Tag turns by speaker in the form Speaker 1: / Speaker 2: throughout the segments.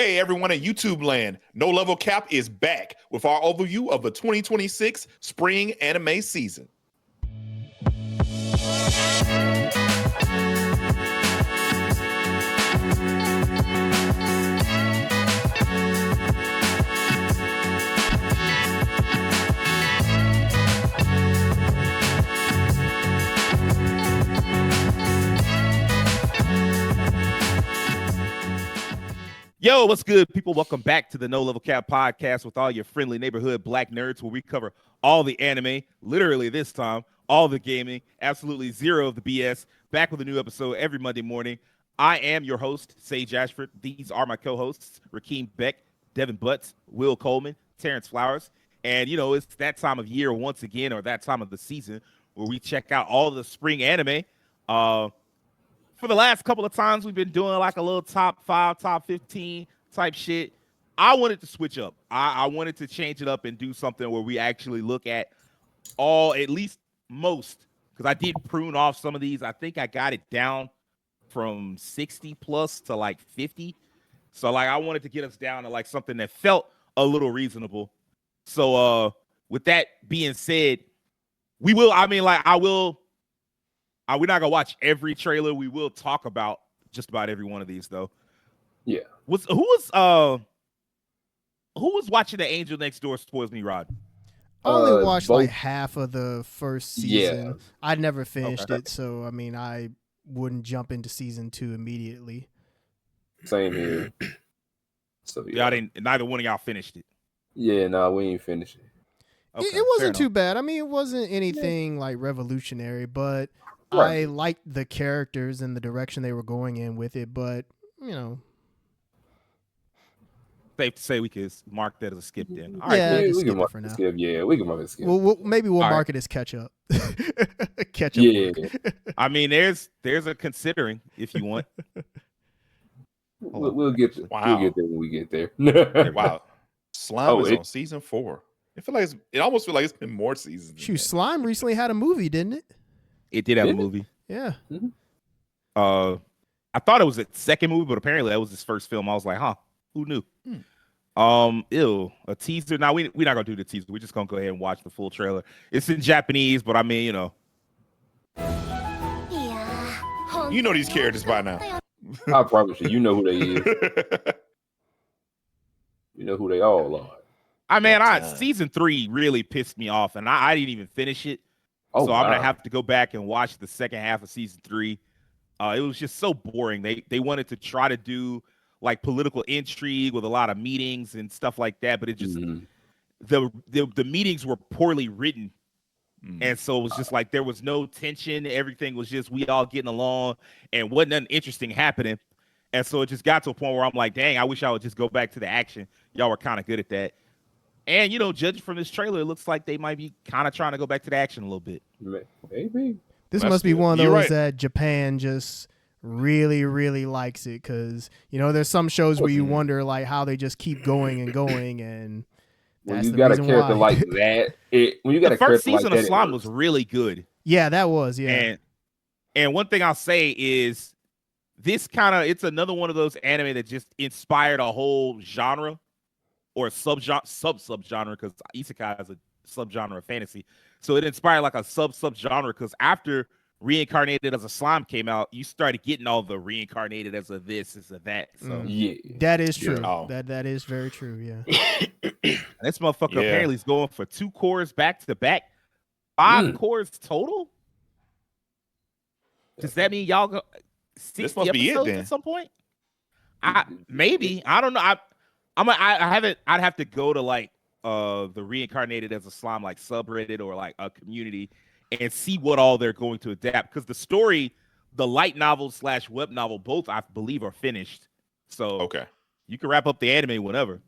Speaker 1: Hey everyone at YouTube land, No Level Cap is back with our overview of the 2026 spring anime season.
Speaker 2: Yo, what's good, people? Welcome back to the No Level Cap podcast with all your friendly neighborhood black nerds, where we cover all the anime, literally this time, all the gaming, absolutely zero of the BS. Back with a new episode every Monday morning. I am your host, Sage Ashford. These are my co-hosts, Rakeem Beck, Devin Butts, Will Coleman, Terrence Flowers. And, you know, it's that time of year once again, or that time of the season, where we check out all the spring anime. For the last couple of times, we've been doing like a little top 5, top 15 type shit. I wanted to switch up. I wanted to change it up and do something where we actually look at all, at least most, because I did prune off some of these. I think I got it down from 60 plus to like 50. So like I wanted to get us down to like something that felt a little reasonable. So with that being said, we're not gonna watch every trailer. We will talk about just about every one of these, though.
Speaker 3: Yeah.
Speaker 2: Who was watching The Angel Next Door Spoils Me, Rod?
Speaker 4: I only watched like half of the first season.
Speaker 3: Yeah.
Speaker 4: I never finished it, so I mean, I wouldn't jump into season 2 immediately.
Speaker 3: Same here. So
Speaker 2: Yeah, neither one of y'all finished it.
Speaker 3: Yeah, no, we ain't finished it.
Speaker 2: Okay,
Speaker 4: it wasn't too bad. I mean, it wasn't anything like revolutionary, but
Speaker 3: Right.
Speaker 4: I liked the characters and the direction they were going in with it. But you know,
Speaker 2: safe to say we could mark that as a skip then. All right,
Speaker 4: yeah,
Speaker 3: we
Speaker 4: just
Speaker 3: can
Speaker 4: skip it
Speaker 3: mark
Speaker 4: for
Speaker 3: it
Speaker 4: now.
Speaker 3: skip. Yeah, we can mark it skip.
Speaker 4: Maybe we'll
Speaker 2: All
Speaker 4: mark
Speaker 2: right.
Speaker 4: it as catch up. Catch up.
Speaker 3: Yeah.
Speaker 2: I mean, there's a considering if you want.
Speaker 3: We'll get there.
Speaker 1: Wow.
Speaker 3: We'll get there when we get there.
Speaker 1: Wow, Slime is
Speaker 3: it-
Speaker 1: on season 4. It almost feels like it's been more seasons. than
Speaker 4: Shoot,
Speaker 1: that.
Speaker 4: Slime recently had a movie, didn't it?
Speaker 2: It did have a
Speaker 3: Did it?
Speaker 2: movie.
Speaker 4: Yeah.
Speaker 2: I thought it was its second movie, but apparently that was his first film. I was like, huh, who knew? A teaser. Now we're not gonna do the teaser. We're just gonna go ahead and watch the full trailer. It's in Japanese, but I mean, you know.
Speaker 1: You know these characters by now.
Speaker 3: I promise you, you know who they is. You know who they all are.
Speaker 2: I mean,
Speaker 1: Yeah.
Speaker 2: season 3 really pissed me off, and I didn't even finish it.
Speaker 3: Oh,
Speaker 2: So I'm gonna
Speaker 3: wow.
Speaker 2: have to go back and watch the second half of season 3. It was just so boring. They wanted to try to do like political intrigue with a lot of meetings and stuff like that, but it just the meetings were poorly written. And so it was just like there was no tension. Everything was just we all getting along and wasn't nothing interesting happening. And so it just got to a point where I'm like, dang, I wish I would just go back to the action. Y'all were kind of good at that. And, you know, judging from this trailer, it looks like they might be kind of trying to go back to the action a little bit.
Speaker 3: Maybe.
Speaker 4: This
Speaker 1: That's
Speaker 4: must be
Speaker 1: good.
Speaker 4: one of
Speaker 1: You're
Speaker 4: those
Speaker 1: right.
Speaker 4: that Japan just really, really likes it, because you know there's some shows where you wonder like how they just keep going and going, and
Speaker 3: When
Speaker 4: that's
Speaker 3: you
Speaker 4: the
Speaker 3: got a
Speaker 4: reason
Speaker 3: character
Speaker 4: why.
Speaker 3: like that, when you got
Speaker 2: The
Speaker 3: a
Speaker 2: first
Speaker 3: character like
Speaker 2: season
Speaker 3: that,
Speaker 2: of Slime was really good.
Speaker 4: Yeah, that was
Speaker 2: And one thing I'll say is this it's another one of those anime that just inspired a whole genre or sub-genre, because isekai is a subgenre of fantasy. So it inspired like a sub-genre, because after Reincarnated as a Slime came out, you started getting all the Reincarnated as a this, as a that. So
Speaker 3: yeah,
Speaker 4: that is true.
Speaker 1: Yeah. Oh.
Speaker 4: That is very true. Yeah.
Speaker 2: this motherfucker
Speaker 1: Yeah.
Speaker 2: apparently is going for 2 cores back to back, 5 cores total. Does that mean y'all go 60
Speaker 1: This must be it,
Speaker 2: episodes
Speaker 1: then.
Speaker 2: at some point? Maybe. I don't know. I'd have to go to like the Reincarnated as a Slime like subreddit or like a community and see what all they're going to adapt, because the story, the light novel / web novel, both I believe are finished. So
Speaker 1: Okay.
Speaker 2: you can wrap up the anime whenever.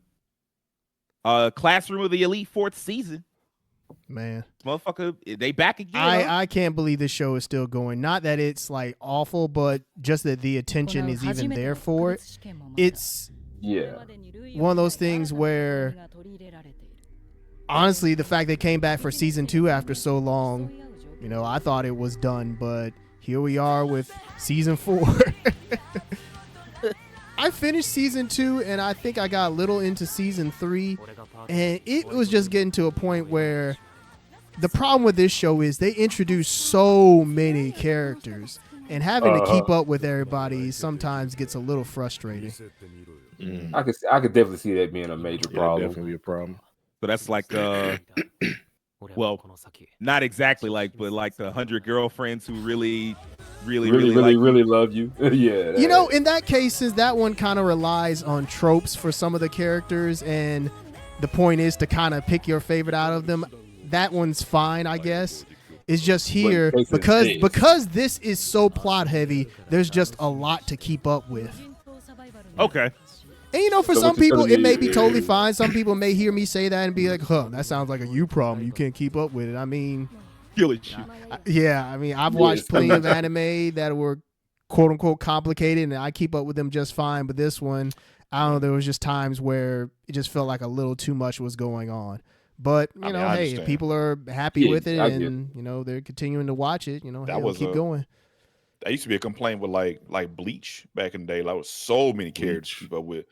Speaker 2: Classroom of the Elite 4th season.
Speaker 4: Man,
Speaker 2: Motherfucker, they back again.
Speaker 4: I can't believe this show is still going. Not that it's like awful, but just that the attention is even there for it. It's one of those things where, honestly, the fact they came back for season 2 after so long, you know, I thought it was done, but here we are with season 4. I I finished season 2, and I think I got a little into season 3, and it was just getting to a point where the problem with this show is they introduce so many characters, and having to keep up with everybody sometimes gets a little frustrating.
Speaker 3: I could definitely see that being a major problem.
Speaker 5: Definitely a problem.
Speaker 2: So that's like well, not exactly like, but like the 100 girlfriends who really
Speaker 3: love you. Yeah.
Speaker 4: You know, in that case, since that one kind of relies on tropes for some of the characters, and the point is to kind of pick your favorite out of them, that one's fine, I guess. It's just here because this is so plot heavy. There's just a lot to keep up with.
Speaker 2: Okay.
Speaker 4: And you know, for some people, it may be totally fine. Some people may hear me say that and be like, "Huh, that sounds like a you problem. You can't keep up with it." I mean, yeah. I mean, I've watched plenty of anime that were quote unquote complicated, and I keep up with them just fine. But this one, I don't know. There was just times where it just felt like a little too much was going on. But you know, hey, if people are happy with it and you know they're continuing to watch it, you know, keep going.
Speaker 1: That used to be a complaint with like Bleach back in the day. Like, with so many characters to keep up with.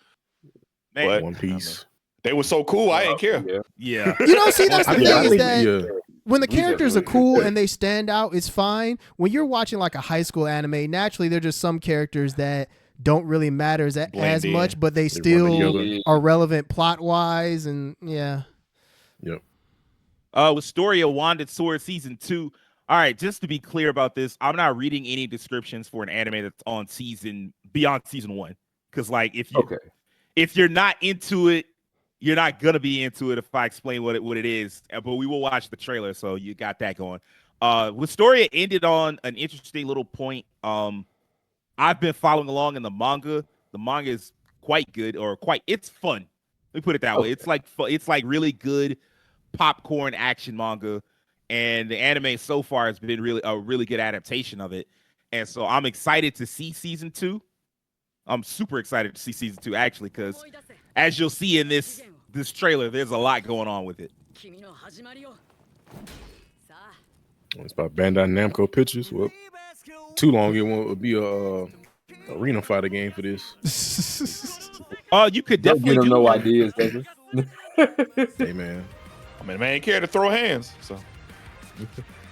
Speaker 1: But
Speaker 5: One Piece.
Speaker 1: They were so cool. I didn't care.
Speaker 2: Yeah.
Speaker 4: You know, see, that's the thing is that when the characters are cool and they stand out, it's fine. When you're watching like a high school anime, naturally there's just some characters that don't really matter as much, but they still are relevant plot wise, and yeah.
Speaker 5: Yep.
Speaker 2: Wistoria Wanded Sword season 2. All right, just to be clear about this, I'm not reading any descriptions for an anime that's on beyond season 1, because like if you're not into it, you're not gonna be into it if I explain what it is. But we will watch the trailer, so you got that going. Wistoria ended on an interesting little point. I've been following along in the manga. The manga is quite good, it's fun. Let me put it that way. It's like really good popcorn action manga, and the anime so far has been a really good adaptation of it. And so I'm excited to see season 2. I'm super excited to see season 2 actually, because as you'll see in this trailer, there's a lot going on with it.
Speaker 5: It's by Bandai Namco Pictures. Well, too long it won't be a arena fighter game for this.
Speaker 2: You could definitely
Speaker 3: give them no ideas, does it?
Speaker 5: Hey man,
Speaker 1: I mean, man ain't care to throw hands. So,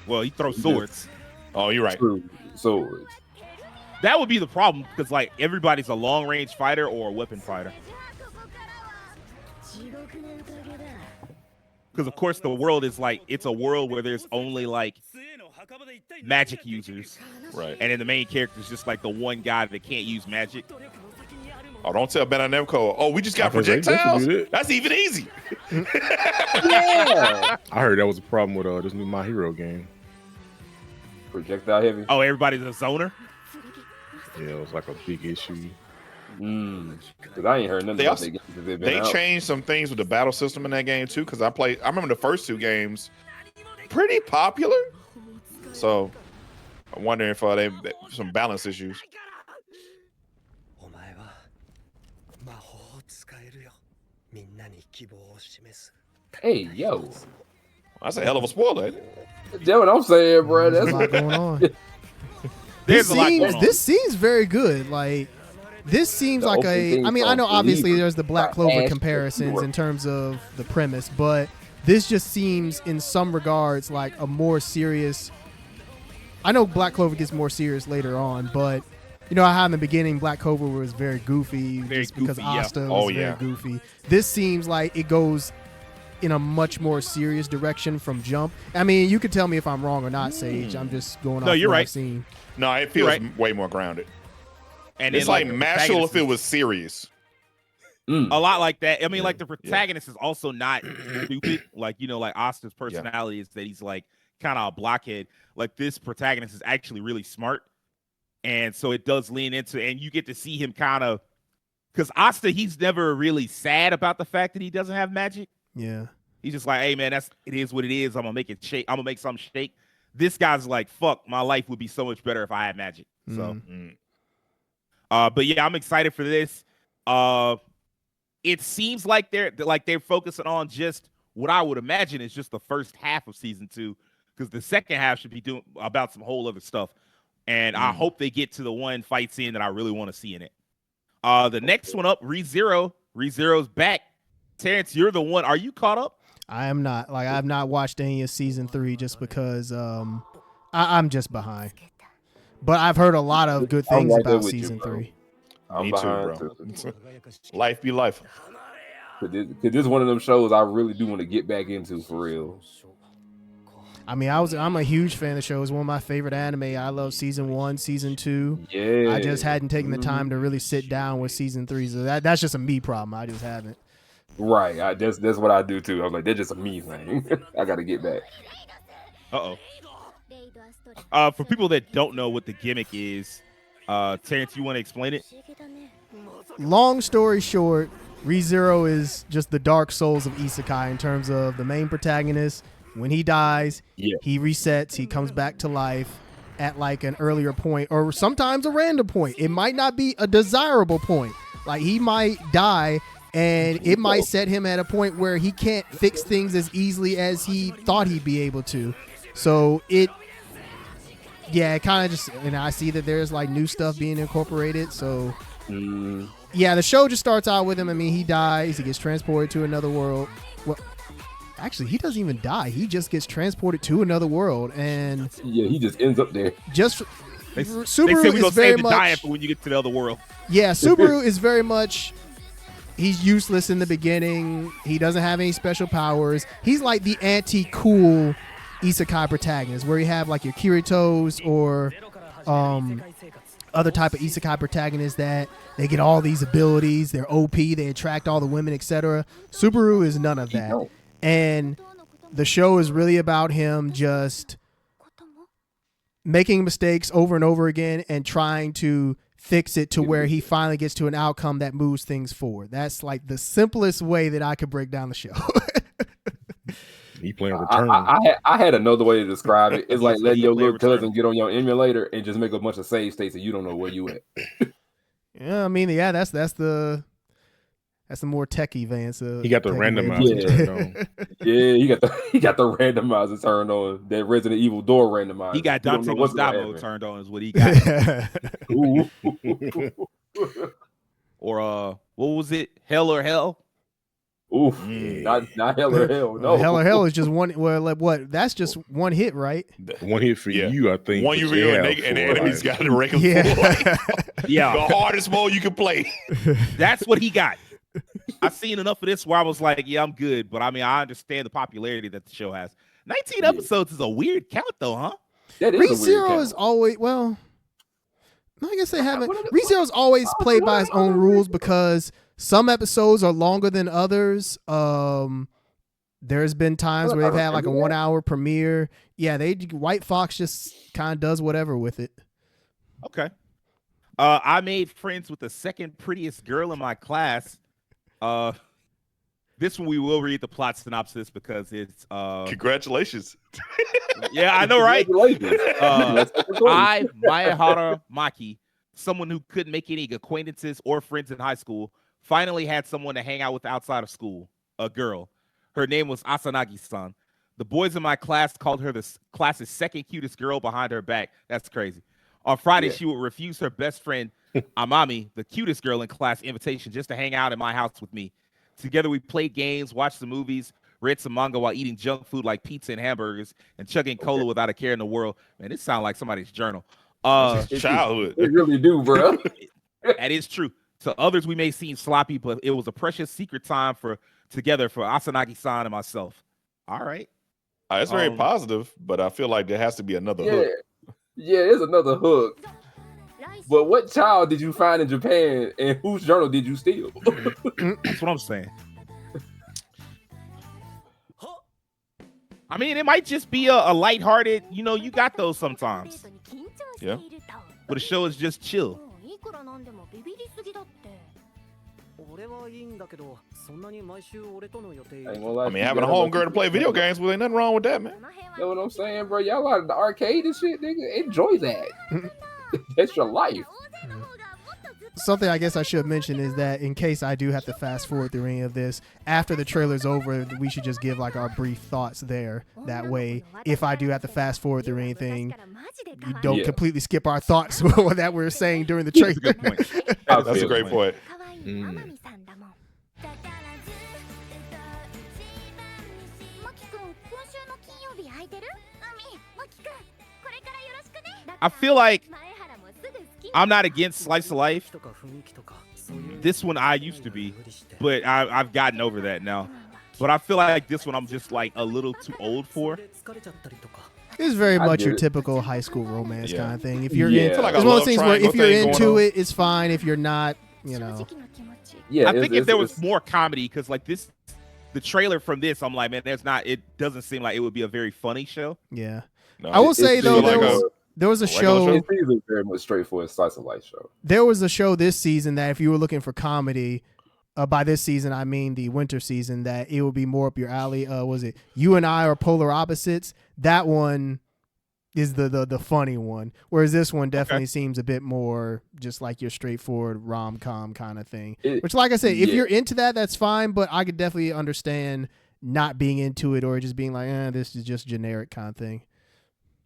Speaker 2: well, he throws swords.
Speaker 1: Oh, you're right.
Speaker 3: True. Swords.
Speaker 2: That would be the problem, because like everybody's a long range fighter or a weapon fighter. Because of course the world is like, it's a world where there's only like magic users,
Speaker 1: right?
Speaker 2: And then the main character is just like the one guy that can't use magic.
Speaker 1: Oh, don't tell Bandai Namco. Oh, we just got projectiles. That's even easy.
Speaker 3: Yeah.
Speaker 5: I heard that was a problem with this new My Hero game.
Speaker 3: Projectile heavy.
Speaker 2: Oh, everybody's a zoner.
Speaker 5: Yeah, it was like a big issue.
Speaker 3: Because I ain't heard nothing about that game.
Speaker 1: They changed some things with the battle system in that game too. Because I remember the first 2 games, pretty popular. So I'm wondering if they some balance issues.
Speaker 3: Hey, yo.
Speaker 1: That's a hell of a spoiler.
Speaker 3: That's what I'm saying, bro. That's
Speaker 4: a lot going on.
Speaker 2: This
Speaker 4: seems very good. Like, this seems like I know obviously there's the Black Clover comparisons in terms of the premise, but this just seems in some regards like a more serious. I know Black Clover gets more serious later on, but you know how in the beginning Black Clover was very goofy because Asta was very goofy. This seems like it goes in a much more serious direction from jump. I mean, you could tell me if I'm wrong or not, Sage. I'm just going off what I've seen.
Speaker 1: No, it feels way more grounded. And it's like Mashal if it was serious.
Speaker 2: A lot like that. I mean, like the protagonist is also not stupid. Like, you know, like Asta's personality is that he's like kind of a blockhead. Like this protagonist is actually really smart. And so it does lean into, and you get to see him kind of, because Asta, he's never really sad about the fact that he doesn't have magic.
Speaker 4: Yeah.
Speaker 2: He's just like, hey man, it is what it is. I'm gonna make it shake. I'm gonna make something shake. This guy's like, fuck, my life would be so much better if I had magic. So, but yeah, I'm excited for this. It seems like they're focusing on just what I would imagine is just the first half of season 2, because the second half should be doing about some whole other stuff. And I hope they get to the one fight scene that I really want to see in it. The next one up, ReZero. ReZero's back. Terrence, you're the one. Are you caught up?
Speaker 4: I am not. Like, I've not watched any of season 3 just because I'm just behind. But I've heard a lot of good things about season 3.
Speaker 3: I'm
Speaker 1: Me
Speaker 3: behind
Speaker 1: too, bro. Life be life.
Speaker 3: Cause this is one of them shows I really do want to get back into for real.
Speaker 4: I mean, I'm a huge fan of the show. It's one of my favorite anime. I love season 1, season 2.
Speaker 3: Yeah.
Speaker 4: I just hadn't taken the time to really sit down with season 3. So that's just a me problem. I just haven't.
Speaker 3: Right. That's what I do too. I was like, that's just a me thing. I got to get back.
Speaker 2: For people that don't know what the gimmick is, Terrence, you want to explain it?
Speaker 4: Long story short, ReZero is just the Dark Souls of Isekai in terms of the main protagonist. When he dies, he resets, he comes back to life at like an earlier point, or sometimes a random point. It might not be a desirable point. Like, he might die and it might set him at a point where he can't fix things as easily as he thought he'd be able to. So it kind of just, and I see that there's like new stuff being incorporated. So the show just starts out with him. I mean, he dies, he gets transported to another world. Well, actually, he doesn't even die. He just gets transported to another world, and
Speaker 3: he just ends up there.
Speaker 2: Subaru they say we're gonna save the dying for when you get to the other world.
Speaker 4: Yeah, Subaru is very much. He's useless in the beginning. He doesn't have any special powers. He's like the anti-cool isekai protagonist, where you have like your Kiritos or other type of isekai protagonists that they get all these abilities. They're OP. They attract all the women, etc. Subaru is none of that. And the show is really about him just making mistakes over and over again and trying to fix it to where he finally gets to an outcome that moves things forward. That's like the simplest way that I could break down the show.
Speaker 5: He playing Return.
Speaker 3: I had another way to describe it. It's like letting your little cousin get on your emulator and just make a bunch of save states and you don't know where you at.
Speaker 4: Yeah, I mean, that's the more techie vein. So
Speaker 5: he got the randomizer turned on.
Speaker 3: Yeah, he got the randomizer turned on. That Resident Evil door randomizer.
Speaker 2: He got Dante Gustavo turned on is what he got. Or what was it? Hell or Hell?
Speaker 3: Oof, not Hell or Hell. No,
Speaker 4: Hell or Hell is just one. Well, like what? That's just one hit, right?
Speaker 5: One hit for you, I think.
Speaker 1: One you really and the enemy's got to rank him
Speaker 4: Yeah.
Speaker 2: Yeah,
Speaker 1: the hardest mode you can play.
Speaker 2: That's what he got. I've seen enough of this where I was like, yeah, I'm good. But I mean, I understand the popularity that the show has. 19 episodes is a weird count, though, huh?
Speaker 4: ReZero is always, well, I guess they haven't. ReZero's always played by his own rules because some episodes are longer than others. There's been times where they've had like a 1 hour premiere. Yeah, White Fox just kind of does whatever with it.
Speaker 2: Okay. I made friends with the second prettiest girl in my class. This one we will read the plot synopsis because it's
Speaker 1: congratulations.
Speaker 2: Yeah, I know, right? I, Mayahara Maki, someone who couldn't make any acquaintances or friends in high school, finally had someone to hang out with outside of school, a girl. Her name was Asanagi-san. The boys in my class called her the class's second cutest girl behind her back. That's crazy. On Friday, she would refuse her best friend, Amami, the cutest girl in class, invitation just to hang out in my house with me. Together, we played games, watched some movies, read some manga while eating junk food like pizza and hamburgers and chugging cola without a care in the world. Man, this sounds like somebody's journal.
Speaker 1: Childhood.
Speaker 3: It really do, bro.
Speaker 2: That is true. To others, we may seem sloppy, but it was a precious secret time together for Asanagi-san and myself. All right.
Speaker 1: It's very positive, but I feel like there has to be another hook.
Speaker 3: Yeah, there's another hook. But what child did you find in Japan and whose journal did you steal?
Speaker 2: That's what I'm saying. I mean, it might just be a lighthearted, you got those sometimes.
Speaker 1: Yeah.
Speaker 2: But the show is just chill.
Speaker 1: I mean, having a home girl to play video games, well, ain't nothing wrong with that, man.
Speaker 3: You know what I'm saying, bro? Y'all out of the arcade and shit, nigga. Enjoy that. That's your life.
Speaker 4: something I guess I should mention is that in case I do have to fast forward through any of this, after the trailer's over, we should just give like our brief thoughts there. That way, if I do have to fast forward through anything, you don't completely skip our thoughts that we're saying during the trailer.
Speaker 2: That's a good point.
Speaker 1: That's a great point.
Speaker 2: I feel like I'm not against slice of life. This one I used to be, but I've gotten over that now. But I feel like this one I'm just like a little too old for.
Speaker 4: It's very much your typical high school romance kind of thing. If you're
Speaker 1: it's like
Speaker 4: one of those things where if you're into it, it's fine. If you're not, you know.
Speaker 2: Yeah, I think if there was more comedy, because like this, the trailer from this, I'm like, man, it doesn't seem like it would be a very funny show.
Speaker 4: Yeah.
Speaker 1: No,
Speaker 4: I will say though, there was a show.
Speaker 3: It's very much straightforward slice of life show.
Speaker 4: There was a show this season that if you were looking for comedy, by this season I mean the winter season, that it would be more up your alley. Was it You and I Are Polar Opposites? That one is the funny one, whereas this one definitely seems a bit more just like your straightforward rom-com kind of thing. Which, like I said, if you're into that, that's fine. But I could definitely understand not being into it or just being like, this is just generic kind of thing.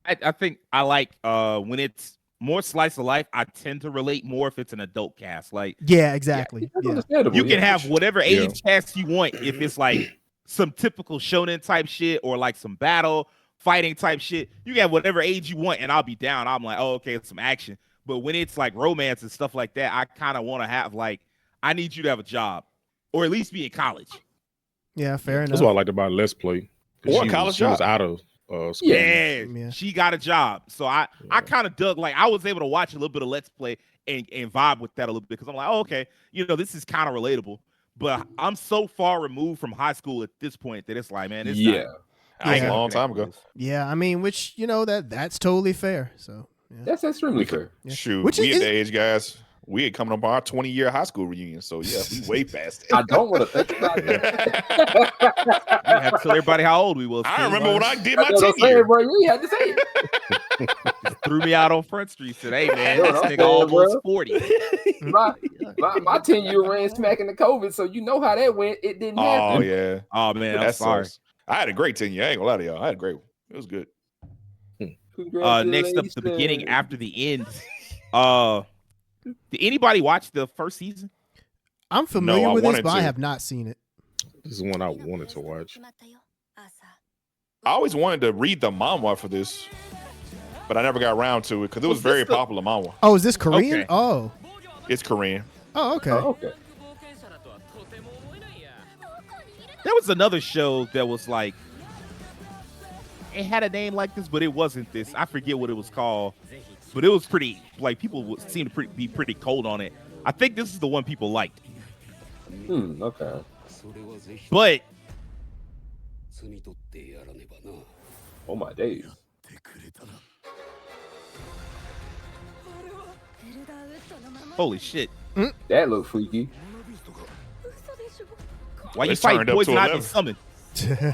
Speaker 2: I think I like when it's more slice of life. I tend to relate more if it's an adult cast. Like,
Speaker 4: yeah, exactly.
Speaker 2: You can have whatever age cast you want if it's like some typical shonen type shit or like some battle fighting type shit. You can have whatever age you want, and I'll be down. I'm like, oh, okay, it's some action. But when it's like romance and stuff like that, I kind of want to have like, I need you to have a job or at least be in college.
Speaker 4: Yeah, fair enough.
Speaker 5: That's what I liked about Let's Play.
Speaker 1: Or college
Speaker 5: she was out of school.
Speaker 2: Yeah, she got a job. So I kind of dug, like I was able to watch a little bit of Let's Play and vibe with that a little bit because I'm like, oh, okay, this is kind of relatable. But I'm so far removed from high school at this point that it's like, man, it's
Speaker 1: a long time ago.
Speaker 4: Yeah, I mean, which that's totally fair. So
Speaker 3: that's extremely fair.
Speaker 1: Yeah. Shoot, we at the age, guys. We had coming up on our 20-year high school reunion, so yeah, we way past it.
Speaker 3: I don't want to think about that.
Speaker 2: You have to tell everybody how old we was.
Speaker 1: I remember when I did my 10-year.
Speaker 3: Bro, you had to say it.
Speaker 2: Threw me out on Front Street today, man. This nigga almost 40.
Speaker 3: My 10-year ran smack in the COVID, so you know how that went. It didn't happen.
Speaker 1: Oh yeah.
Speaker 2: Oh man, I'm sorry.
Speaker 1: I had a great 10-year. I ain't gonna lie to y'all. I had a great one. It was good.
Speaker 2: Next up, the beginning after the end. Did anybody watch the first season?
Speaker 4: I'm familiar with this, but I have not seen it.
Speaker 5: This is one I wanted to watch.
Speaker 1: I always wanted to read the manhwa for this, but I never got around to it because it was very popular manhwa.
Speaker 4: Oh, is this Korean?
Speaker 2: Okay.
Speaker 4: Oh,
Speaker 1: it's Korean.
Speaker 4: Oh, okay.
Speaker 3: Okay.
Speaker 2: There was another show that was like, it had a name like this, but it wasn't this. I forget what it was called, but it was pretty, like people seem to be pretty cold on it. I think this is the one people liked.
Speaker 3: Okay.
Speaker 2: But
Speaker 3: oh my days.
Speaker 2: holy shit.
Speaker 3: That looked freaky.
Speaker 2: Why you fight poison ivy summon?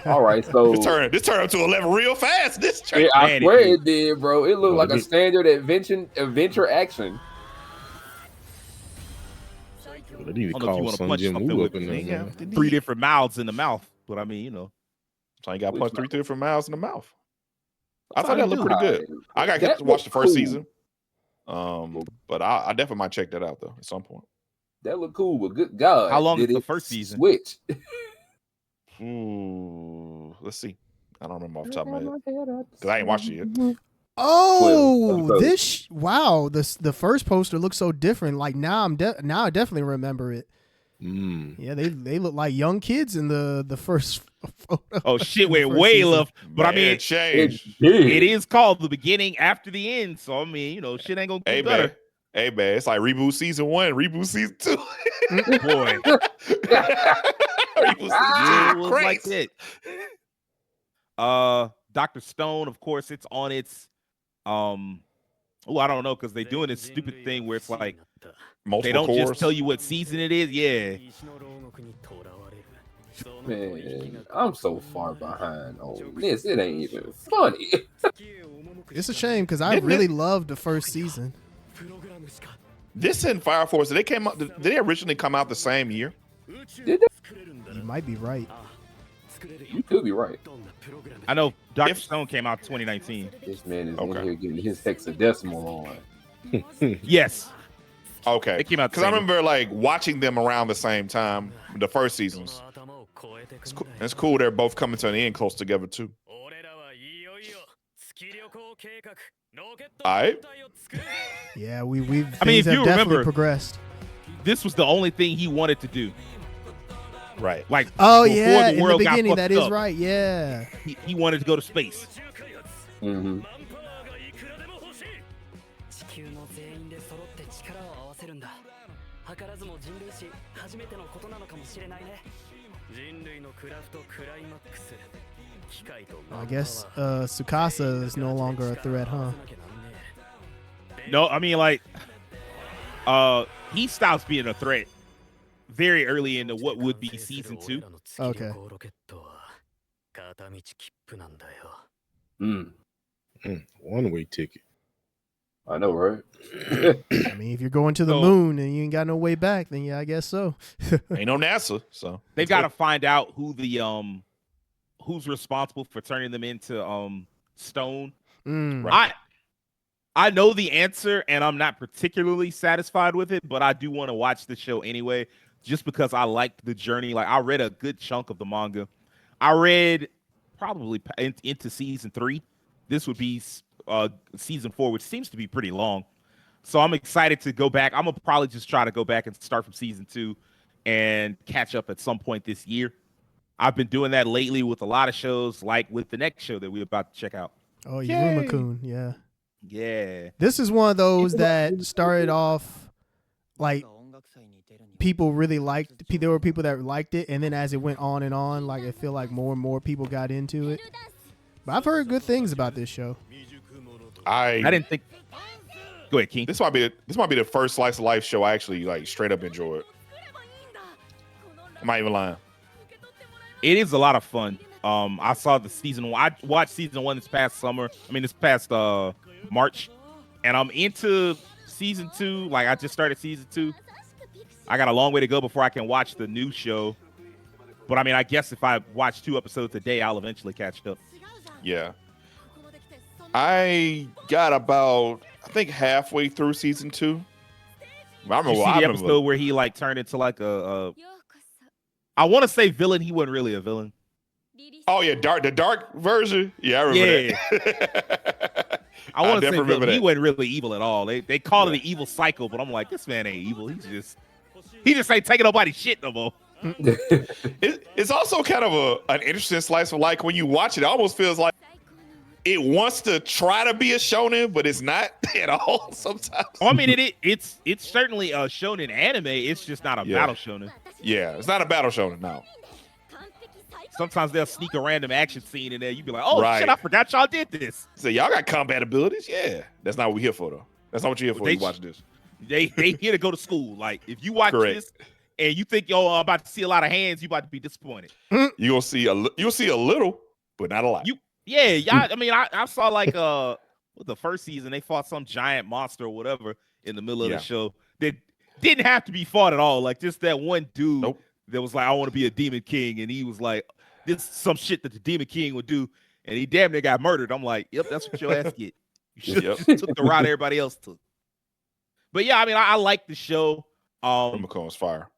Speaker 3: All right, so
Speaker 1: this turned up to 11 real fast. This
Speaker 3: yeah, I swear it did, bro. It looked like a standard adventure action.
Speaker 5: They need to call Sun Jin Woo up in there.
Speaker 2: 3 different mouths in the mouth, but I mean,
Speaker 1: so you got punched 3 different mouths in the mouth. I thought that looked pretty good. I got to watch the first season, but I definitely might check that out though at some point.
Speaker 3: That looked cool, but good God,
Speaker 2: how long is the first season?
Speaker 3: Switch.
Speaker 1: Let's see. I don't remember off the top of my head because I ain't watched it yet.
Speaker 4: Oh, wow! The first poster looks so different. Like now, I definitely remember it. Yeah, they look like young kids in the first photo.
Speaker 2: Oh shit, we're way left. But I mean,
Speaker 1: it changed.
Speaker 2: It is called the beginning after the end. So I mean, shit ain't gonna get better.
Speaker 1: Hey man, it's like reboot season 1, reboot season 2.
Speaker 2: Boy,
Speaker 1: reboot season 2 was
Speaker 2: like it. Dr. Stone, of course, it's on its I don't know, because they're doing this stupid thing where it's like
Speaker 1: multiple
Speaker 2: they don't
Speaker 1: cores.
Speaker 2: just tell you what season it is. Yeah.
Speaker 3: Man, I'm so far behind on this. It ain't even funny.
Speaker 4: It's a shame because I really loved the first season.
Speaker 1: This and Fire Force, did they originally come out the same year?
Speaker 3: Did they?
Speaker 4: You might be right.
Speaker 3: You could be right.
Speaker 2: I know Dr. Stone came out 2019.
Speaker 3: This man is in here getting his hexadecimal on.
Speaker 2: Yes.
Speaker 1: Okay.
Speaker 2: It came out
Speaker 1: because I remember like watching them around the same time, the first seasons. It's cool they're both coming to an end close together too. Alright.
Speaker 4: Yeah, we've
Speaker 2: I mean, if you
Speaker 4: definitely
Speaker 2: remember,
Speaker 4: progressed.
Speaker 2: This was the only thing he wanted to do.
Speaker 1: Right.
Speaker 2: Like,
Speaker 4: oh
Speaker 2: before
Speaker 4: yeah,
Speaker 2: the world
Speaker 4: in the beginning,
Speaker 2: got
Speaker 4: that
Speaker 2: fucked
Speaker 4: is
Speaker 2: up,
Speaker 4: right. Yeah.
Speaker 2: He wanted to go to space.
Speaker 3: Mm-hmm.
Speaker 4: I guess Tsukasa is no longer a threat, huh?
Speaker 2: No, I mean like, he stops being a threat very early into what would be season 2.
Speaker 4: Okay.
Speaker 5: One-way ticket.
Speaker 3: I know, right?
Speaker 4: I mean, if you're going to the moon and you ain't got no way back, then yeah, I guess so.
Speaker 1: Ain't no NASA, so
Speaker 2: they've got to find out who the who's responsible for turning them into stone.
Speaker 1: Right.
Speaker 2: I know the answer, and I'm not particularly satisfied with it, but I do want to watch the show anyway, just because I liked the journey. Like, I read a good chunk of the manga. I read probably into season 3. This would be season 4, which seems to be pretty long. So I'm excited to go back. I'm gonna probably just try to go back and start from season 2 and catch up at some point this year. I've been doing that lately with a lot of shows, like with the next show that we're about to check out.
Speaker 4: Oh, Iruma-Kun, yeah.
Speaker 2: Yeah.
Speaker 4: This is one of those that started off like people really liked. There were people that liked it, and then as it went on and on, like I feel like more and more people got into it. But I've heard good things about this show.
Speaker 1: I
Speaker 2: didn't think. Go ahead, King.
Speaker 1: This might be the first slice of life show I actually like straight up enjoyed. I'm not even lying.
Speaker 2: It is a lot of fun. I saw the season 1. I watched season 1 this past summer. I mean, this past March, and I'm into season 2. Like, I just started season 2. I got a long way to go before I can watch the new show. But I mean, I guess if I watch 2 episodes a day, I'll eventually catch up.
Speaker 1: Yeah. I got about, I think, halfway through season 2. I remember
Speaker 2: the episode where he like turned into like I want to say villain. He wasn't really a villain.
Speaker 1: Oh yeah, the dark version. Yeah, I remember that.
Speaker 2: I want to say villain. He wasn't really evil at all. They call it an evil cycle, but I'm like, this man ain't evil. He just ain't taking nobody's shit no more.
Speaker 1: It's also kind of an interesting slice of life. When you watch it, it almost feels like it wants to try to be a shonen, but it's not at all sometimes.
Speaker 2: Oh, I mean, it's certainly a shonen anime. It's just not a battle shonen.
Speaker 1: Yeah, it's not a battle shonen, no.
Speaker 2: Sometimes they'll sneak a random action scene in there. You'd be like, oh, shit, I forgot y'all did this.
Speaker 1: So y'all got combat abilities? Yeah. That's not what we're here for, though. That's not what you're here for. You watch this.
Speaker 2: They here to go to school. Like, if you watch this and you think, yo, I'm about to see a lot of hands, you about to be disappointed.
Speaker 1: You'll see a little, but not a lot.
Speaker 2: I mean, I saw like the first season, they fought some giant monster or whatever in the middle of the show that didn't have to be fought at all. Like, just that one dude that was like, I want to be a demon king, and he was like, this is some shit that the demon king would do, and he damn near got murdered. I'm like, yep, that's what your ass get. You should have took the route everybody else took. But yeah, I mean, I like the show.
Speaker 1: Iruma-Kun's fire.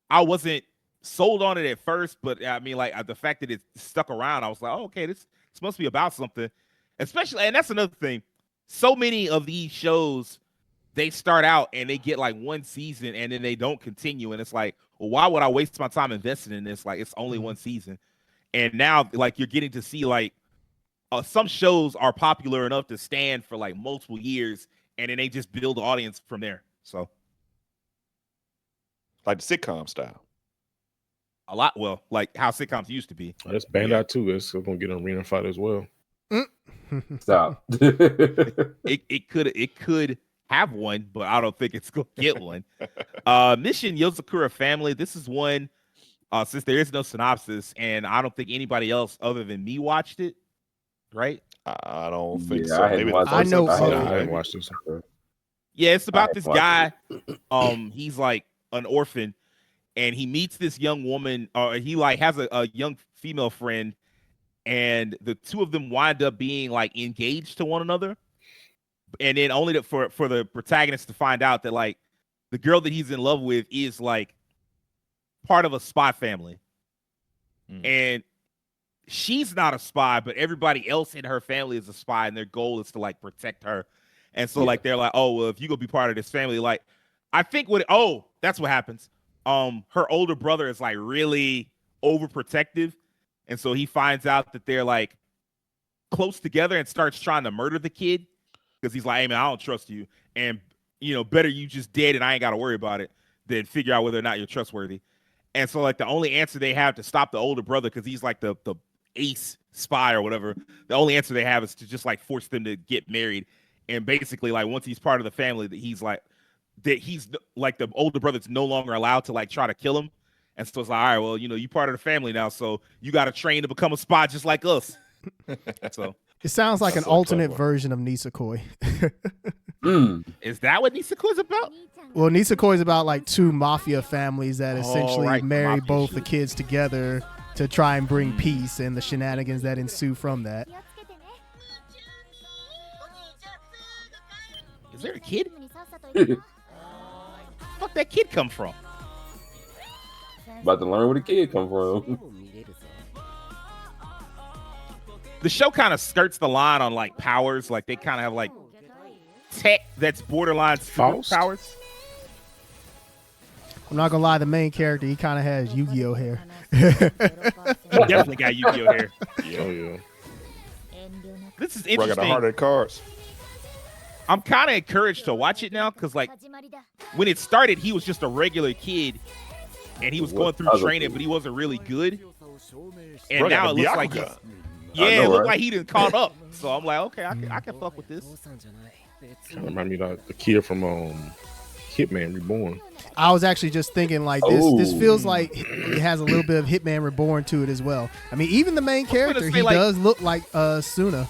Speaker 2: I wasn't sold on it at first, but I mean, like the fact that it stuck around, I was like, oh, okay, this must be about something. Especially, and that's another thing. So many of these shows, they start out and they get like one season and then they don't continue. And it's like, well, why would I waste my time investing in this? Like, it's only one season. And now, like, you're getting to see, like, some shows are popular enough to stand for, like, multiple years, and then they just build the audience from there. So.
Speaker 1: Like the sitcom style.
Speaker 2: A lot, well, like how sitcoms used to be.
Speaker 5: Oh, that's Bandai, too. That's going to get an Arena Fighter as well.
Speaker 3: Stop.
Speaker 2: It could have one, but I don't think it's going to get one. Mission Yozakura Family. This is one. Since there is no synopsis, and I don't think anybody else other than me watched it, right?
Speaker 1: I don't think so.
Speaker 3: I hadn't watched
Speaker 4: I know.
Speaker 5: I haven't watched this.
Speaker 2: Yeah, it's about this guy. He's like an orphan, and he meets this young woman. He like has a young female friend, and the two of them wind up being like engaged to one another. And then only for the protagonist to find out that like the girl that he's in love with is like part of a spy family. And she's not a spy, but everybody else in her family is a spy, and their goal is to like protect her. And so like they're like, oh well, if you go be part of this family, like I think that's what happens. Her older brother is like really overprotective, and so he finds out that they're like close together and starts trying to murder the kid because he's like, hey man, I don't trust you, and better you just dead and I ain't got to worry about it than figure out whether or not you're trustworthy. And so like the only answer they have to stop the older brother, because he's like the ace spy or whatever, the only answer they have is to just like force them to get married. And basically like once he's part of the family, that he's like the older brother's no longer allowed to like try to kill him. And so it's like, all right, well, you part of the family now, so you got to train to become a spy just like us. So
Speaker 4: it sounds like an alternate version of Nisekoi.
Speaker 2: Is that what Nisekoi is about?
Speaker 4: Well, Nisekoi is about like two mafia families that essentially marry both the kids together to try and bring peace, and the shenanigans that ensue from that.
Speaker 2: Is there a kid? Fuck that kid come from?
Speaker 3: About to learn where the kid come from.
Speaker 2: The show kind of skirts the line on like powers, like they kind of have like tech that's borderline powers.
Speaker 4: I'm not gonna lie, the main character, he kind of has Yu-Gi-Oh hair.
Speaker 2: He definitely got Yu-Gi-Oh hair.
Speaker 5: Yeah.
Speaker 2: This is
Speaker 1: I got
Speaker 2: interesting.
Speaker 1: the heart of the cards.
Speaker 2: I'm kind of encouraged to watch it now because like when it started, he was just a regular kid and he was going through training, but he wasn't really good. And now it looks like it looked like he didn't caught up. So I'm like, okay, I can fuck with this.
Speaker 5: Remind me like the kid from Hitman Reborn.
Speaker 4: I was actually just thinking like this feels like it has a little bit of Hitman Reborn to it as well. I mean, even the main character, he does look like Suna.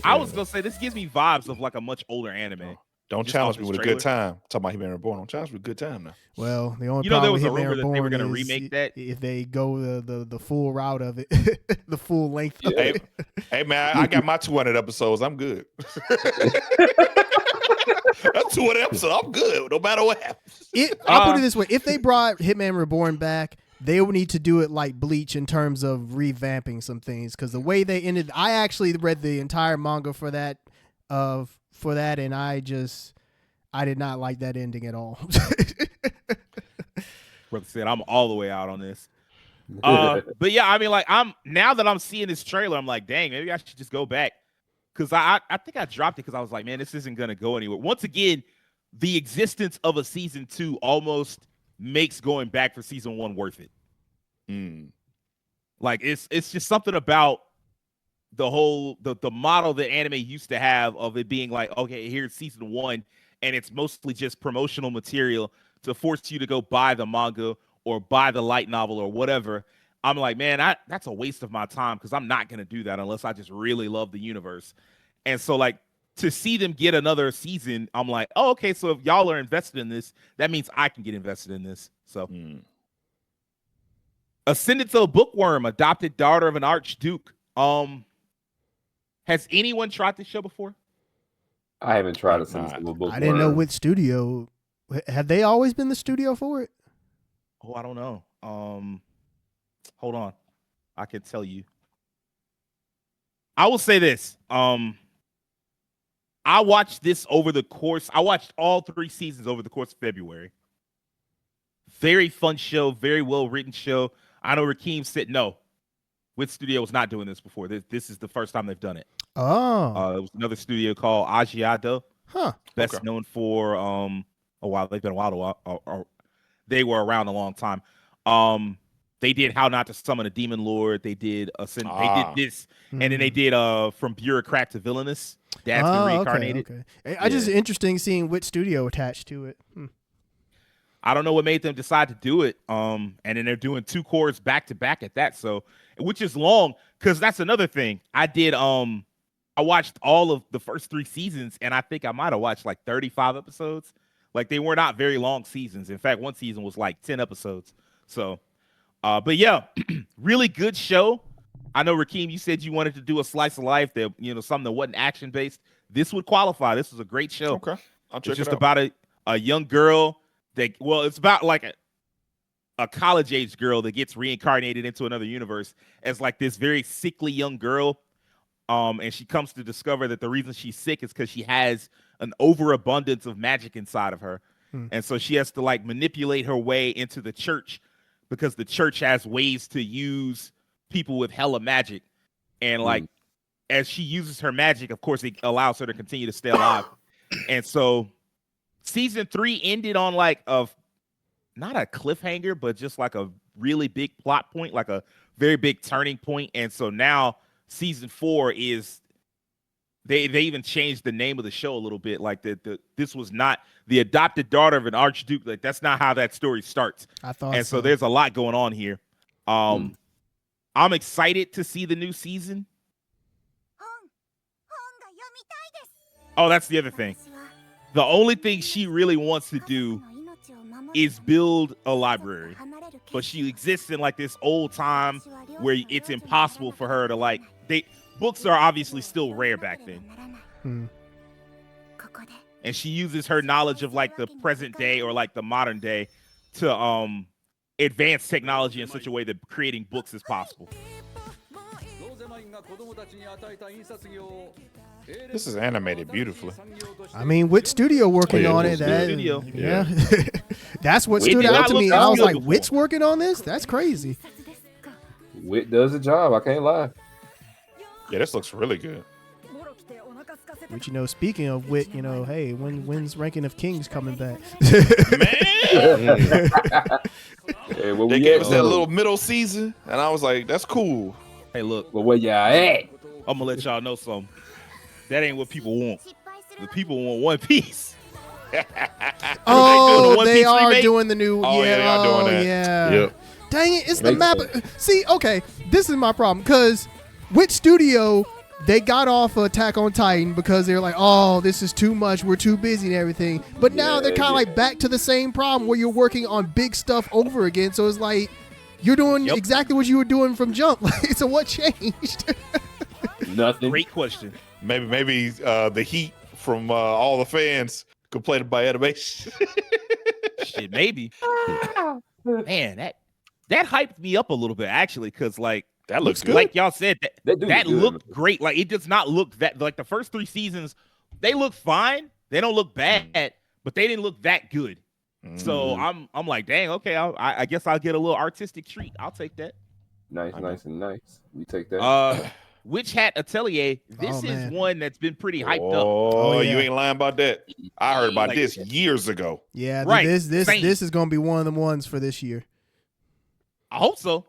Speaker 2: I was gonna say this gives me vibes of like a much older anime.
Speaker 1: Don't challenge me with a good time. Talking about Hitman Reborn. Don't challenge me with a good time now.
Speaker 4: Well, the only
Speaker 2: there
Speaker 4: problem
Speaker 2: was
Speaker 4: with
Speaker 2: a
Speaker 4: Hitman
Speaker 2: rumor
Speaker 4: Reborn
Speaker 2: that they were gonna
Speaker 4: is
Speaker 2: remake that
Speaker 4: if they go the full route of it, the full length of it.
Speaker 1: Hey man, I got my 200 episodes. I'm good. That's 200 episodes. I'm good, no matter what happens.
Speaker 4: I'll put it this way: if they brought Hitman Reborn back, they would need to do it like Bleach in terms of revamping some things. Because the way they ended, I actually read the entire manga for that, and I did not like that ending at all.
Speaker 2: Brother said, I'm all the way out on this. But yeah, I mean, like now that I'm seeing this trailer, I'm like, dang, maybe I should just go back. Because I think I dropped it because I was like, man, this isn't going to go anywhere. Once again, the existence of a season 2 almost makes going back for season 1 worth it. Like, it's just something about the whole, the model that anime used to have of it being like, okay, here's season 1, and it's mostly just promotional material to force you to go buy the manga or buy the light novel or whatever. I'm like, man, that's a waste of my time because I'm not going to do that unless I just really love the universe. And so, like, to see them get another season, I'm like, oh, okay, so if y'all are invested in this, that means I can get invested in this. So, Ascendance of a Bookworm, adopted daughter of an Archduke. Has anyone tried this show before?
Speaker 3: I haven't tried Ascendance of a Bookworm.
Speaker 4: I didn't know which studio. Have they always been the studio for it?
Speaker 2: Oh, I don't know. Hold on. I can tell you. I will say this. I watched this over the course. I watched all 3 seasons over the course of February. Very fun show. Very well written show. I know Rakeem said no. Which studio was not doing this before? This is the first time they've done it.
Speaker 4: Oh.
Speaker 2: It was another studio called Agiado.
Speaker 4: Huh.
Speaker 2: Best known for they've been a while. They were around a long time. They did How Not to Summon a Demon Lord. They did they did this, and then they did From Bureaucrat to Villainous. That's been Reincarnated.
Speaker 4: Okay. I just interesting seeing which studio attached to it.
Speaker 2: I don't know what made them decide to do it. And then they're doing 2 cores back to back at that. So, which is long, because that's another thing. I did I watched all of the first 3 seasons, and I think I might have watched like 35 episodes. Like they were not very long seasons. In fact, one season was like 10 episodes. So, but yeah, really good show. I know, Rakeem, you said you wanted to do a slice of life that, something that wasn't action based. This would qualify. This was a great show.
Speaker 1: Okay, I'll check
Speaker 2: it's just
Speaker 1: it out.
Speaker 2: about a young girl that, it's about like a college age girl that gets reincarnated into another universe as like this very sickly young girl. And she comes to discover that the reason she's sick is because she has an overabundance of magic inside of her. And so she has to like manipulate her way into the church because the church has ways to use people with hella magic. And like, as she uses her magic, of course, it allows her to continue to stay alive. And so season 3 ended on like not a cliffhanger, but just like a really big plot point, like a very big turning point. And so now season 4 is they even changed the name of the show a little bit. Like this was not the adopted daughter of an Archduke. Like that's not how that story starts.
Speaker 4: I thought
Speaker 2: and so there's a lot going on here. I'm excited to see the new season. Oh, that's the other thing. The only thing she really wants to do is build a library, but she exists in like this old time where it's impossible for her to like. Books are obviously still rare back then, and she uses her knowledge of like the present day or like the modern day to advance technology in such a way that creating books is possible.
Speaker 1: This is animated beautifully.
Speaker 4: I mean, Wit Studio working on it. Yeah. That's what stood out to me. I was like, Wit's working on this? That's crazy.
Speaker 3: Wit does the job. I can't lie.
Speaker 1: Yeah, this looks really good.
Speaker 4: But speaking of Wit, hey, when's Ranking of Kings coming back?
Speaker 1: Man, they gave us that little middle season, and I was like, that's cool.
Speaker 2: Hey, look.
Speaker 3: But where y'all at?
Speaker 2: I'm gonna let y'all know something. That ain't what people want. The people want One Piece.
Speaker 4: Oh, they are doing the new.
Speaker 1: Oh, yeah, they are doing that.
Speaker 4: Yeah.
Speaker 5: Yep.
Speaker 4: Dang it! It's the map. See, okay, this is my problem because Wit Studio, they got off Attack on Titan because they're like, oh, this is too much. We're too busy and everything. But now they're kind of like back to the same problem where you're working on big stuff over again. So it's like you're doing exactly what you were doing from Jump. So what changed?
Speaker 3: Nothing.
Speaker 2: Great question.
Speaker 1: Maybe the heat from all the fans complaining about animation.
Speaker 2: Shit, maybe. Man, that hyped me up a little bit actually, because like
Speaker 1: that looks good.
Speaker 2: Like y'all said, that
Speaker 3: look
Speaker 2: looked great. Like it does not look that like the first 3 seasons, they look fine. They don't look bad, but they didn't look that good. So I'm like, dang, okay, I guess I'll get a little artistic treat. I'll take that.
Speaker 3: Nice. We take that.
Speaker 2: Which Hat Atelier? This is one that's been pretty hyped up.
Speaker 1: Oh, you ain't lying about that. I heard about this years ago.
Speaker 4: Yeah,
Speaker 2: right.
Speaker 4: This is gonna be one of the ones for this year.
Speaker 2: I hope so.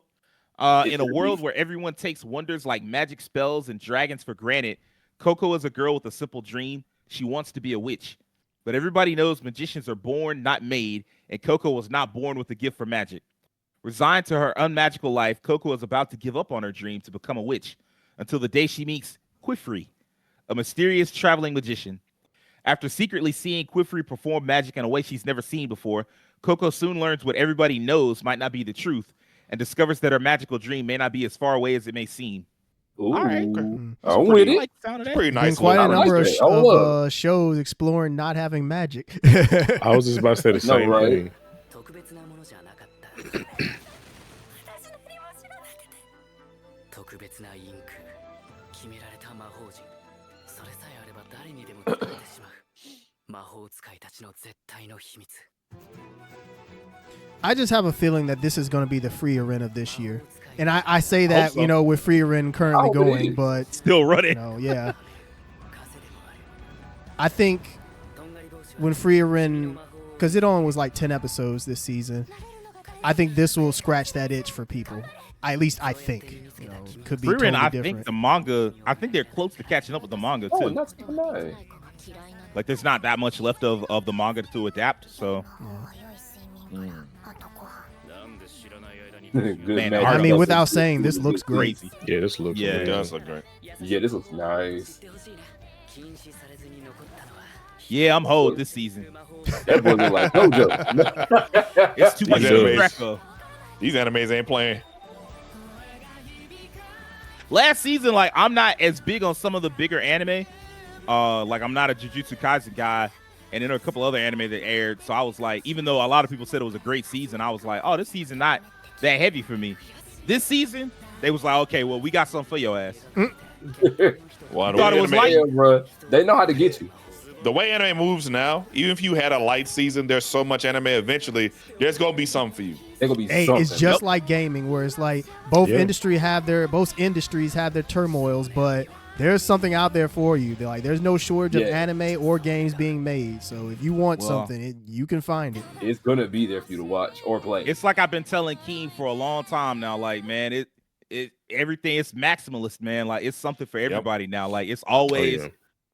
Speaker 2: In a world where everyone takes wonders like magic spells and dragons for granted, Coco is a girl with a simple dream. She wants to be a witch. But everybody knows magicians are born, not made, and Coco was not born with a gift for magic. Resigned to her unmagical life, Coco is about to give up on her dream to become a witch until the day she meets Quifri, a mysterious traveling magician. After secretly seeing Quifri perform magic in a way she's never seen before, Coco soon learns what everybody knows might not be the truth and discovers that her magical dream may not be as far away as it may seem.
Speaker 3: Ooh.
Speaker 2: All right.
Speaker 3: I'm with it.
Speaker 1: Pretty nice.
Speaker 4: Been quite a number of shows exploring not having magic.
Speaker 5: I was just about to say the same thing.
Speaker 4: I just have a feeling that this is going to be the free Eren of this year. And I say that, with free Eren currently going, but
Speaker 2: still running.
Speaker 4: Yeah. I think when free Eren, because it only was like 10 episodes this season, I think this will scratch that itch for people. At least I think. Could be totally different.
Speaker 2: I think the manga, I think they're close to catching up with the manga too.
Speaker 3: Not tonight.
Speaker 2: Like there's not that much left of the manga to adapt, so.
Speaker 3: Good
Speaker 2: Man,
Speaker 3: magic.
Speaker 4: I mean,
Speaker 3: That's
Speaker 4: without
Speaker 3: a-
Speaker 4: saying, this looks great.
Speaker 2: Crazy.
Speaker 5: Yeah, this looks
Speaker 2: Yeah.
Speaker 1: It
Speaker 5: amazing.
Speaker 1: does look great.
Speaker 3: Yeah, this looks nice.
Speaker 2: Yeah, I'm hold this season.
Speaker 3: That boy look like JoJo.
Speaker 2: It's too much
Speaker 1: These
Speaker 2: to keep
Speaker 1: animes.
Speaker 2: track of.
Speaker 1: These animes ain't playing.
Speaker 2: Last season, like, I'm not as big on some of the bigger anime. Like, I'm not a Jujutsu Kaisen guy, and then there are a couple other anime that aired. So I was like, even though a lot of people said it was a great season, I was like, oh, this season not that heavy for me. This season, they was like, okay, well, we got something for your ass.
Speaker 1: Well,
Speaker 2: Thought it was light.
Speaker 3: Yeah, bro. They know how to get you.
Speaker 1: the way anime moves now, even if you had a light season, there's so much anime. Eventually, there's gonna be something for you.
Speaker 3: They're gonna be
Speaker 4: Hey,
Speaker 3: something.
Speaker 4: it's just like gaming, where it's like both
Speaker 5: Yeah.
Speaker 4: industries have their turmoils, but there's something out there for you. They're like, there's no shortage of
Speaker 3: Yeah.
Speaker 4: anime or games being made. So if you want
Speaker 2: Well,
Speaker 4: something, you can find it.
Speaker 3: It's gonna be there for you to watch or play.
Speaker 2: It's like I've been telling Keen for a long time now. Like, man, everything is maximalist, man. Like, it's something for everybody now. Like, it's always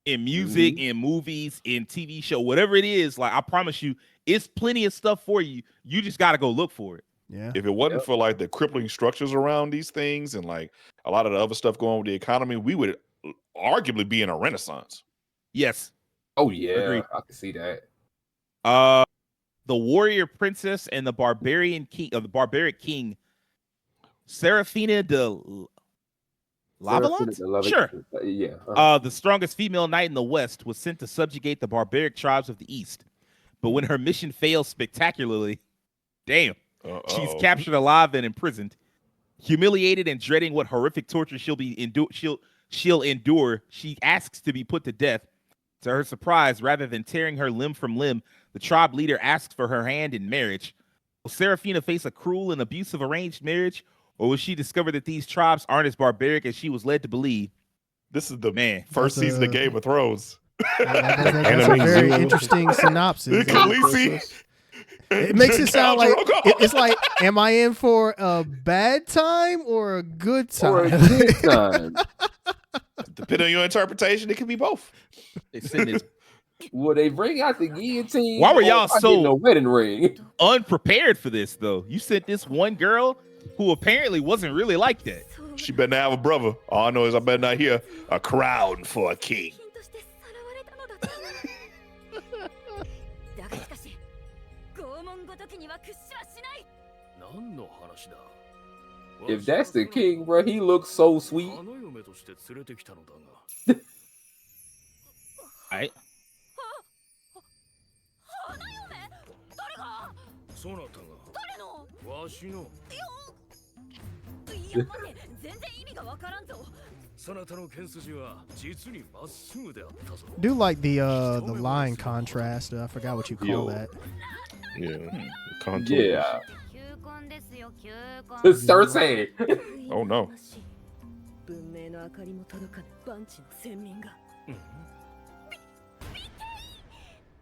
Speaker 2: in music, in movies, in TV show, whatever it is. Like, I promise you, it's plenty of stuff for you. You just got to go look for it.
Speaker 4: Yeah.
Speaker 1: If it wasn't for like the crippling structures around these things and like a lot of the other stuff going on with the economy, we would arguably be in a renaissance.
Speaker 2: Yes.
Speaker 3: Oh yeah,
Speaker 2: Agreed.
Speaker 3: I can see that.
Speaker 2: The warrior princess and the barbaric king, Serafina de Lavalont? Sure.
Speaker 3: Yeah.
Speaker 2: The strongest female knight in the West was sent to subjugate the barbaric tribes of the East. But when her mission failed spectacularly, she's captured alive and imprisoned. Humiliated and dreading what horrific torture she'll endure, she asks to be put to death. To her surprise, rather than tearing her limb from limb, the tribe leader asks for her hand in marriage. Will Serafina face a cruel and abusive arranged marriage, or will she discover that these tribes aren't as barbaric as she was led to believe?
Speaker 1: This is the
Speaker 2: Man.
Speaker 1: first season of Game of Thrones.
Speaker 4: That's a very interesting synopsis. It makes it sound like it's like, am I in for a bad time or a good time?
Speaker 3: Or a good time.
Speaker 1: Depending on your interpretation, it could be both.
Speaker 2: They send this
Speaker 3: Will they bring out the guillotine?
Speaker 2: Why were
Speaker 3: or
Speaker 2: y'all
Speaker 3: I
Speaker 2: so-
Speaker 3: get no wedding ring?
Speaker 2: unprepared for this, though. You sent this one girl who apparently wasn't really like that.
Speaker 1: She better not have a brother. All I know is I better not hear a crown for a king.
Speaker 3: If that's the king, bro, he looks so sweet.
Speaker 2: Right?
Speaker 4: Do like the line contrast. I forgot what you call
Speaker 3: Yo.
Speaker 4: that.
Speaker 5: Yeah. Contour.
Speaker 3: Yeah. Cersei.
Speaker 1: Oh no.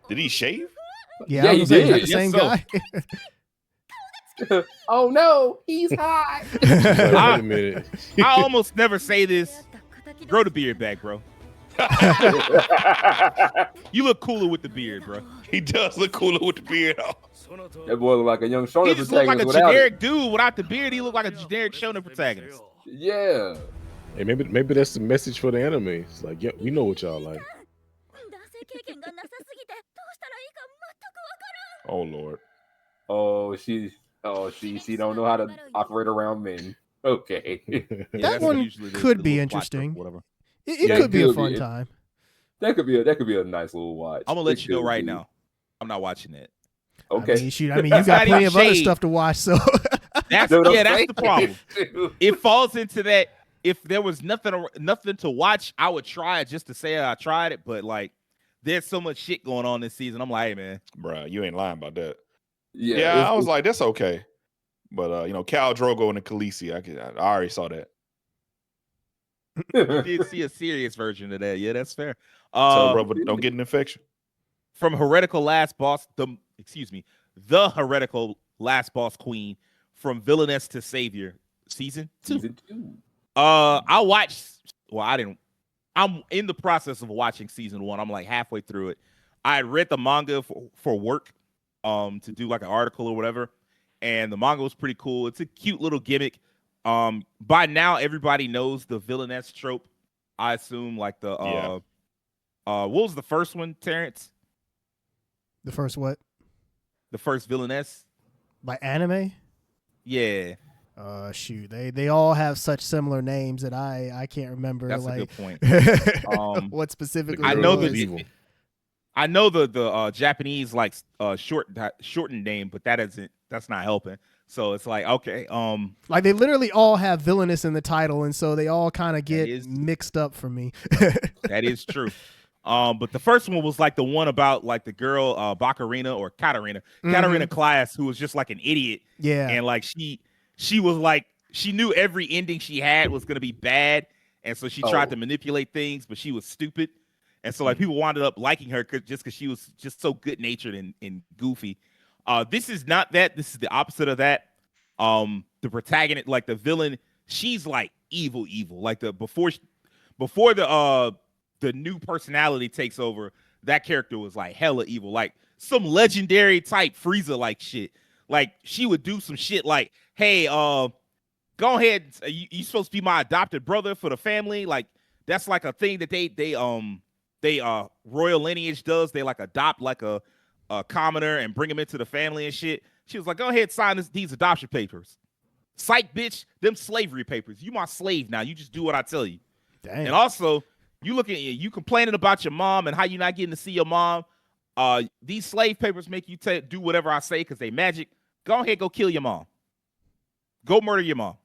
Speaker 1: Did he shave?
Speaker 4: Yeah,
Speaker 3: Yeah,
Speaker 4: I
Speaker 3: he
Speaker 4: was gonna say, is that
Speaker 3: did.
Speaker 4: the same
Speaker 2: Yes,
Speaker 4: guy.
Speaker 3: Oh no, he's hot.
Speaker 5: Like, wait a minute.
Speaker 2: I almost never say this. Grow the beard back, bro. You look cooler with the beard, bro.
Speaker 1: He does look cooler with the beard on.
Speaker 3: That boy look like a young shonen
Speaker 2: He just look like a
Speaker 3: protagonist without
Speaker 2: generic
Speaker 3: it.
Speaker 2: dude without the beard. He look like a generic shonen protagonist.
Speaker 3: Yeah.
Speaker 5: Hey, maybe that's the message for the anime. It's like, yeah, we know what y'all like.
Speaker 1: Oh Lord.
Speaker 3: She don't know how to operate around men. Okay.
Speaker 2: Yeah,
Speaker 4: That
Speaker 2: that's
Speaker 4: one
Speaker 2: usually
Speaker 4: could be
Speaker 2: little plot
Speaker 4: interesting.
Speaker 2: or whatever.
Speaker 4: It
Speaker 3: Yeah,
Speaker 4: could be
Speaker 3: it
Speaker 4: a
Speaker 3: could
Speaker 4: fun
Speaker 3: be.
Speaker 4: time.
Speaker 3: that could be a nice little watch.
Speaker 2: I'm gonna let
Speaker 3: It
Speaker 2: you know
Speaker 3: could
Speaker 2: right
Speaker 3: be.
Speaker 2: now. I'm not watching it.
Speaker 3: Okay.
Speaker 4: I mean, shoot, you
Speaker 2: That's
Speaker 4: got
Speaker 2: not
Speaker 4: plenty
Speaker 2: even
Speaker 4: of other
Speaker 2: shade.
Speaker 4: stuff to watch, so
Speaker 2: That's
Speaker 3: That's what I'm
Speaker 2: that's
Speaker 3: saying.
Speaker 2: the problem. It falls into that. If there was nothing to watch, I would try it just to say I tried it. But like, there's so much shit going on this season. I'm like, hey man,
Speaker 1: Bruh, you ain't lying about that.
Speaker 3: Yeah,
Speaker 1: Yeah, I was like, that's okay. But Khal Drogo and the Khaleesi, I already saw that.
Speaker 2: I did see a serious version of that. Yeah, that's fair.
Speaker 1: Tell brother, don't get an infection.
Speaker 2: From Heretical Last Boss, the Heretical Last Boss Queen, from Villainess to Savior, season 2.
Speaker 3: Season 2.
Speaker 2: I watched. Well, I didn't. I'm in the process of watching season 1. I'm like halfway through it. I read the manga for work, to do like an article or whatever, and the manga was pretty cool. It's a cute little gimmick. By now everybody knows the villainess trope. I assume like the what was the first one, Terrence?
Speaker 4: The first what?
Speaker 2: The first villainess
Speaker 4: by anime?
Speaker 2: Yeah.
Speaker 4: Shoot, they all have such similar names that I can't remember.
Speaker 2: That's
Speaker 4: like,
Speaker 2: a good point.
Speaker 4: What specifically?
Speaker 2: I know I know the Japanese like shortened name, but that's not helping. So it's like, okay,
Speaker 4: like they literally all have villainous in the title, and so they all kind of get mixed up for me.
Speaker 2: That is true. But the first one was like the one about like the girl Bakarina or Katarina class, who was just like an idiot.
Speaker 4: Yeah.
Speaker 2: And like she was like, she knew every ending she had was gonna be bad, and so she tried to manipulate things, but she was stupid. And so like people wound up liking her just because she was just so good natured and goofy. This is not that. This is the opposite of that. The protagonist, like the villain, she's like evil. Like before the new personality takes over, that character was like hella evil, like some legendary type Frieza like shit. Like she would do some shit like, hey, go ahead, you supposed to be my adopted brother for the family. Like that's like a thing that they royal lineage does. They like adopt like a commoner and bring him into the family and shit. She was like, go ahead, sign these adoption papers. Psych, bitch, them slavery papers. You my slave now. You just do what I tell you.
Speaker 4: Dang.
Speaker 2: And also, you complaining about your mom and how you're not getting to see your mom. These slave papers make you do whatever I say because they magic. Go ahead, go kill your mom. Go murder your mom.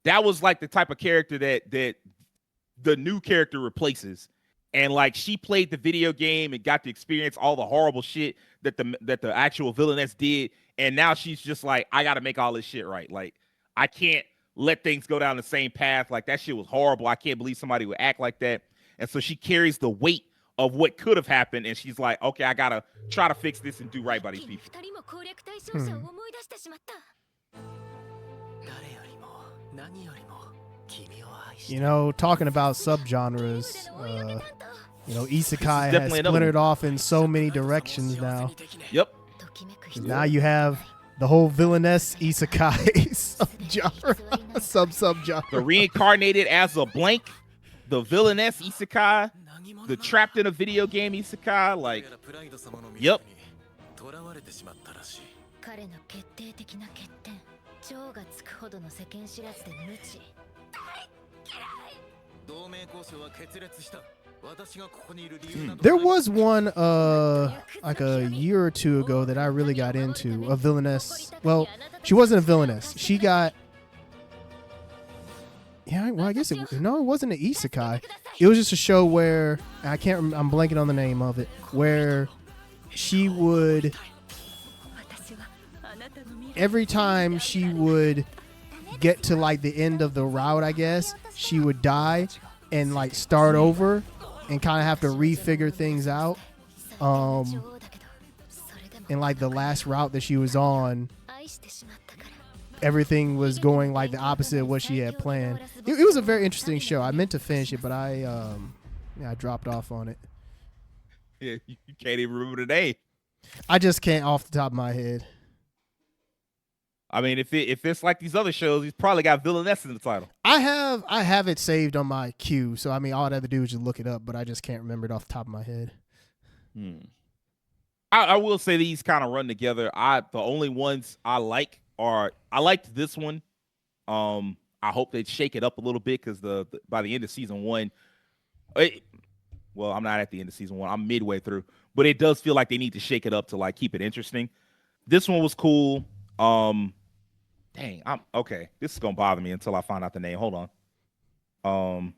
Speaker 2: That was like the type of character that the new character replaces. And like she played the video game and got to experience all the horrible shit that the actual villainess did. And now she's just like, I got to make all this shit right. Like I can't let things go down the same path. Like that shit was horrible. I can't believe somebody would act like that. And so she carries the weight of what could have happened. And she's like, okay, I got to try to fix this and do right by these people.
Speaker 4: You know, talking about subgenres, isekai has splintered off in so many directions now.
Speaker 2: Yep.
Speaker 4: Now you have the whole villainess isekai subgenre.
Speaker 2: The reincarnated as a blank, the villainess isekai, the trapped in a video game isekai, like, yep.
Speaker 4: There was one like a year or two ago that I really got into, a villainess. Well, she wasn't a villainess. She got I guess it wasn't an isekai. It was just a show where I'm blanking on the name of it, where she would, every time she would get to like the end of the route, I guess, she would die and like start over and kind of have to refigure things out. And like the last route that she was on, everything was going like the opposite of what she had planned. It was a very interesting show. I meant to finish it, but I dropped off on it.
Speaker 2: Yeah, you can't even remember the name.
Speaker 4: I just can't off the top of my head.
Speaker 2: I mean, if it's like these other shows, he's probably got villainess in the title.
Speaker 4: I have it saved on my queue, so I mean, all I'd have to do is just look it up, but I just can't remember it off the top of my head.
Speaker 2: I will say these kind of run together. The only ones I like are, I liked this one. I hope they shake it up a little bit because by the end of season one, well, I'm not at the end of season one. I'm midway through, but it does feel like they need to shake it up to like keep it interesting. This one was cool. Dang, I'm okay. This is gonna bother me until I find out the name. Hold on.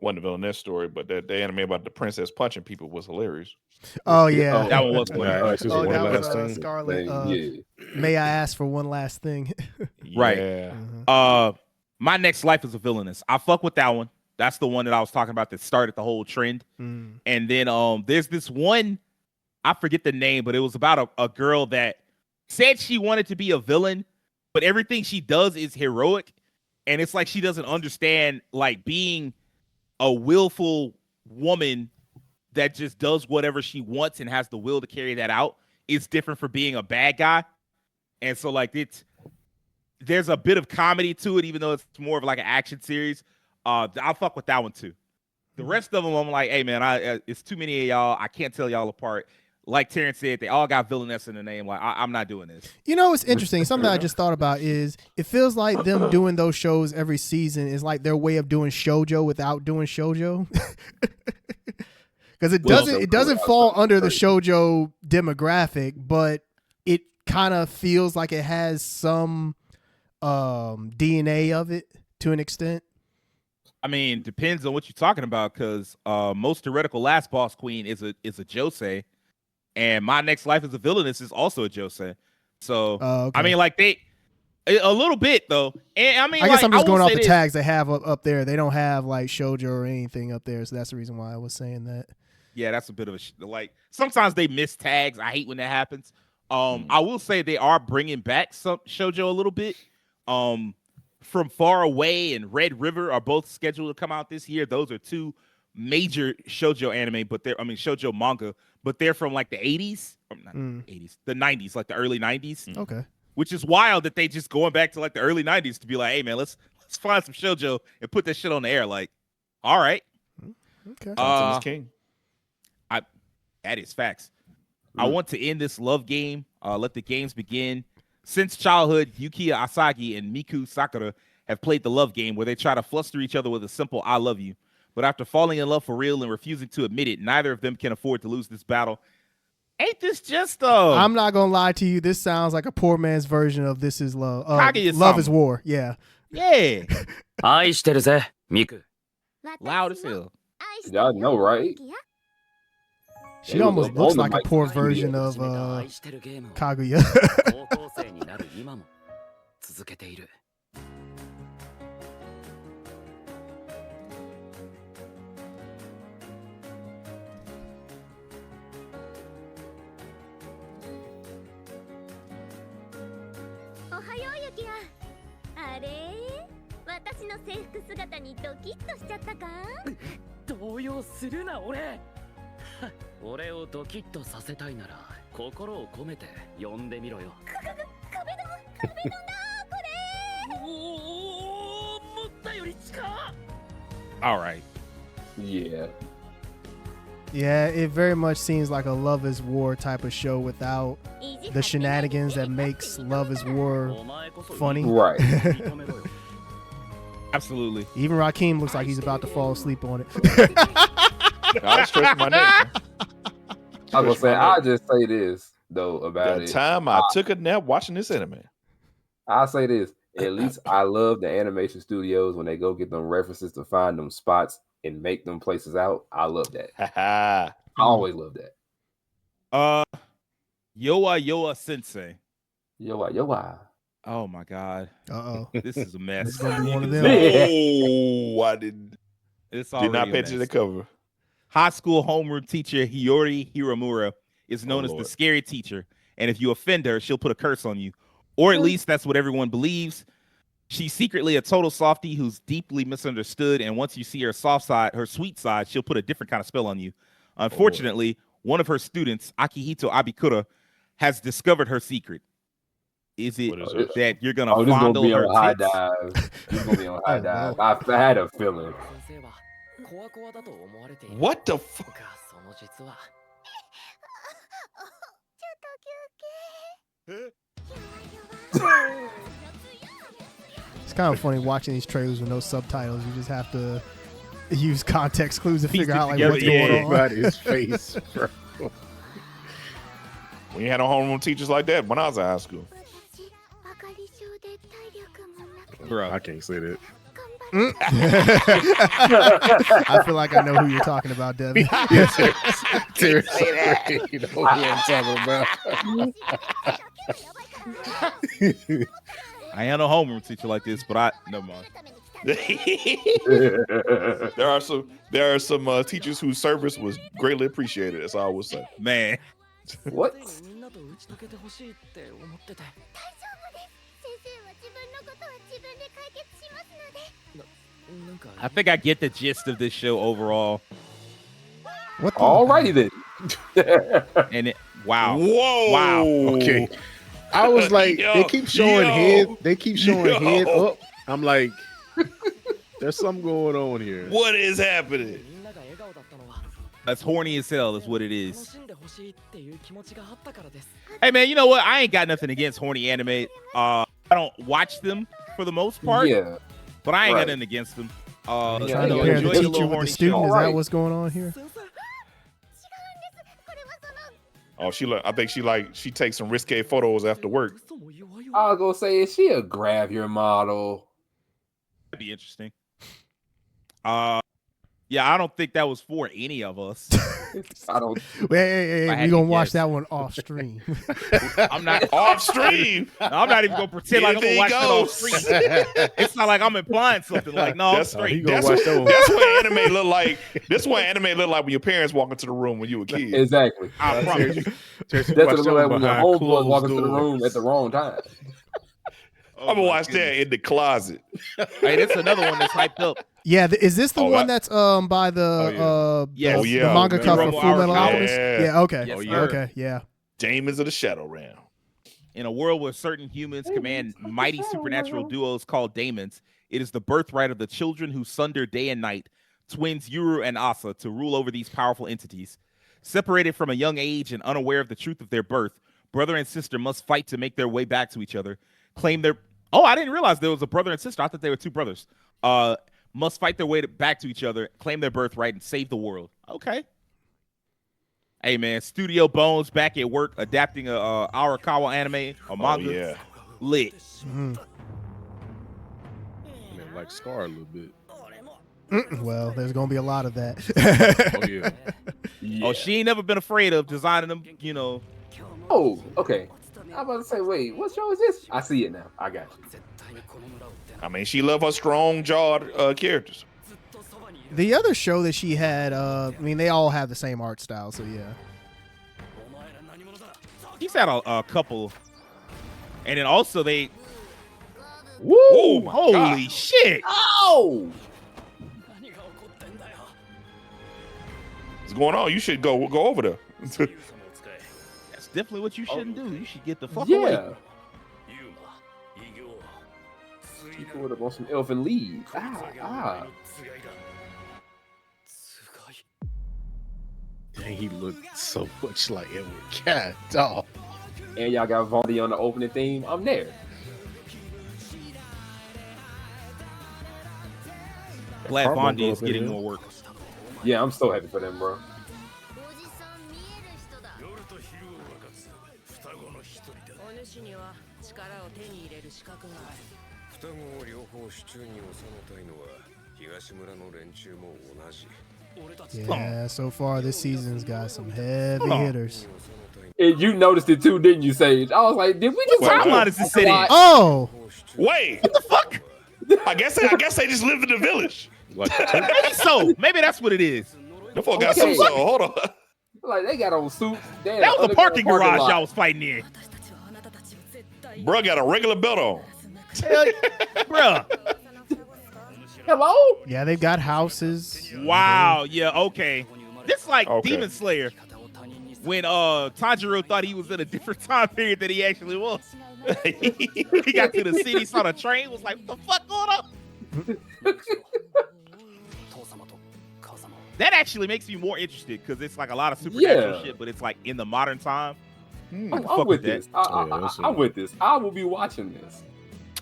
Speaker 1: Wasn't a villainess story, but the anime about the princess punching people was hilarious.
Speaker 4: Oh yeah,
Speaker 2: that one was funny.
Speaker 4: Scarlet. May I ask for one last thing?
Speaker 2: Right.
Speaker 1: Yeah.
Speaker 2: My Next Life is a Villainess. I fuck with that one. That's the one that I was talking about that started the whole trend. And then there's this one, I forget the name, but it was about a girl that said she wanted to be a villain, but everything she does is heroic. And it's like she doesn't understand like being a willful woman that just does whatever she wants and has the will to carry that out is different from being a bad guy. And so like there's a bit of comedy to it, even though it's more of like an action series. I'll fuck with that one too. The rest of them, I'm like, hey man, it's too many of y'all. I can't tell y'all apart. Like Terrence said, they all got Villainess in the name. Like I'm not doing this.
Speaker 4: You know, it's interesting. Something I just thought about is it feels like them doing those shows every season is like their way of doing shoujo without doing shoujo. Because it doesn't fall under the shoujo demographic, but it kind of feels like it has some DNA of it to an extent.
Speaker 2: I mean, depends on what you're talking about, because most Heretical Last Boss Queen is a josei, and My Next Life as a Villainess is also a josei. So
Speaker 4: okay.
Speaker 2: I mean, like a little bit though. And I mean,
Speaker 4: I guess I'm just going off the
Speaker 2: this.
Speaker 4: tags they have up there. They don't have like shoujo or anything up there, so that's the reason why I was saying that.
Speaker 2: Yeah, that's a bit of a like. Sometimes they miss tags. I hate when that happens. I will say they are bringing back some shoujo a little bit. From Far Away and Red River are both scheduled to come out this year. Those are two major shoujo anime, but shoujo manga, but they're from like the 80s, or not 80s, the 90s, like the early 90s.
Speaker 4: Okay.
Speaker 2: Which is wild that they just going back to like the early 90s to be like, hey man, let's find some shoujo and put that shit on the air. Like, all right.
Speaker 4: Okay.
Speaker 1: Content is king.
Speaker 2: That is facts. I want to end this love game. Let the games begin. Since childhood, Yukiya Asagi and Miku Sakura have played the love game where they try to fluster each other with a simple I love you. But after falling in love for real and refusing to admit it, neither of them can afford to lose this battle. Ain't this just
Speaker 4: I'm not gonna lie to you. This sounds like a poor man's version of This Is Love. Love is War. Yeah.
Speaker 2: Yeah.
Speaker 6: 愛してるぜ、ミク。
Speaker 2: Loud as hell.
Speaker 3: Y'all know, right?
Speaker 4: She almost looks like a poor version of Kaguya.
Speaker 6: 高校生になる今も続けている。
Speaker 7: おはようユキヤ。あれ？私の制服姿にドキッとしちゃったか？
Speaker 6: 動揺するな俺。俺をドキッとさせたいなら心を込めて呼んでみろよ。壁ドンだこれ。おお、思ったより近。
Speaker 2: All right.
Speaker 3: Yeah.
Speaker 4: Yeah, it very much seems like a Love is War type of show without the shenanigans that makes Love is War funny.
Speaker 3: Right.
Speaker 2: Absolutely.
Speaker 4: Even Rakim looks like he's about to fall asleep on it.
Speaker 1: I stretch my neck.
Speaker 3: I was gonna say, I'll just say this though about
Speaker 1: The
Speaker 3: it.
Speaker 1: time I took a nap watching this anime.
Speaker 3: I'll say this. At least I love the animation studios when they go get them references to find them spots and make them places out. I love that. I always love that.
Speaker 2: Yowayowa Sensei.
Speaker 3: Yowayowa.
Speaker 2: Oh my god.
Speaker 4: Uh-oh.
Speaker 2: This is a mess.
Speaker 4: It's gonna be one of them.
Speaker 1: Oh, I did not pay attention to the cover.
Speaker 2: High school homeroom teacher Hiyori Hiramura is known as the scary teacher, and if you offend her, she'll put a curse on you. Or at least that's what everyone believes. She's secretly a total softie who's deeply misunderstood, and once you see her soft side, her sweet side, she'll put a different kind of spell on you. Unfortunately, one of her students, Akihito Abikura, has discovered her secret. Is it that you're gonna fondle her tits?
Speaker 3: This is gonna be on high dive. I had a feeling.
Speaker 1: What the fuck?
Speaker 4: It's kind of funny watching these trailers with no subtitles. You just have to use context clues to figure out like what's going on.
Speaker 5: About his face, bro.
Speaker 1: We ain't had no homeroom teachers like that when I was in high school.
Speaker 5: Bro, I can't say that.
Speaker 4: I feel like I know who you're talking about, Devin.
Speaker 5: Terrence, you know what I'm talking about.
Speaker 2: I ain't no homeroom teacher like this, but never mind.
Speaker 1: There are some teachers whose service was greatly appreciated. That's all I would say.
Speaker 2: Man.
Speaker 3: What?
Speaker 2: I think I get the gist of this show overall.
Speaker 3: Alrighty then.
Speaker 2: And wow.
Speaker 1: Whoa.
Speaker 2: Wow.
Speaker 5: Okay. I was like, they keep showing head. They keep showing head
Speaker 1: Yo.
Speaker 5: up. I'm like, there's something going on here.
Speaker 1: What is happening?
Speaker 2: That's horny as hell is what it is. Hey man, you know what? I ain't got nothing against horny anime. I don't watch them for the most part.
Speaker 3: Yeah.
Speaker 2: But I ain't
Speaker 3: Right.
Speaker 2: got nothing against them.
Speaker 4: Trying
Speaker 2: you
Speaker 4: to
Speaker 2: know,
Speaker 4: pair
Speaker 2: enjoy
Speaker 4: the
Speaker 2: your
Speaker 4: teacher
Speaker 2: little
Speaker 4: with
Speaker 2: horny
Speaker 4: the student.
Speaker 2: show.
Speaker 4: Is
Speaker 3: Alright.
Speaker 4: that what's going on here?
Speaker 1: Oh, I think she takes some risque photos after work.
Speaker 3: I was gonna say, is she a grab your model?
Speaker 2: That'd be interesting. Yeah, I don't think that was for any of us.
Speaker 3: I don't.
Speaker 4: Hey,
Speaker 2: I
Speaker 4: we
Speaker 2: had
Speaker 4: gonna
Speaker 2: to
Speaker 4: watch
Speaker 2: guess.
Speaker 4: that one off stream.
Speaker 2: I'm not
Speaker 1: Off stream.
Speaker 2: I'm not even gonna pretend like I'm gonna watch it off
Speaker 1: Anything
Speaker 2: stream. It's not like I'm implying something. Like, no, I'm
Speaker 1: That's-
Speaker 2: straight.
Speaker 5: he gonna
Speaker 1: That's
Speaker 5: watch
Speaker 1: what,
Speaker 5: that one.
Speaker 1: that's what anime look like. This is what anime look like when your parents walk into the room when you were a kid.
Speaker 3: Exactly.
Speaker 2: I promise you.
Speaker 3: That's what it look like when your homeboy walk into the room at the wrong time.
Speaker 1: I'm gonna watch that in the closet.
Speaker 2: Hey, that's another one that's hyped up.
Speaker 4: Yeah, is this the
Speaker 1: Oh,
Speaker 4: one
Speaker 1: that-
Speaker 4: that's by the
Speaker 2: Yes.
Speaker 1: Oh,
Speaker 4: the
Speaker 1: yeah.
Speaker 4: manga
Speaker 2: Hiromu
Speaker 4: cover for Full Metal
Speaker 2: Araki.
Speaker 4: Alchemist?
Speaker 1: Yeah.
Speaker 4: Yeah, okay.
Speaker 2: Yes,
Speaker 5: Oh,
Speaker 2: sir.
Speaker 4: Okay, yeah.
Speaker 1: Demons of the Shadow Realm.
Speaker 2: In a world where certain humans command mighty supernatural duos called Daemons, it is the birthright of the children who sunder day and night, twins Yuru and Asa, to rule over these powerful entities. Separated from a young age and unaware of the truth of their birth, brother and sister must fight to make their way back to each other, claim their... Oh, I didn't realize there was a brother and sister. I thought they were two brothers. Must fight their way back to each other, claim their birthright, and save the world. Okay. Hey, man, Studio Bones back at work adapting a Arakawa anime, a manga.
Speaker 1: Oh, yeah.
Speaker 2: Lit.
Speaker 4: Mhm.
Speaker 5: I mean, like Scar a little bit.
Speaker 4: Well, there's gonna be a lot of that.
Speaker 5: Oh yeah.
Speaker 2: Oh, she ain't never been afraid of designing them, you know.
Speaker 3: Oh, okay. I'm about to say, wait, what show is this? I see it now. I got you.
Speaker 1: I mean, she love her strong-jawed characters.
Speaker 4: The other show that she had, I mean, they all have the same art style, so yeah.
Speaker 2: She's had a couple. And then also they...
Speaker 3: Woo!
Speaker 1: Oh, my
Speaker 2: Holy
Speaker 1: God.
Speaker 2: shit!
Speaker 3: Oh!
Speaker 1: What's going on? You should go over there.
Speaker 2: That's definitely what you shouldn't do. You should get the fuck
Speaker 3: Yeah.
Speaker 2: away.
Speaker 3: She pulled up on some elfin leaves. Ah.
Speaker 5: Dang, he looked so much like Edward. God, dog.
Speaker 3: And y'all got Vondi on the opening theme. I'm there.
Speaker 2: Glad
Speaker 5: Carbon
Speaker 2: Bondi
Speaker 5: go
Speaker 2: is
Speaker 5: up in
Speaker 2: getting
Speaker 5: here.
Speaker 2: more work.
Speaker 3: Yeah, I'm so happy for them, bro.
Speaker 4: Yeah, so far this season's got some heavy
Speaker 2: Hold on.
Speaker 4: hitters.
Speaker 3: And you noticed it too, didn't you, Sage? I was like, did we just
Speaker 2: What timeline is this set in?
Speaker 4: Oh,
Speaker 1: Wait,
Speaker 2: What the fuck?
Speaker 1: I guess they just live in the village.
Speaker 5: Like,
Speaker 2: Maybe so. Maybe that's what it is.
Speaker 1: The fuck got
Speaker 3: Okay.
Speaker 1: some soul. Hold on.
Speaker 3: Like they got on suits. Damn,
Speaker 2: That was the
Speaker 3: underground
Speaker 2: parking garage
Speaker 3: lot.
Speaker 2: y'all was fighting in.
Speaker 1: Bruh got a regular belt on.
Speaker 2: Hell, bruh.
Speaker 3: Hello?
Speaker 4: yeah, they've got houses.
Speaker 2: Wow. Yeah. Okay. This like
Speaker 1: Okay.
Speaker 2: Demon Slayer. When Tanjiro thought he was in a different time period than he actually was. He got to the city, saw the train, was like, "What the fuck going on?" That actually makes me more interested because it's like a lot of supernatural
Speaker 3: Yeah.
Speaker 2: shit, but it's like in the modern time.
Speaker 3: I'm
Speaker 2: fuck
Speaker 3: with
Speaker 2: with
Speaker 3: this.
Speaker 5: Yeah,
Speaker 3: I'm with this. I will be watching this.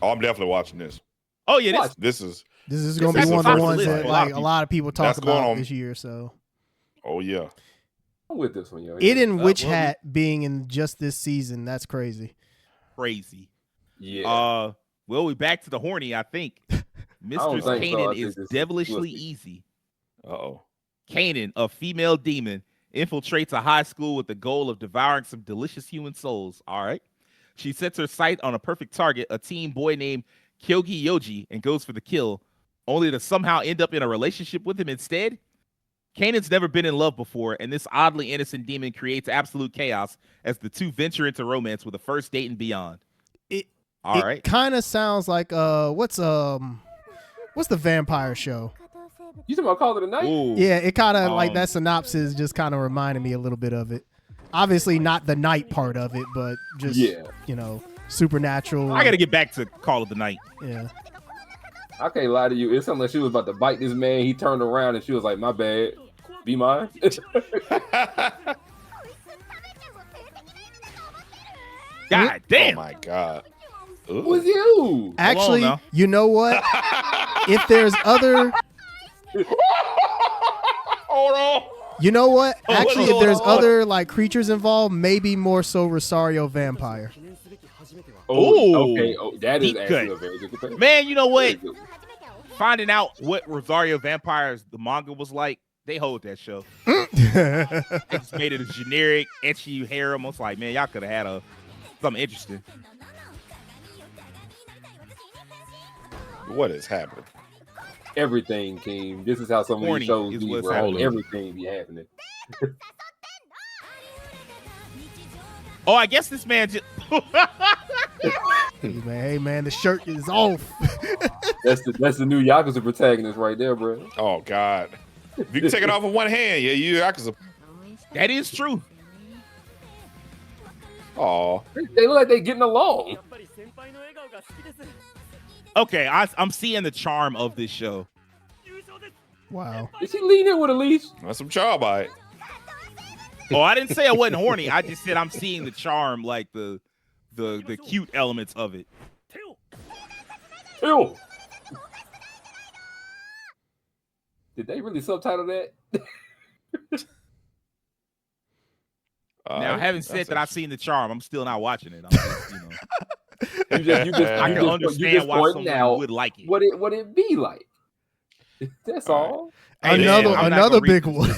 Speaker 1: Oh, I'm definitely watching this.
Speaker 2: Oh yeah, this
Speaker 3: Watch.
Speaker 1: This is,
Speaker 4: This is gonna be
Speaker 2: This
Speaker 4: one
Speaker 2: is
Speaker 4: of the
Speaker 2: top
Speaker 4: ones
Speaker 2: list
Speaker 4: that
Speaker 2: for
Speaker 4: like a lot of people talk
Speaker 1: That's going
Speaker 4: about
Speaker 1: on.
Speaker 4: this year. So
Speaker 1: oh yeah.
Speaker 3: I'm with this one, yo.
Speaker 4: it and Witch
Speaker 2: well,
Speaker 4: Hat being in just this season, that's crazy.
Speaker 2: crazy.
Speaker 3: Yeah.
Speaker 2: Well, we back to the horny. I think Mistress
Speaker 3: think so. I
Speaker 2: Kanan
Speaker 3: think
Speaker 2: is
Speaker 3: this is
Speaker 2: devilishly
Speaker 3: twisted.
Speaker 2: easy.
Speaker 1: Uh-oh.
Speaker 2: Kanan, a female demon, infiltrates a high school with the goal of devouring some delicious human souls. All right. She sets her sight on a perfect target, a teen boy named Kyogi Yoji, and goes for the kill, only to somehow end up in a relationship with him instead. Kanan's never been in love before, and this oddly innocent demon creates absolute chaos as the two venture into romance with a first date and beyond. All right.
Speaker 4: It kind of sounds like what's the vampire show?
Speaker 3: You talking about Call of the Night?
Speaker 2: Ooh.
Speaker 4: Yeah, it kind of like
Speaker 2: Um,
Speaker 4: that synopsis just kind of reminded me a little bit of it. obviously not the night part of it, but just supernatural.
Speaker 2: I got to get back to Call of the Night.
Speaker 4: Yeah.
Speaker 3: I can't lie to you. It's something like she was about to bite this man. He turned around and she was like, "My bad. Be mine."
Speaker 2: God damn.
Speaker 1: Oh my God.
Speaker 3: Who was you?
Speaker 4: Actually, you know what? If there's other...
Speaker 1: Hold on.
Speaker 4: You know what? Actually, if there's other like creatures involved, maybe more so Rosario Vampire.
Speaker 2: Oh,
Speaker 3: okay. Oh, that is actually a very good comparison.
Speaker 2: Man, you know what? Finding out what Rosario Vampires the manga was like, they hold that show. They just made it a generic, etchy harem. I was like, man, y'all could have had something interesting.
Speaker 1: What is happening?
Speaker 3: Everything, King. This is how some of these shows be, bro. Everything be happening.
Speaker 2: Oh, I guess this man just...
Speaker 4: Hey man, the shirt is off.
Speaker 3: That's the new Yakuza protagonist right there, bro.
Speaker 1: Oh God. If you can take it off with one hand, yeah, you Yakuza.
Speaker 2: That is true.
Speaker 1: Oh,
Speaker 3: they look like they getting along.
Speaker 2: Okay, I'm seeing the charm of this show.
Speaker 4: Wow.
Speaker 3: Is she leaning with a leash?
Speaker 1: that's some charm by it.
Speaker 2: Oh, I didn't say I wasn't horny. I just said I'm seeing the charm, like the cute elements of it.
Speaker 3: Ew. Did they really subtitle that?
Speaker 2: Now, having said that, I've seen the charm. I'm still not watching it. I'm just, I can understand why someone would like it.
Speaker 3: What it be like? That's all.
Speaker 4: Another big one.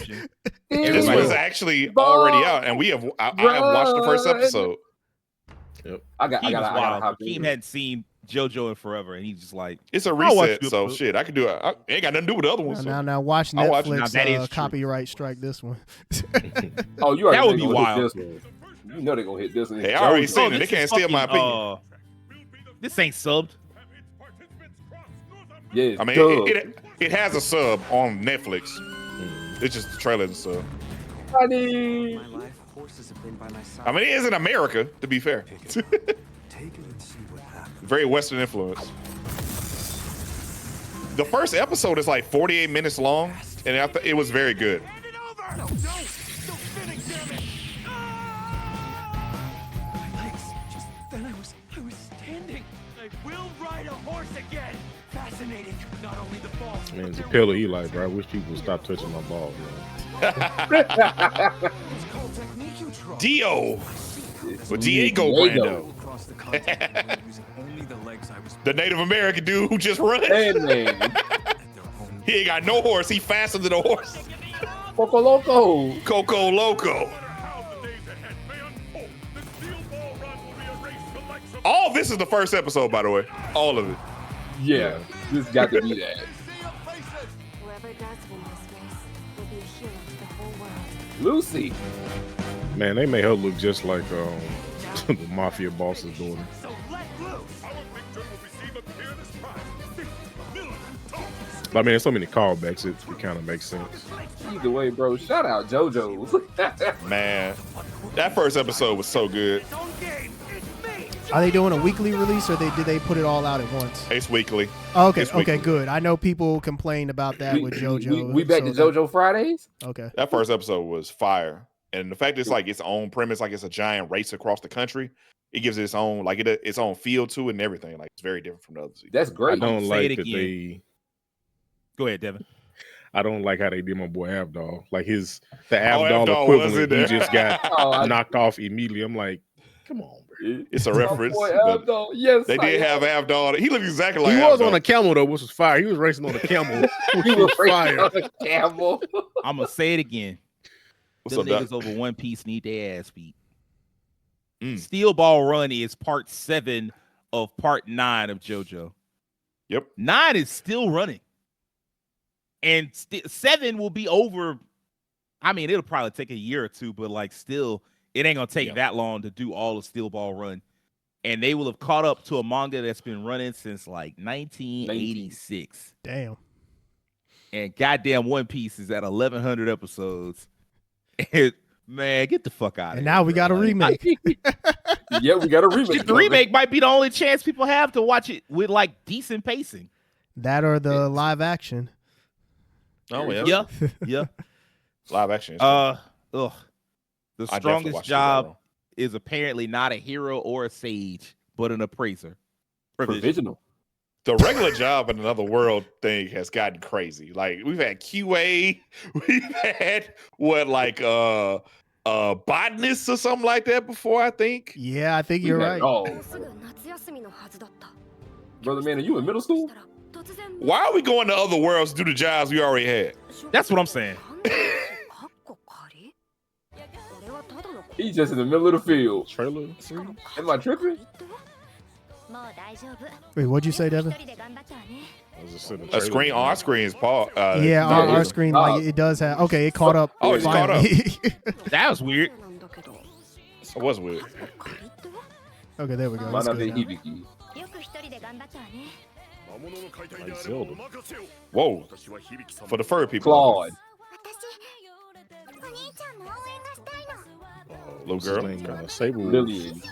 Speaker 1: This was actually already out, and I have watched the first episode.
Speaker 5: Yep.
Speaker 3: I got.
Speaker 2: Keem hadn't seen JoJo in forever, and he's just like,
Speaker 1: it's a reset, so shit, I can do it. It ain't got nothing to do with the other ones.
Speaker 4: Now watch Netflix copyright strike this one.
Speaker 3: Oh, you already
Speaker 2: that would be wild.
Speaker 3: This one. You know they're gonna hit this one.
Speaker 1: Hey, I already seen it. They can't steal my opinion.
Speaker 2: This ain't subbed.
Speaker 3: Yeah,
Speaker 1: I mean, it has a sub on Netflix. It's just the trailer and sub. I mean, it is in America, to be fair. Very Western influence. The first episode is like 48 minutes long, and it was very good.
Speaker 6: Then I was standing. I will ride a horse again. Fascinating. Not only the ball.
Speaker 5: Man, Zapella, he like, bro, I wish people would stop touching my ball, man.
Speaker 1: Dio. Well, Diego Brando. The Native American dude who just runs. He ain't got no horse. He faster than a horse.
Speaker 3: Coco Loco.
Speaker 1: Coco Loco. All this is the first episode, by the way. All of it.
Speaker 3: Yeah, this got to be that. Lucy.
Speaker 5: Man, they made her look just like the mafia boss's daughter. I mean, there's so many callbacks, it kind of makes sense.
Speaker 3: Either way, bro, shout out JoJo's.
Speaker 1: Man, that first episode was so good.
Speaker 4: Are they doing a weekly release, or did they put it all out at once?
Speaker 1: It's weekly.
Speaker 4: Okay, good. I know people complain about that with JoJo.
Speaker 3: We back to JoJo Fridays?
Speaker 4: Okay.
Speaker 1: That first episode was fire. And the fact it's like its own premise, like it's a giant race across the country, it gives it its own, like its own feel to it and everything. Like it's very different from the others.
Speaker 3: That's great.
Speaker 5: I don't like that they...
Speaker 2: Go ahead, Devin.
Speaker 5: I don't like how they did my boy Avdol. Like the Avdol equivalent, he just got knocked off immediately. I'm like, come on, bro.
Speaker 1: It's a reference.
Speaker 3: Boy, Avdol. Yes,
Speaker 1: they did have Avdol. He looked exactly like
Speaker 5: He
Speaker 1: Avdol.
Speaker 5: was on a camel though, which was fire. He was racing on a camel, which was fire.
Speaker 3: On a camel.
Speaker 2: I'm gonna say it again.
Speaker 1: What's
Speaker 2: The
Speaker 1: up,
Speaker 2: niggas
Speaker 1: Doc?
Speaker 2: over One Piece need their ass beat. Steel Ball Run is part 7 of part 9 of JoJo.
Speaker 1: Yep.
Speaker 2: 9 is still running. And 7 will be over. I mean, it'll probably take a year or two, but like still, it ain't gonna take that long to do all of Steel Ball Run. And they will have caught up to a manga that's been running since like 1986.
Speaker 4: Damn. And
Speaker 2: goddamn One Piece is at 1,100 episodes. And Man, get the fuck out of
Speaker 4: And
Speaker 2: here.
Speaker 4: now we got a remake.
Speaker 3: Yeah, we got a remake.
Speaker 2: The remake might be the only chance people have to watch it with like decent pacing.
Speaker 4: That or the live action.
Speaker 1: Oh yeah.
Speaker 2: Yeah.
Speaker 1: Live action.
Speaker 2: The
Speaker 1: definitely
Speaker 2: strongest
Speaker 1: watched
Speaker 2: job is apparently not a hero or a sage, but an appraiser.
Speaker 3: Provisional.
Speaker 1: The regular job in another world thing has gotten crazy. Like we've had QA, we've had botanists or something like that before, I think.
Speaker 4: Yeah, I think you're right.
Speaker 3: Oh, brother, man, are you in middle school?
Speaker 1: Why are we going to other worlds to do the jobs we already had?
Speaker 2: That's what I'm saying.
Speaker 3: He's just in the middle of the field.
Speaker 5: Trailer.
Speaker 3: Am I tripping?
Speaker 4: Wait, what'd you say, Devin?
Speaker 1: A screen on our screen is Paul.
Speaker 4: Yeah, our screen, like it does have. Okay, it caught up.
Speaker 1: Oh, it's caught up.
Speaker 2: That was weird.
Speaker 1: It was weird.
Speaker 4: Okay, there we go.
Speaker 3: Might
Speaker 4: That's
Speaker 3: not be
Speaker 4: good now.
Speaker 3: Hibiki.
Speaker 5: Like Zelda.
Speaker 1: Whoa. For the furry people.
Speaker 3: Claude.
Speaker 1: Little
Speaker 5: What's his
Speaker 1: girl.
Speaker 5: name? Sable.
Speaker 3: Lillian.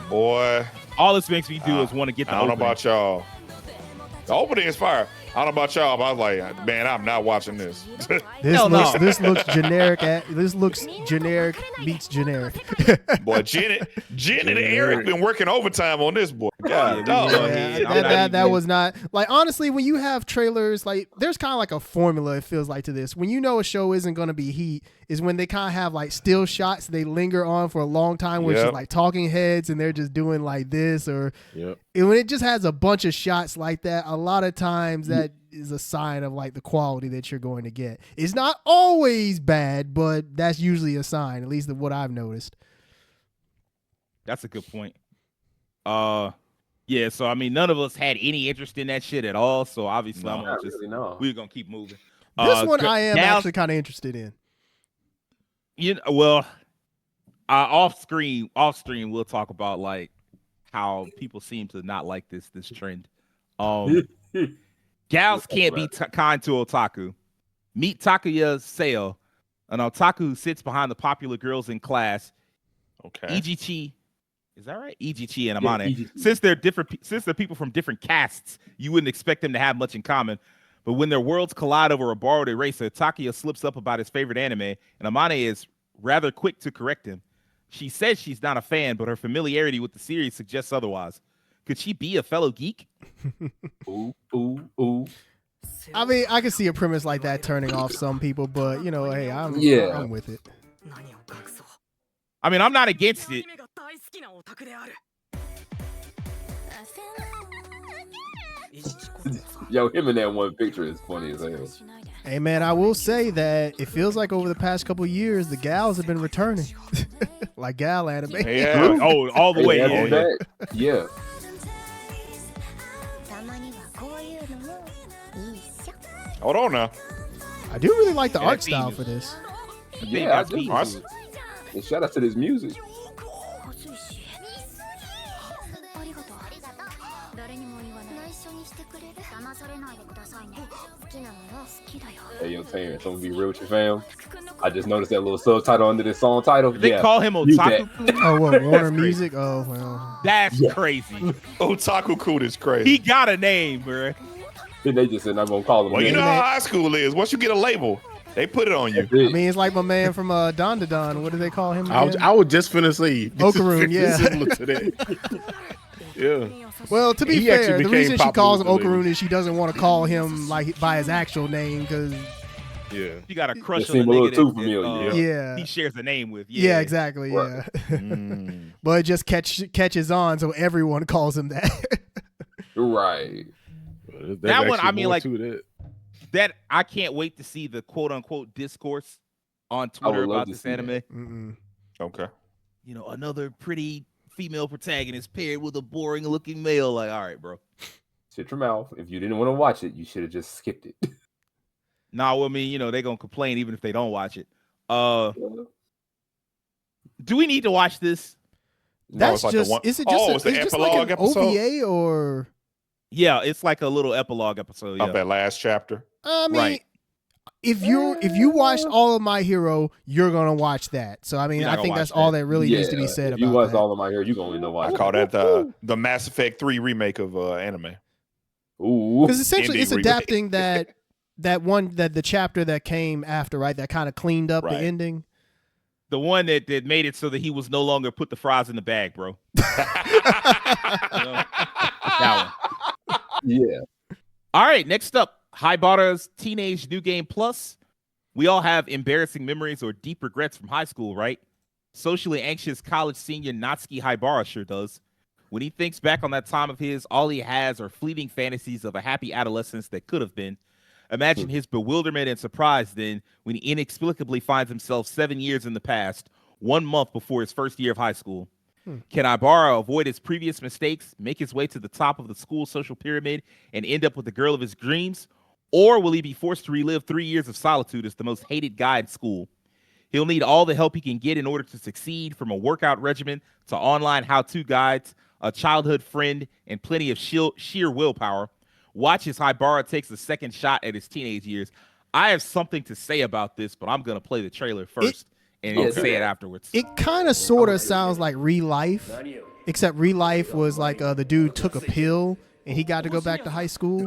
Speaker 1: Boy,
Speaker 2: All this makes me do is want to get the
Speaker 1: I don't know
Speaker 2: opening.
Speaker 1: about y'all. The opening is fire. I don't know about y'all, but I was like, man, I'm not watching this.
Speaker 2: Hell no.
Speaker 4: This looks generic. This looks generic meets generic.
Speaker 1: Boy, Jen and Eric been working overtime on this, boy. God, dog.
Speaker 4: That was not like, honestly, when you have trailers, like there's kind of like a formula, it feels like, to this. When you know a show isn't going to be heat is when they kind of have like still shots they linger on for a long time, where it's just like talking heads and they're just doing like this, or when it just has a bunch of shots like that, a lot of times that is a sign of like the quality that you're going to get. It's not always bad, but that's usually a sign, at least of what I've noticed.
Speaker 2: That's a good point. Yeah, so I mean, none of us had any interest in that shit at all. So obviously, we're gonna keep moving.
Speaker 4: This one I am actually kind of interested in.
Speaker 2: You know, well, off stream, we'll talk about like how people seem to not like this trend. Gals can't be kind to otaku. Meet Takuya Seo, an otaku who sits behind the popular girls in class.
Speaker 1: Okay.
Speaker 2: EGT, is that right? EGT and Amane.
Speaker 3: Yeah,
Speaker 2: Since they're people from different castes, you wouldn't expect them to have much in common. But when their worlds collide over a borrowed eraser, Takuya slips up about his favorite anime, and Amane is rather quick to correct him. She says she's not a fan, but her familiarity with the series suggests otherwise. Could she be a fellow geek?
Speaker 3: Ooh, ooh, ooh.
Speaker 4: I mean, I can see a premise like that turning off some people, but you know, hey, I'm with it.
Speaker 2: I mean, I'm not against it.
Speaker 3: Yo, him in that one picture is funny as hell.
Speaker 4: Hey man, I will say that it feels like over the past couple of years, the gals have been returning, like gal anime.
Speaker 1: Yeah.
Speaker 2: Oh, all the way.
Speaker 3: Yeah.
Speaker 1: Hold on now.
Speaker 4: I do really like the art style for this.
Speaker 3: Yeah, I do. And shout out to this music. Hey, yo, Terrence, I'm gonna be real with you, fam. I just noticed that little subtitle under this song title.
Speaker 2: They call him Otaku.
Speaker 4: Oh, what, Warner Music? Oh, well.
Speaker 2: That's crazy.
Speaker 1: Otaku is crazy.
Speaker 2: He got a name, bro.
Speaker 3: Then they just said, I'm gonna call him.
Speaker 1: Well, you know how high school is. Once you get a label, they put it on you.
Speaker 4: I mean, it's like my man from Don to Don. What do they call him again?
Speaker 5: I was just finna say
Speaker 4: Okaroon, yeah.
Speaker 5: Similar to that. Yeah.
Speaker 4: Well, to be fair, the reason she calls him Okaroon is she doesn't want to call him like by his actual name, because
Speaker 2: she got a crush
Speaker 3: on
Speaker 2: the
Speaker 3: nigga
Speaker 4: that
Speaker 2: he shares a name with.
Speaker 4: Yeah, exactly. Right. Yeah. But it just catches on, so everyone calls him that.
Speaker 3: Right.
Speaker 2: That one, I mean, like that. I can't wait to see the quote unquote discourse on Twitter about this anime.
Speaker 1: Okay.
Speaker 2: You know, another pretty female protagonist paired with a boring looking male. Like, all right, bro.
Speaker 3: Shut your mouth. If you didn't want to watch it, you should have just skipped it.
Speaker 2: Nah, well, I mean, you know, they're gonna complain even if they don't watch it. Do we need to watch this?
Speaker 4: That's
Speaker 1: no,
Speaker 4: just. Is it just? Is it just like an OVA or?
Speaker 2: Yeah, it's like a little epilogue episode.
Speaker 1: Of
Speaker 2: Yeah.
Speaker 1: that last chapter.
Speaker 4: I mean,
Speaker 2: Right.
Speaker 4: if you watched all of My Hero, you're gonna watch that. So I mean,
Speaker 2: You're not
Speaker 4: I
Speaker 2: gonna
Speaker 4: think
Speaker 2: watch
Speaker 4: that's all
Speaker 2: that.
Speaker 4: that really needs to be said
Speaker 3: if you
Speaker 4: about
Speaker 3: watch
Speaker 4: that.
Speaker 3: all of my hair, you gonna know why.
Speaker 1: I call that the Mass Effect 3 remake of anime.
Speaker 3: Ooh,
Speaker 4: Because essentially, it's
Speaker 1: ending remake.
Speaker 4: adapting that the chapter that came after, right? That kind of cleaned up the
Speaker 1: Right.
Speaker 4: ending.
Speaker 2: The one that made it so that he was no longer put the fries in the bag, bro. That one.
Speaker 3: yeah.
Speaker 2: All right, next up, Haibara's Teenage New Game Plus. We all have embarrassing memories or deep regrets from high school, right? Socially anxious college senior Natsuki Haibara sure does. When he thinks back on that time of his, all he has are fleeting fantasies of a happy adolescence that could have been. Imagine his bewilderment and surprise then when he inexplicably finds himself 7 years in the past, 1 month before his first year of high school. Can Haibara avoid his previous mistakes, make his way to the top of the school social pyramid, and end up with the girl of his dreams? Or will he be forced to relive 3 years of solitude as the most hated guy in school? He'll need all the help he can get in order to succeed, from a workout regimen to online how-to guides, a childhood friend, and plenty of sheer willpower. Watch as Haibara takes a second shot at his teenage years. I have something to say about this, but I'm going to play the trailer first and say it afterwards.
Speaker 4: It kind of sort of sounds like Real Life, except Real Life was like the dude took a pill and he got to go back to high school,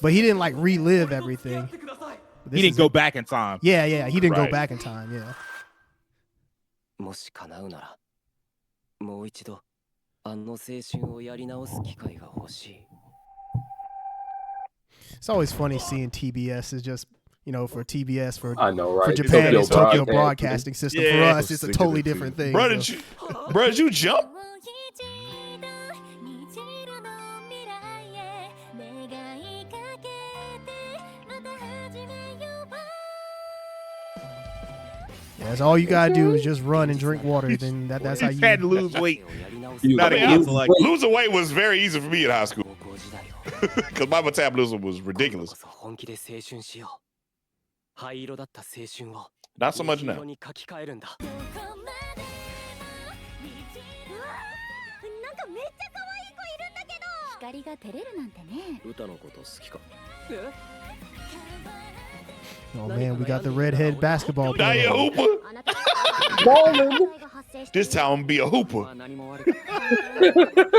Speaker 4: but he didn't like relive everything.
Speaker 2: He didn't go back in time.
Speaker 4: Yeah, he didn't go
Speaker 1: Right.
Speaker 4: back in time. Yeah.
Speaker 6: もし叶うならもう一度あの青春をやり直す機会が欲しい
Speaker 4: It's always funny seeing TBS is just, for TBS, for
Speaker 3: I know, right?
Speaker 4: for Japan, it's Tokyo
Speaker 3: Broadcasting.
Speaker 4: Broadcasting System.
Speaker 1: Yeah.
Speaker 4: For us, it's a totally different thing.
Speaker 1: Bro,
Speaker 4: so.
Speaker 1: did you jump?
Speaker 4: Yeah, that's all you gotta do is just run and drink water. Then that's how
Speaker 2: He's
Speaker 4: you.
Speaker 2: had to lose weight.
Speaker 3: You-
Speaker 2: Not
Speaker 1: I mean,
Speaker 2: against like
Speaker 1: Losing weight was very easy for me in high school because my metabolism was ridiculous.
Speaker 6: 本気で青春しよう灰色だった青春を
Speaker 1: Not so much
Speaker 6: 虹
Speaker 1: now.
Speaker 6: 色に書き換えるんだ
Speaker 7: なんかめっちゃ可愛い子いるんだけど光が照れるなんてね
Speaker 6: 歌のこと好きか
Speaker 4: Oh man, we got the redhead basketball
Speaker 1: Now you
Speaker 4: player.
Speaker 1: hooper.
Speaker 7: あなた
Speaker 1: This time I'm be a hooper.
Speaker 6: 何も悪くない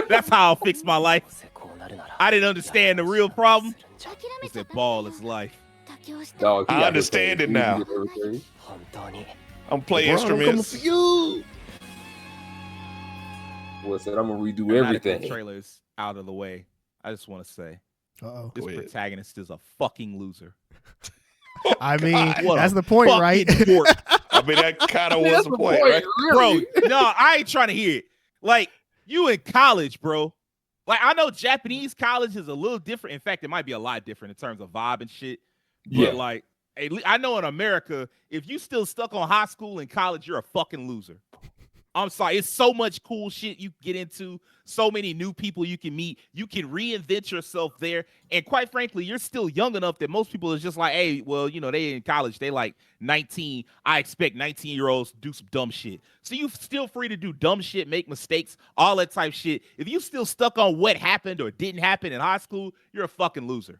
Speaker 2: that's how I'll fix my life.
Speaker 6: どうせこうなるなら
Speaker 2: I didn't understand the real problem.
Speaker 7: 諦め
Speaker 2: It's
Speaker 7: ちゃっ
Speaker 2: that
Speaker 7: た
Speaker 2: ball is life.
Speaker 7: 妥協した
Speaker 3: Dog, he
Speaker 1: I
Speaker 3: got
Speaker 1: understand it
Speaker 3: his
Speaker 1: now.
Speaker 3: music and everything.
Speaker 6: 本当に
Speaker 1: I'm playing
Speaker 5: Bro, I'm coming
Speaker 1: instruments.
Speaker 5: for you.
Speaker 3: Well, said I'm gonna redo
Speaker 2: Now that the
Speaker 3: everything.
Speaker 2: trailer's out of the way, I just want to say
Speaker 4: Uh-oh.
Speaker 2: this
Speaker 1: Go ahead.
Speaker 2: protagonist is a fucking loser.
Speaker 4: I mean,
Speaker 2: What a
Speaker 4: that's the point,
Speaker 2: Fucking
Speaker 4: right?
Speaker 2: dork.
Speaker 1: I mean, that kind of was the point, right?
Speaker 2: Bro, no, I ain't trying to hear it. Like, you in college, bro. Like, I know Japanese college is a little different. In fact, it might be a lot different in terms of vibe and shit. But
Speaker 1: Yeah.
Speaker 2: like, I know in America, if you still stuck on high school and college, you're a fucking loser. I'm sorry. It's so much cool shit you get into. So many new people you can meet. You can reinvent yourself there. And quite frankly, you're still young enough that most people is just like, hey, well, they in college. They like 19. I expect 19-year-olds to do some dumb shit. So you still free to do dumb shit, make mistakes, all that type shit. If you still stuck on what happened or didn't happen in high school, you're a fucking loser.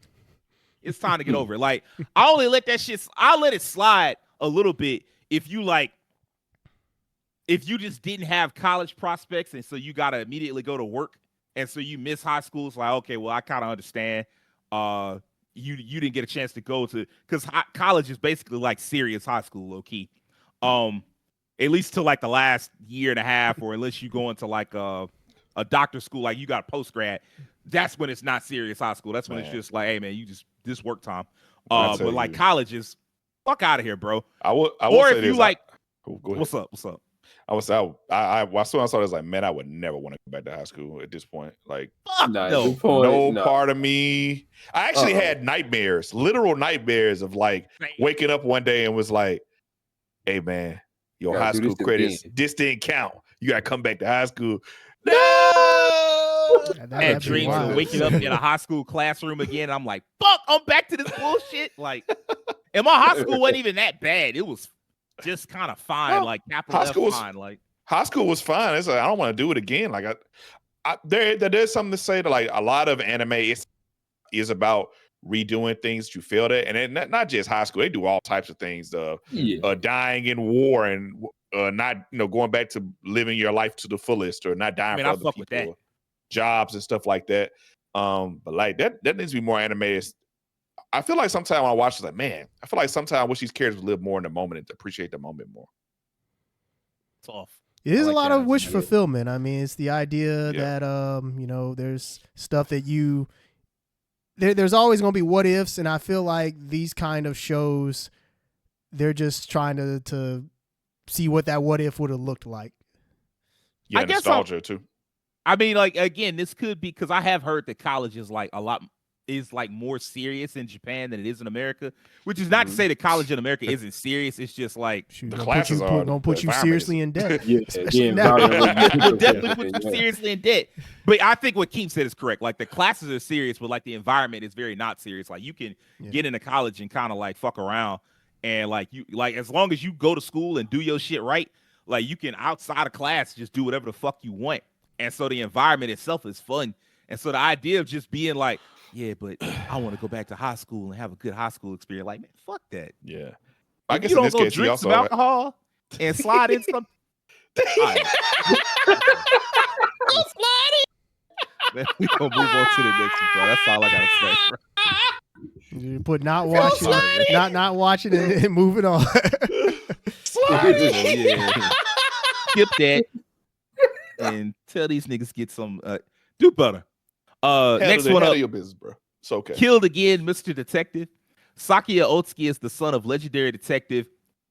Speaker 2: It's time to get over it. Like, I only let that shit, I'll let it slide a little bit if you just didn't have college prospects and so you got to immediately go to work and so you miss high school. It's like, okay, well, I kind of understand. You didn't get a chance to go to, because college is basically like serious high school, low key. At least to like the last year and a half, or unless you go into like a doctor school, like you got post grad. That's when it's not serious high school. That's when it's just like, hey man, this work time.
Speaker 1: I'll
Speaker 2: But
Speaker 1: tell
Speaker 2: like
Speaker 1: you.
Speaker 2: college is fuck out of here, bro.
Speaker 1: I will
Speaker 2: Or
Speaker 1: say
Speaker 2: if you
Speaker 1: this.
Speaker 2: like,
Speaker 1: Oh, go ahead.
Speaker 2: what's up?
Speaker 1: I was as soon as I saw this, like, man, I would never want to go back to high school at this point. Like,
Speaker 2: Fuck
Speaker 3: Nah,
Speaker 2: no.
Speaker 3: good point.
Speaker 1: no
Speaker 3: No.
Speaker 1: part of me. I actually
Speaker 3: Uh-uh.
Speaker 1: had nightmares, literal nightmares of like waking up one day and was like, hey man, your
Speaker 3: Gotta
Speaker 1: high
Speaker 3: do
Speaker 1: school
Speaker 3: this
Speaker 1: credits,
Speaker 3: again.
Speaker 1: this didn't count. You gotta come back to high school. No.
Speaker 4: Yeah,
Speaker 2: I had
Speaker 4: that'd be
Speaker 2: dreams
Speaker 4: wild.
Speaker 2: of waking up in a high school classroom again. I'm like, fuck, I'm back to this bullshit. Like, and my high school wasn't even that bad. It was just kind of fine.
Speaker 1: No,
Speaker 2: Like capital
Speaker 1: high
Speaker 2: F
Speaker 1: school was-
Speaker 2: fine. Like,
Speaker 1: High school was fun. It's like I don't want to do it again. Like there's something to say to like a lot of anime. It's is about redoing things you failed at, and not just high school. They do all types of things. Dying in war and not going back to living your life to the fullest, or not dying for other people, jobs and stuff like that. But like that needs to be more animated. I feel like sometimes when I watch, it's like, man, I feel like sometimes I wish these characters would live more in the moment and appreciate the moment more.
Speaker 2: It's off.
Speaker 4: It is a lot of wish fulfillment. I mean, it's the idea that there's stuff that there's always going to be what ifs, and I feel like these kind of shows, they're just trying to see what that what if would have looked like.
Speaker 1: Yeah, nostalgia too.
Speaker 2: I mean, like, again, this could be because I have heard that college is like more serious in Japan than it is in America, which is not to say that college in America isn't serious. It's just like
Speaker 1: the classes are
Speaker 4: going to put you seriously in debt.
Speaker 2: Definitely put you seriously in debt. But I think what Keem said is correct. Like, the classes are serious, but like the environment is very not serious. Like, you can get into college and kind of like fuck around, and like as long as you go to school and do your shit right, like you can outside of class just do whatever the fuck you want. And so the environment itself is fun. And so the idea of just being like, yeah, but I want to go back to high school and have a good high school experience. Like, man, fuck that.
Speaker 1: Yeah. I guess
Speaker 2: you
Speaker 1: in
Speaker 2: don't
Speaker 1: this case,
Speaker 2: drink some alcohol and slide in some. Man, we gonna move on to the next one, bro. That's all I gotta say, bro.
Speaker 4: You put not watching, not watching, and moving on.
Speaker 2: Skip that and tell these niggas get some. Do better. Next one up.
Speaker 1: Your business, bro. It's okay.
Speaker 2: Killed again, Mr. Detective. Sakuya Otsuki is the son of legendary detective,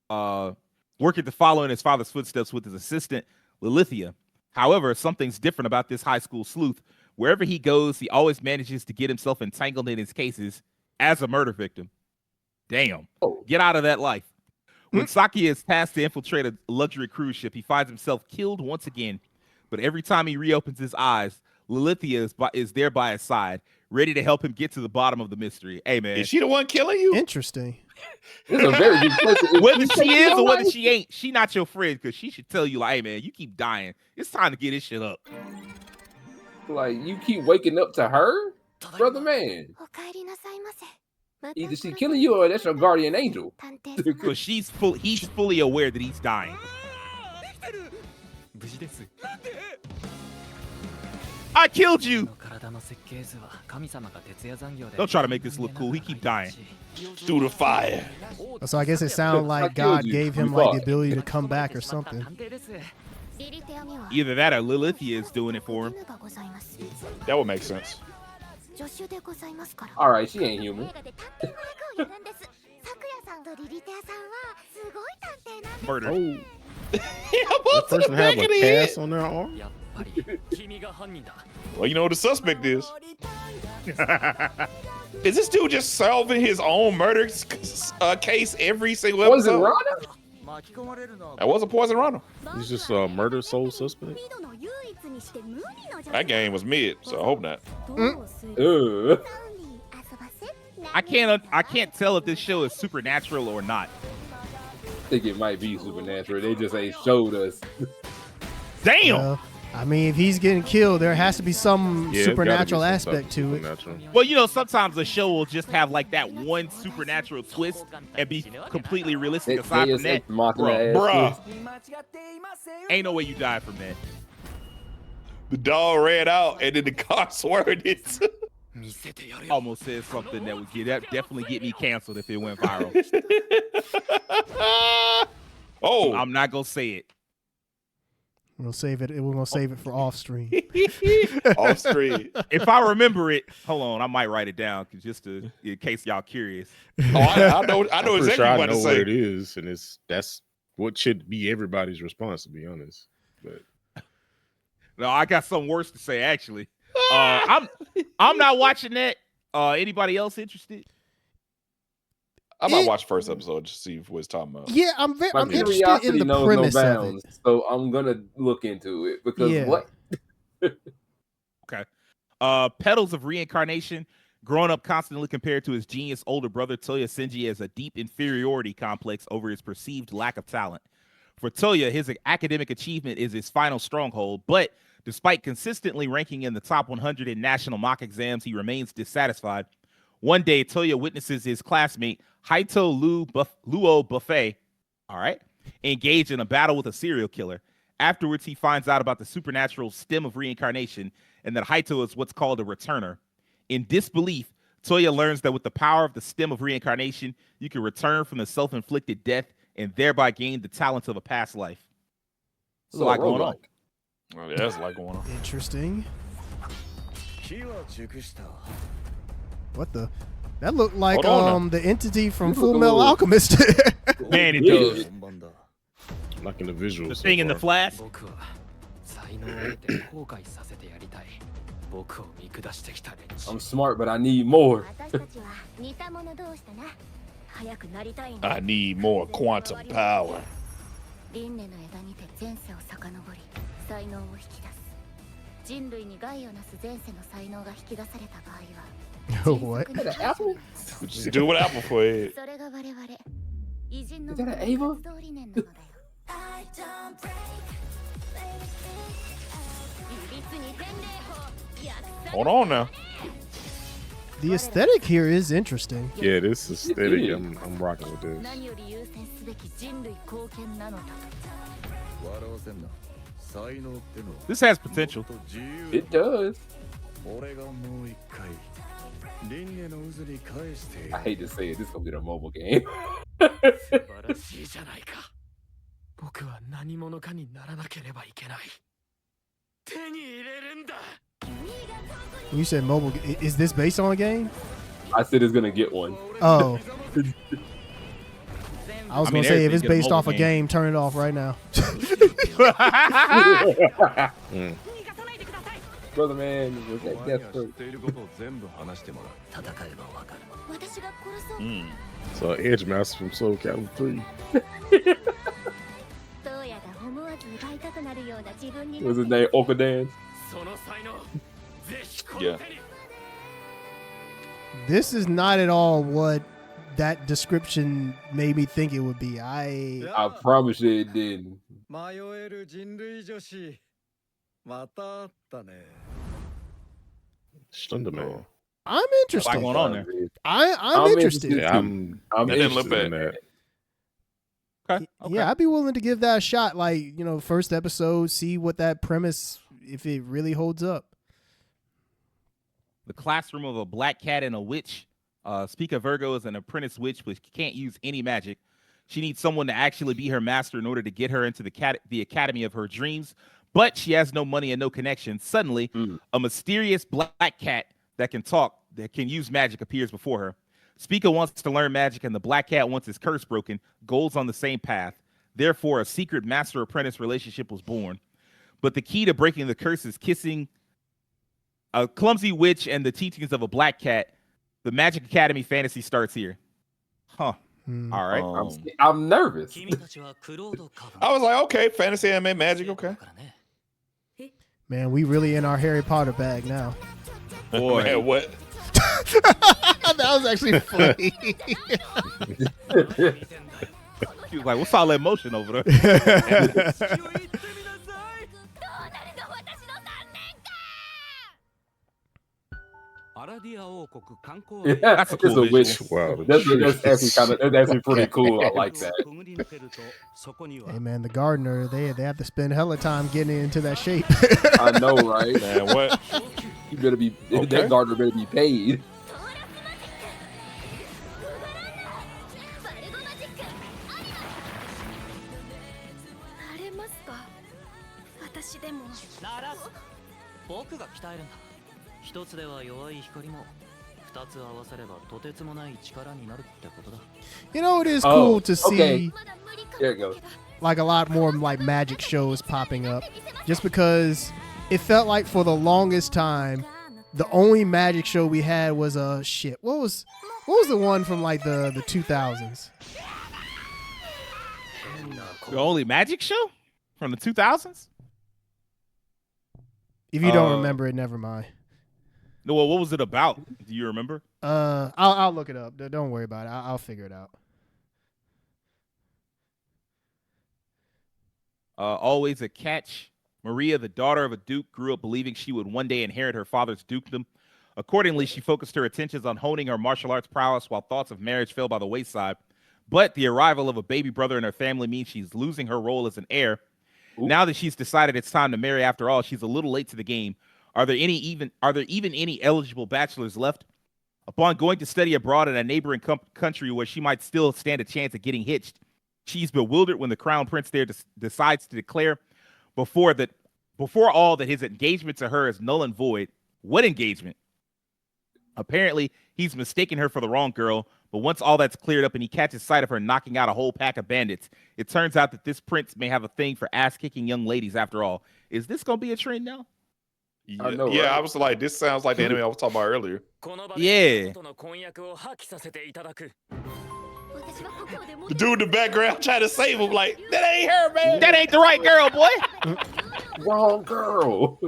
Speaker 2: working to follow in his father's footsteps with his assistant, Lilithia. However, something's different about this high school sleuth. Wherever he goes, he always manages to get himself entangled in his cases as a murder victim. Damn. Get out of that life. When Sakuya is tasked to infiltrate a luxury cruise ship, he finds himself killed once again. But every time he reopens his eyes, Lilithia is there by his side, ready to help him get to the bottom of the mystery. Hey, man.
Speaker 1: Is she the one killing you?
Speaker 4: Interesting.
Speaker 3: It's a very good question.
Speaker 2: Whether she is or whether she ain't, she not your friend, because she should tell you, like, hey, man, you keep dying. It's time to get this shit up.
Speaker 3: Like, you keep waking up to her? Brother, man. Either she killing you or that's your guardian angel.
Speaker 2: Because he's fully aware that he's dying. I killed you. Don't try to make this look cool. He keep dying.
Speaker 1: Through the fire.
Speaker 4: So I guess it sounded like God gave him like the ability to come back or something.
Speaker 2: Either that or Lilithia is doing it for him.
Speaker 1: That would make sense.
Speaker 3: All right, she ain't human.
Speaker 2: Murder.
Speaker 5: Oh. That person have a cast on their arm?
Speaker 1: Well, you know what the suspect is. Is this dude just solving his own murder case every single episode?
Speaker 3: Was it Rana?
Speaker 1: That wasn't Poison Rana.
Speaker 5: He's just a murder soul suspect.
Speaker 1: That game was mid, so I hope not.
Speaker 2: I can't tell if this show is supernatural or not.
Speaker 3: I think it might be supernatural. They just ain't showed us.
Speaker 2: Damn.
Speaker 4: I mean, if he's getting killed, there has to be some supernatural aspect to it.
Speaker 2: Well, you know, sometimes a show will just have like that one supernatural twist and be completely realistic. Aside from that, bruh, ain't no way you die from that.
Speaker 1: The dog ran out and then the car swerved it.
Speaker 2: Almost said something that would definitely get me canceled if it went viral.
Speaker 1: Oh,
Speaker 2: I'm not gonna say it.
Speaker 4: We're gonna save it. We're gonna save it for off stream.
Speaker 1: Off stream.
Speaker 2: If I remember it, hold on, I might write it down just in case y'all curious.
Speaker 1: Oh, I know exactly
Speaker 5: sure
Speaker 1: what to say.
Speaker 5: Where it is, and that's what should be everybody's response, to be honest. But
Speaker 2: no, I got something worse to say actually. I'm not watching that. Anybody else interested?
Speaker 1: I might watch first episode just to see what it's talking about.
Speaker 4: Yeah, I'm interested in the premise of it.
Speaker 3: So I'm gonna look into it because what?
Speaker 2: Okay. Petals of Reincarnation. Growing up constantly compared to his genius older brother, Toya Senji has a deep inferiority complex over his perceived lack of talent. For Toya, his academic achievement is his final stronghold, but despite consistently ranking in the top 100 in national mock exams, he remains dissatisfied. One day, Toya witnesses his classmate, Haito Luo Buffet, all right, engage in a battle with a serial killer. Afterwards, he finds out about the supernatural stem of reincarnation and that Haito is what's called a returner. In disbelief, Toya learns that with the power of the stem of reincarnation, you can return from the self-inflicted death and thereby gain the talents of a past life. There's a lot going on.
Speaker 1: Oh, yeah, that's like going on.
Speaker 4: Interesting. What the? That looked like the entity from Full Metal Alchemist.
Speaker 2: Man, it does.
Speaker 5: Like in the visuals.
Speaker 2: The thing in the flash.
Speaker 3: I'm smart, but I need more.
Speaker 1: I need more quantum power.
Speaker 4: What?
Speaker 3: Is that an apple?
Speaker 1: Just do what apple for it.
Speaker 3: Is that an Ava?
Speaker 1: Hold on now.
Speaker 4: The aesthetic here is interesting.
Speaker 5: Yeah, this aesthetic, I'm rocking with this.
Speaker 2: This has potential.
Speaker 3: It does. I hate to say it, this is gonna be the mobile game.
Speaker 4: You said mobile. Is this based on a game?
Speaker 3: I said it's gonna get one.
Speaker 4: Oh. I was gonna say if it's based off a game, turn it off right now.
Speaker 3: Brother man, was that desperate?
Speaker 5: So Edge Master from Soul Calibur 3.
Speaker 3: Was his name Okadan?
Speaker 1: Yeah.
Speaker 4: This is not at all what that description made me think it would be.
Speaker 3: I promise you it didn't.
Speaker 5: Slenderman.
Speaker 4: I'm interested.
Speaker 2: What's going on there?
Speaker 4: I'm interested.
Speaker 5: Yeah, I'm interested in that.
Speaker 2: Okay.
Speaker 4: Yeah, I'd be willing to give that a shot. Like, first episode, see what that premise, if it really holds up.
Speaker 2: The classroom of a black cat and a witch. Speaker Virgo is an apprentice witch, but can't use any magic. She needs someone to actually be her master in order to get her into the academy of her dreams. But she has no money and no connection. Suddenly, a mysterious black cat that can talk, that can use magic, appears before her. Speaker wants to learn magic, and the black cat wants his curse broken. Goals on the same path. Therefore, a secret master-apprentice relationship was born. But the key to breaking the curse is kissing a clumsy witch and the teachings of a black cat. The Magic Academy fantasy starts here. Huh. All right.
Speaker 3: I'm nervous.
Speaker 1: I was like, okay, fantasy anime magic, okay.
Speaker 4: Man, we really in our Harry Potter bag now.
Speaker 2: Boy,
Speaker 1: man, what?
Speaker 4: That was actually funny.
Speaker 2: She was like, what's all that motion over there?
Speaker 3: Yeah,
Speaker 2: that's a cool
Speaker 3: it's a witch.
Speaker 5: Wow.
Speaker 3: That's actually pretty cool. I like that.
Speaker 4: Hey man, the gardener, they have to spend hella time getting into that shape.
Speaker 3: I know, right?
Speaker 1: Man, what?
Speaker 3: You better be that gardener better be paid.
Speaker 4: It is cool to see.
Speaker 3: Okay. There it goes.
Speaker 4: Like a lot more like magic shows popping up, just because it felt like for the longest time the only magic show we had was what was the one from like the 2000s?
Speaker 2: The only magic show from the 2000s?
Speaker 4: If you don't remember it, never mind.
Speaker 2: No, well, what was it about? Do you remember?
Speaker 4: I'll look it up. Don't worry about it. I'll figure it out.
Speaker 2: Always a catch. Maria, the daughter of a duke, grew up believing she would one day inherit her father's dukedom. Accordingly, she focused her attentions on honing her martial arts prowess while thoughts of marriage fell by the wayside. But the arrival of a baby brother in her family means she's losing her role as an heir. Ooh. Now that she's decided it's time to marry after all, she's a little late to the game. Are there even any eligible bachelors left? Upon going to study abroad in a neighboring country where she might still stand a chance of getting hitched, she's bewildered when the crown prince there decides to declare before all that his engagement to her is null and void. What engagement? Apparently, he's mistaken her for the wrong girl, but once all that's cleared up and he catches sight of her knocking out a whole pack of bandits, it turns out that this prince may have a thing for ass-kicking young ladies after all. Is this going to be a trend now?
Speaker 1: Yeah, right? I was like, this sounds like the anime I was talking about earlier.
Speaker 2: Yeah.
Speaker 1: The dude in the background trying to save him, like, that ain't her, man.
Speaker 2: That ain't the right girl, boy.
Speaker 3: Wrong girl.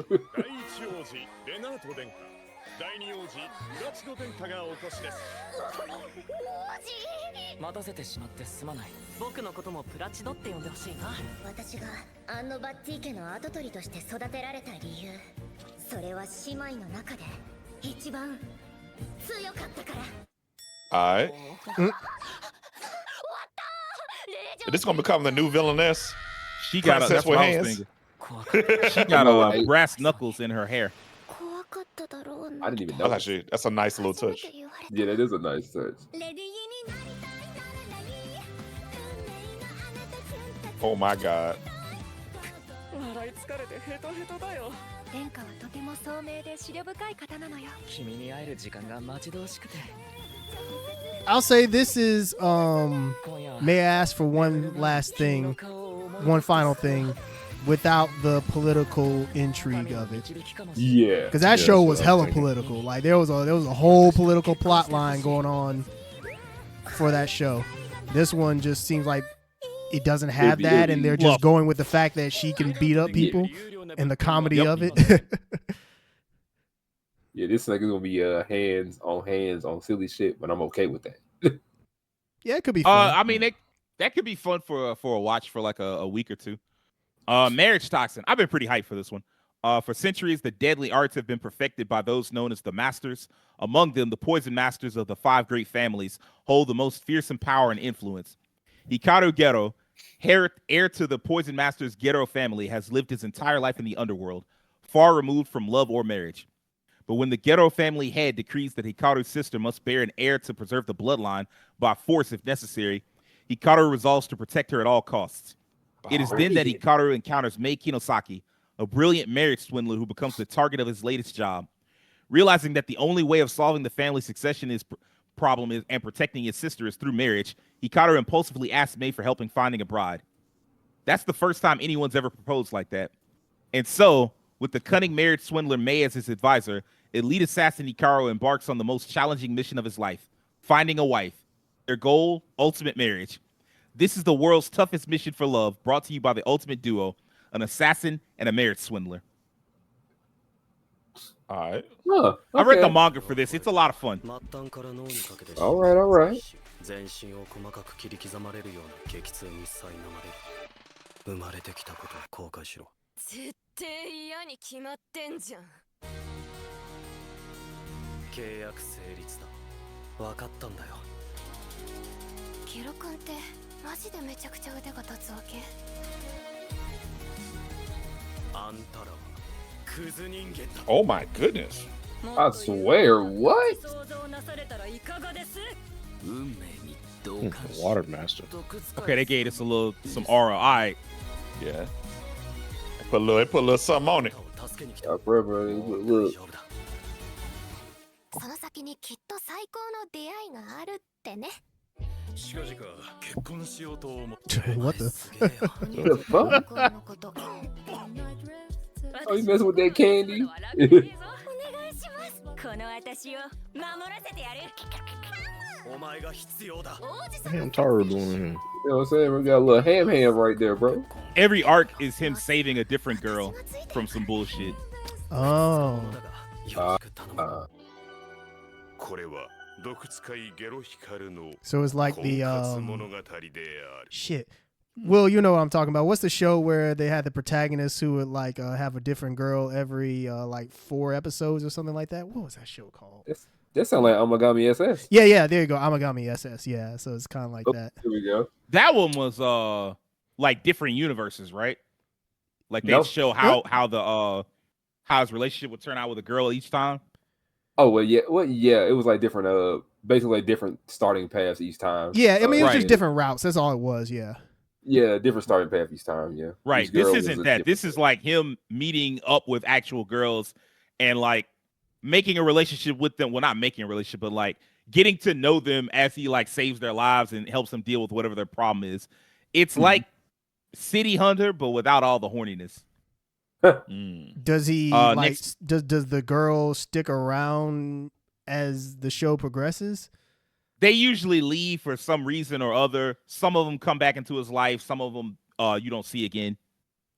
Speaker 1: Alright. This is gonna become the new villainess.
Speaker 2: She got
Speaker 1: Princess with hands.
Speaker 2: She got brass knuckles in her hair.
Speaker 3: I didn't even know.
Speaker 1: That's a nice little touch.
Speaker 3: Yeah, that is a nice touch.
Speaker 1: Oh my god.
Speaker 4: I'll say this is may I ask for one last thing, one final thing, without the political intrigue of it.
Speaker 3: Yeah,
Speaker 4: because that show was hella political. Like there was a whole political plot line going on for that show. This one just seems like it doesn't have that, and they're just going with the fact that she can beat up people and the comedy of it.
Speaker 3: Yeah, this like is gonna be hands on silly shit, but I'm okay with that.
Speaker 4: Yeah, it could be fun.
Speaker 2: I mean, that could be fun for a watch for like a week or two. Marriagetoxin. I've been pretty hyped for this one. For centuries, the deadly arts have been perfected by those known as the Masters. Among them, the poison masters of the 5 great families hold the most fearsome power and influence. Hikaru Gero, heir to the poison masters Gero family, has lived his entire life in the underworld, far removed from love or marriage. But when the Gero family head decrees that Hikaru's sister must bear an heir to preserve the bloodline by force if necessary, Hikaru resolves to protect her at all costs. It is then that Hikaru encounters Mei Kinosaki, a brilliant marriage swindler who becomes the target of his latest job. Realizing that the only way of solving the family succession problem and protecting his sister is through marriage, Hikaru impulsively asks Mei for help in finding a bride. That's the first time anyone's ever proposed like that. And so, with the cunning marriage swindler Mei as his advisor, elite assassin Hikaru embarks on the most challenging mission of his life, finding a wife. Their goal, ultimate marriage. This is the world's toughest mission for love, brought to you by the ultimate duo, an assassin and a marriage swindler.
Speaker 1: All right.
Speaker 3: Huh, okay.
Speaker 2: I read the manga for this. It's a lot of fun.
Speaker 3: All right.
Speaker 1: Oh my goodness.
Speaker 3: I swear, what?
Speaker 5: Water master.
Speaker 2: Okay, they gave us some aura. All right.
Speaker 1: Yeah. They put a little something on it.
Speaker 3: Look.
Speaker 4: What the?
Speaker 3: The fuck? Oh, you messing with that candy?
Speaker 5: Damn, Taro doing him.
Speaker 3: You know what I'm saying? We got a little ham right there, bro.
Speaker 2: Every arc is him saving a different girl from some bullshit.
Speaker 4: Oh. So it's like the shit. Well, you know what I'm talking about. What's the show where they had the protagonist who would like have a different girl every like 4 episodes or something like that? What was that show called?
Speaker 3: That sounds like Amagami SS.
Speaker 4: Yeah, there you go. Amagami SS. Yeah, so it's kind of like that.
Speaker 3: Here we go.
Speaker 2: That one was like different universes, right? Like they show how his relationship would turn out with a girl each time.
Speaker 3: Oh well, yeah. It was like different, basically like different starting paths each time.
Speaker 4: Yeah, I mean it was just different routes. That's all it was. Yeah.
Speaker 3: Yeah, different starting path each time. Yeah.
Speaker 2: Right. This isn't that. This is like him meeting up with actual girls and like making a relationship with them. Well, not making a relationship, but like getting to know them as he like saves their lives and helps them deal with whatever their problem is. It's like City Hunter, but without all the horniness.
Speaker 4: Does he does the girl stick around as the show progresses?
Speaker 2: They usually leave for some reason or other. Some of them come back into his life. Some of them you don't see again.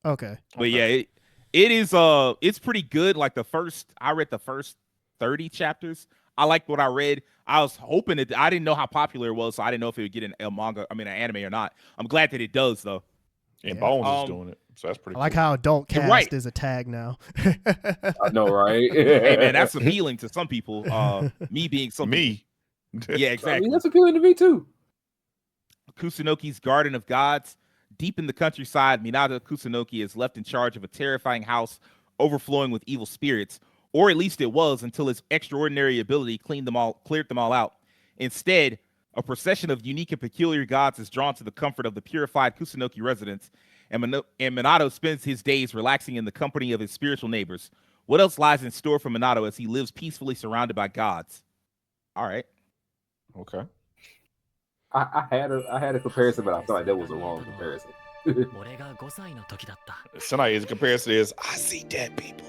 Speaker 4: Okay.
Speaker 2: But yeah, it is it's pretty good. Like I read the first 30 chapters. I liked what I read. I was hoping I didn't know how popular it was, so I didn't know if it would get an anime or not. I'm glad that it does though.
Speaker 1: And Bones is doing it. So that's pretty
Speaker 4: I like how adult cast is a tag now.
Speaker 3: I know, right?
Speaker 2: Hey man, that's appealing to some people. Me being something. Yeah, exactly.
Speaker 3: I mean, that's appealing to me too.
Speaker 2: Kusunoki's Garden of Gods. Deep in the countryside, Minato Kusunoki is left in charge of a terrifying house overflowing with evil spirits, or at least it was until his extraordinary ability cleared them all out. Instead, a procession of unique and peculiar gods is drawn to the comfort of the purified Kusunoki residents, and Minato spends his days relaxing in the company of his spiritual neighbors. What else lies in store for Minato as he lives peacefully surrounded by gods? All right.
Speaker 1: Okay.
Speaker 3: I had a comparison, but I felt like that was a wrong comparison.
Speaker 1: Sonai's comparison is I see dead people.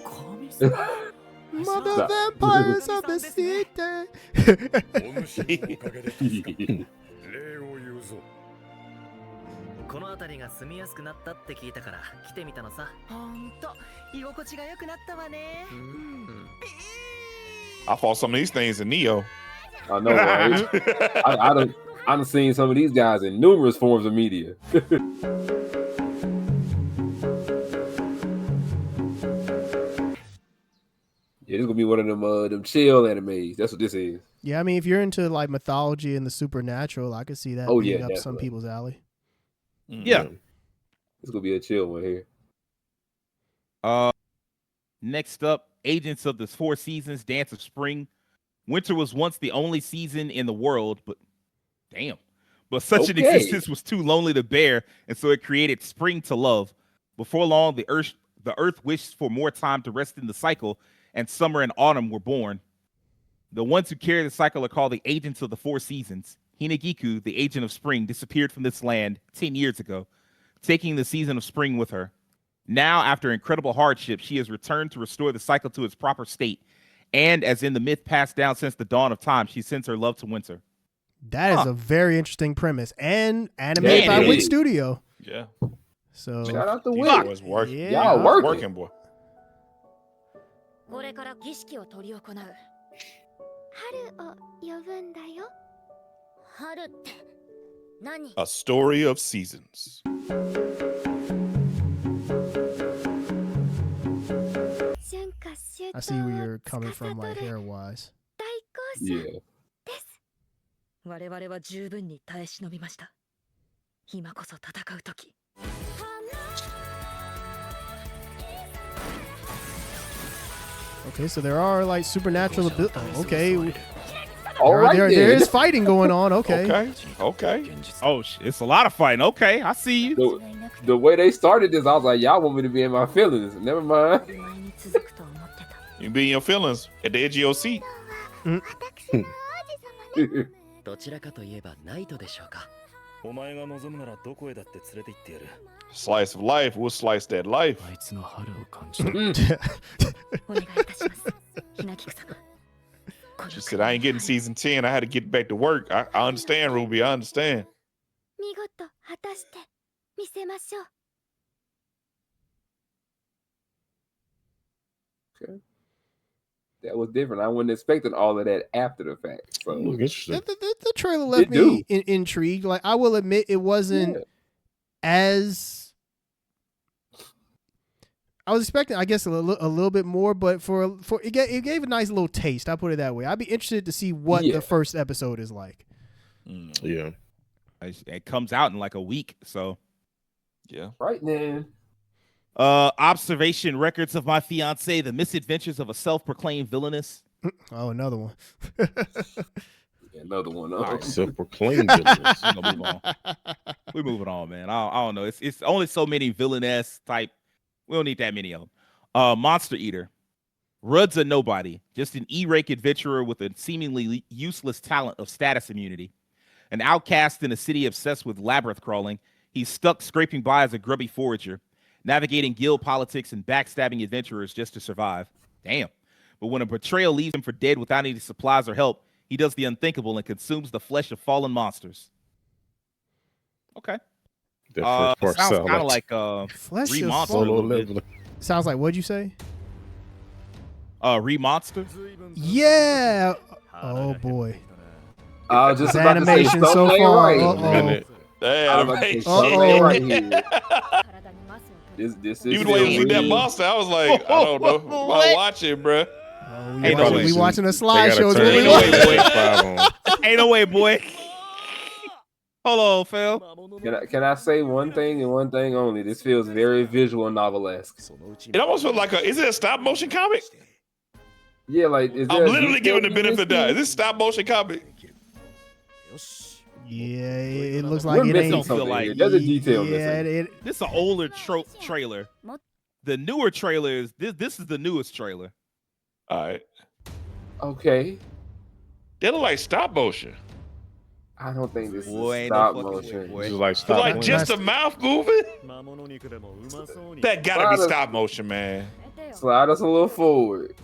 Speaker 4: Mother vampires of the city.
Speaker 6: この辺りが住みやすくなったって聞いたから来てみたのさ。ほんと居心地が良くなったわね。
Speaker 1: I fought some of these things in Neo.
Speaker 3: I know, right? I've seen some of these guys in numerous forms of media. Yeah, this is gonna be one of them chill animes. That's what this is.
Speaker 4: Yeah, I mean, if you're into like mythology and the supernatural, I could see that being up some people's alley.
Speaker 2: Yeah,
Speaker 3: it's gonna be a chill one here.
Speaker 2: Next up, Agents of the Four Seasons, Dance of Spring. Winter was once the only season in the world, but such an existence was too lonely to bear, and so it created spring to love. Before long, the earth wished for more time to rest in the cycle, and summer and autumn were born. The ones who carry the cycle are called the Agents of the Four Seasons. Hinagiku, the agent of spring, disappeared from this land 10 years ago, taking the season of spring with her. Now, after incredible hardship, she has returned to restore the cycle to its proper state. And as in the myth passed down since the dawn of time, she sends her love to winter.
Speaker 4: That is a very interesting premise. And animated by Wit Studio.
Speaker 1: Yeah.
Speaker 4: So
Speaker 3: shout out to Wit.
Speaker 1: Was working.
Speaker 4: Yeah.
Speaker 3: Y'all working,
Speaker 1: boy. A story of seasons.
Speaker 4: I see where you're coming from, like hair-wise.
Speaker 3: Yeah.
Speaker 7: 我々は十分に耐え忍びました。今こそ戦う時。
Speaker 4: Okay, so there are like supernatural abilities. Okay.
Speaker 3: There
Speaker 4: is fighting going on. Okay.
Speaker 1: Okay.
Speaker 2: Oh, it's a lot of fighting. Okay, I see you.
Speaker 3: The way they started this, I was like, y'all want me to be in my feelings. Never mind.
Speaker 1: You be in your feelings at the edge of your seat.
Speaker 6: どちらかといえばナイトでしょうか。お前が望むならどこへだって連れて行ってやる。
Speaker 1: Slice of life, we'll slice that life.
Speaker 6: あいつの春を感じる。お願いいたします。ひなきく様。
Speaker 1: She said, I ain't getting season 10. I had to get back to work. I understand, Ruby. I understand.
Speaker 7: 見事果たして見せましょう。
Speaker 3: Okay. That was different. I wasn't expecting all of that after the fact. So
Speaker 4: the trailer left me intrigued. Like I will admit, it wasn't as I was expecting, I guess, a little bit more, but for it gave a nice little taste. I'll put it that way. I'd be interested to see what the first episode is like.
Speaker 5: Yeah.
Speaker 2: It comes out in like a week, so
Speaker 1: yeah.
Speaker 3: Right then.
Speaker 2: Observation records of my fiancée, the misadventures of a self-proclaimed villainess.
Speaker 4: Oh, another one.
Speaker 3: Another one.
Speaker 5: All right, self-proclaimed villainess.
Speaker 2: We're moving on, man. I don't know. It's only so many villainess type. We don't need that many of them. Monster Eater. Rudd's a nobody, just an E-rake adventurer with a seemingly useless talent of status immunity. An outcast in a city obsessed with labyrinth crawling, he's stuck scraping by as a grubby forager, navigating guild politics and backstabbing adventurers just to survive. Damn. But when a betrayal leaves him for dead without any supplies or help, he does the unthinkable and consumes the flesh of fallen monsters. Okay.
Speaker 5: That first part
Speaker 2: sounds kind of like
Speaker 5: Remonster.
Speaker 4: Sounds like, what'd you say?
Speaker 2: Remonster?
Speaker 4: Yeah. Oh boy.
Speaker 3: Just
Speaker 4: the animation so far.
Speaker 3: Right. This is
Speaker 1: even the way you see that monster, I was like, I don't know. I'm watching, bro.
Speaker 4: We watching a slideshow.
Speaker 2: Ain't no way, boy. Hold on, Phil.
Speaker 3: Can I say one thing and one thing only? This feels very visual novel-esque.
Speaker 1: It almost feels like is it a stop motion comic?
Speaker 3: Yeah, like
Speaker 1: I'm literally giving the benefit of the doubt. Is this stop motion comic?
Speaker 4: Yeah, it looks like it ain't.
Speaker 2: Don't feel like
Speaker 3: there's a detail
Speaker 2: missing. This is an older trailer. The newer trailers. This is the newest trailer.
Speaker 1: All right.
Speaker 3: Okay.
Speaker 1: They look like stop motion.
Speaker 3: I don't think this is stop motion.
Speaker 5: This is like stop motion.
Speaker 1: Like just the mouth moving? That gotta be stop motion, man.
Speaker 3: Slide us a little forward.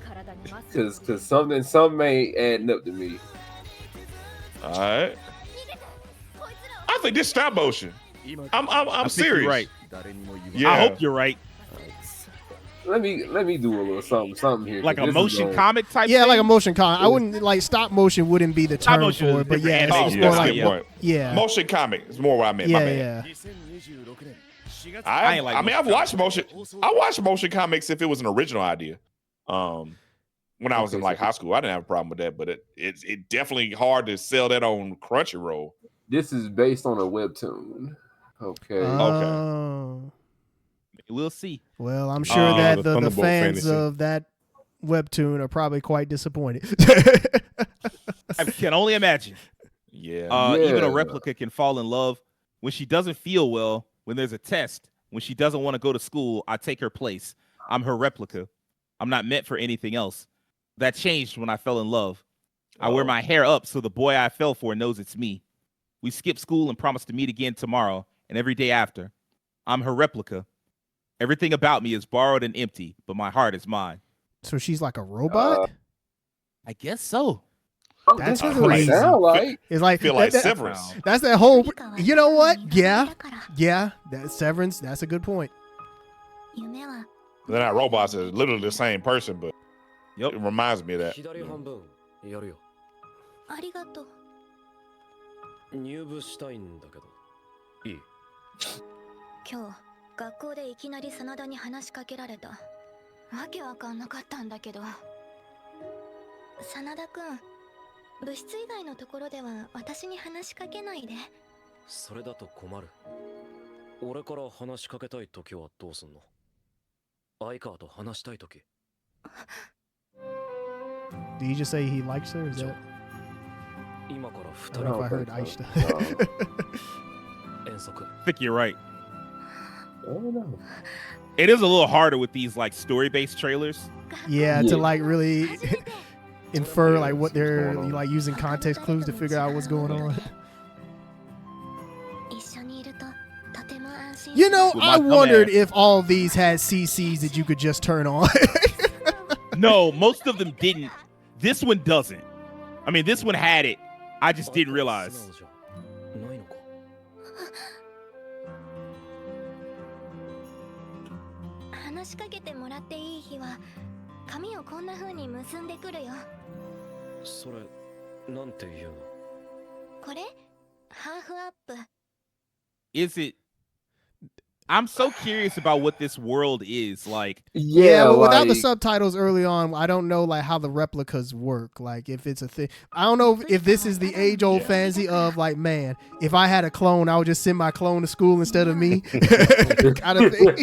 Speaker 3: Cause something ain't adding up to me.
Speaker 1: All right. I think this stop motion. I'm serious.
Speaker 2: You're right.
Speaker 1: Yeah.
Speaker 2: I hope you're right.
Speaker 3: Let me do a little something here.
Speaker 2: Like a motion comic type.
Speaker 4: Yeah,
Speaker 2: thing?
Speaker 4: like a motion comic. I wouldn't like stop motion. Wouldn't be the term for it, but yeah, it's more like
Speaker 1: motion comic. It's more what I meant.
Speaker 4: Yeah.
Speaker 1: I mean, I've watched motion. I watched motion comics if it was an original idea. When I was in like high school, I didn't have a problem with that, but it's definitely hard to sell that on Crunchyroll.
Speaker 3: This is based on a webtoon. Okay.
Speaker 2: We'll see.
Speaker 4: Well, I'm sure that the fans of that webtoon are probably quite disappointed.
Speaker 2: I can only imagine.
Speaker 1: Yeah.
Speaker 2: Even a replica can fall in love when she doesn't feel well, when there's a test, when she doesn't want to go to school. I take her place. I'm her replica. I'm not meant for anything else. That changed when I fell in love. I wear my hair up so the boy I fell for knows it's me. We skip school and promise to meet again tomorrow and every day after. I'm her replica. Everything about me is borrowed and empty, but my heart is mine.
Speaker 4: So she's like a robot?
Speaker 2: I guess so.
Speaker 4: That's crazy. It's like
Speaker 1: feel like Severance.
Speaker 4: That's that whole. You know what? Yeah. That Severance. That's a good point.
Speaker 1: They're not robots. They're literally the same person, but it reminds me of that.
Speaker 4: Did you just say he likes her? Is that? I don't know if I heard Aishita.
Speaker 2: I think you're right.
Speaker 3: I don't know.
Speaker 2: It is a little harder with these like story-based trailers.
Speaker 4: Yeah, to like really infer like what they're like using context clues to figure out what's going on. You know, I wondered if all of these had CCs that you could just turn on.
Speaker 2: No, most of them didn't. This one doesn't. I mean, this one had it. I just didn't realize. Is it I'm so curious about what this world is like.
Speaker 4: Yeah, but without the subtitles early on, I don't know like how the replicas work. Like if it's a thing, I don't know if this is the age-old fantasy of like, man, if I had a clone, I would just send my clone to school instead of me, kind of thing.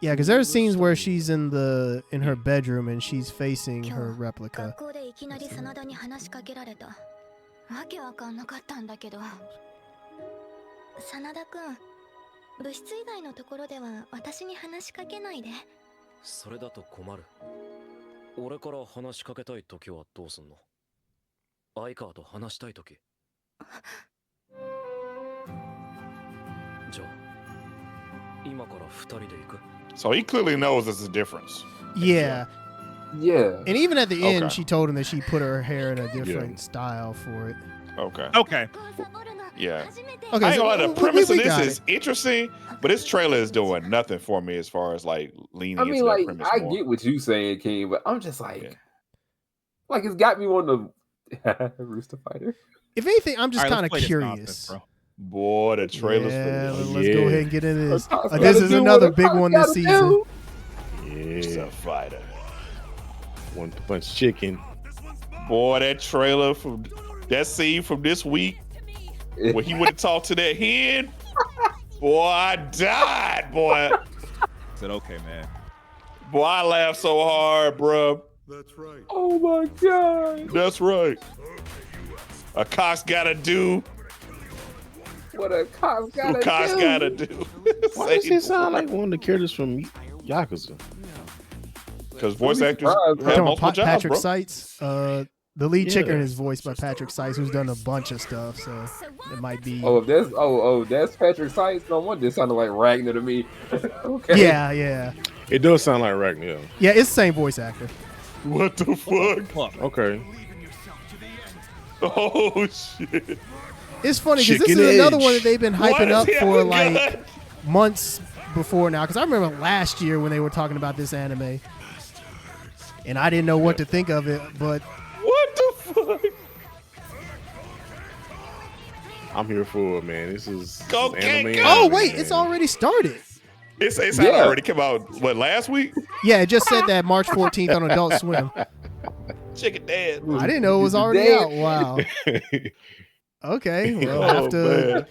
Speaker 4: Yeah, because there's scenes where she's in her bedroom and she's facing her replica.
Speaker 1: So he clearly knows there's a difference.
Speaker 4: Yeah.
Speaker 3: Yeah.
Speaker 4: And even at the end, she told him that she put her hair in a different style for it.
Speaker 2: Okay.
Speaker 1: Yeah.
Speaker 4: Okay.
Speaker 1: I ain't gonna lie, the premise of this is interesting, but this trailer is doing nothing for me as far as like leaning into that premise
Speaker 3: I
Speaker 1: more.
Speaker 3: get what you saying, King, but I'm just like it's got me on the Rooster Fighter.
Speaker 4: If anything, I'm just kind of curious.
Speaker 1: Boy, the trailers.
Speaker 4: Let's go ahead and get into this. This is another big one this season.
Speaker 1: Rooster Fighter.
Speaker 5: One punch chicken.
Speaker 1: Boy, that trailer from that scene from this week when he went to talk to that hen. Boy, I died, boy.
Speaker 2: I said, okay, man.
Speaker 1: Boy, I laughed so hard, bro.
Speaker 8: That's right.
Speaker 3: Oh my god.
Speaker 1: That's right. A cock's gotta do
Speaker 3: what a cock's gotta
Speaker 1: what cock's
Speaker 3: do.
Speaker 1: Gotta do.
Speaker 5: Why does it sound like one of the characters from Yakuza?
Speaker 1: Because voice actors have multiple jobs,
Speaker 4: Patrick
Speaker 1: bro.
Speaker 4: Seitz. The lead chicken is voiced by Patrick Seitz, who's done a bunch of stuff. So it might be.
Speaker 3: That's Patrick Seitz. No wonder it sounded like Ragnar to me. Okay.
Speaker 4: Yeah.
Speaker 5: It does sound like Ragnar.
Speaker 4: Yeah, it's the same voice actor.
Speaker 1: What the fuck?
Speaker 5: Okay.
Speaker 1: Oh shit.
Speaker 4: It's funny because this is another one that they've been hyping up for like months before now. Because I remember last year when they were talking about this anime, and I didn't know what to think of it. But
Speaker 1: what the fuck?
Speaker 5: I'm here for it, man. This is
Speaker 1: Okay.
Speaker 4: Oh wait, it's already started.
Speaker 1: It's already came out. What, last week?
Speaker 4: Yeah, it just said that March 14th on Adult Swim.
Speaker 1: Chicken dead.
Speaker 4: I didn't know it was already out. Wow. Okay, well, I'll have to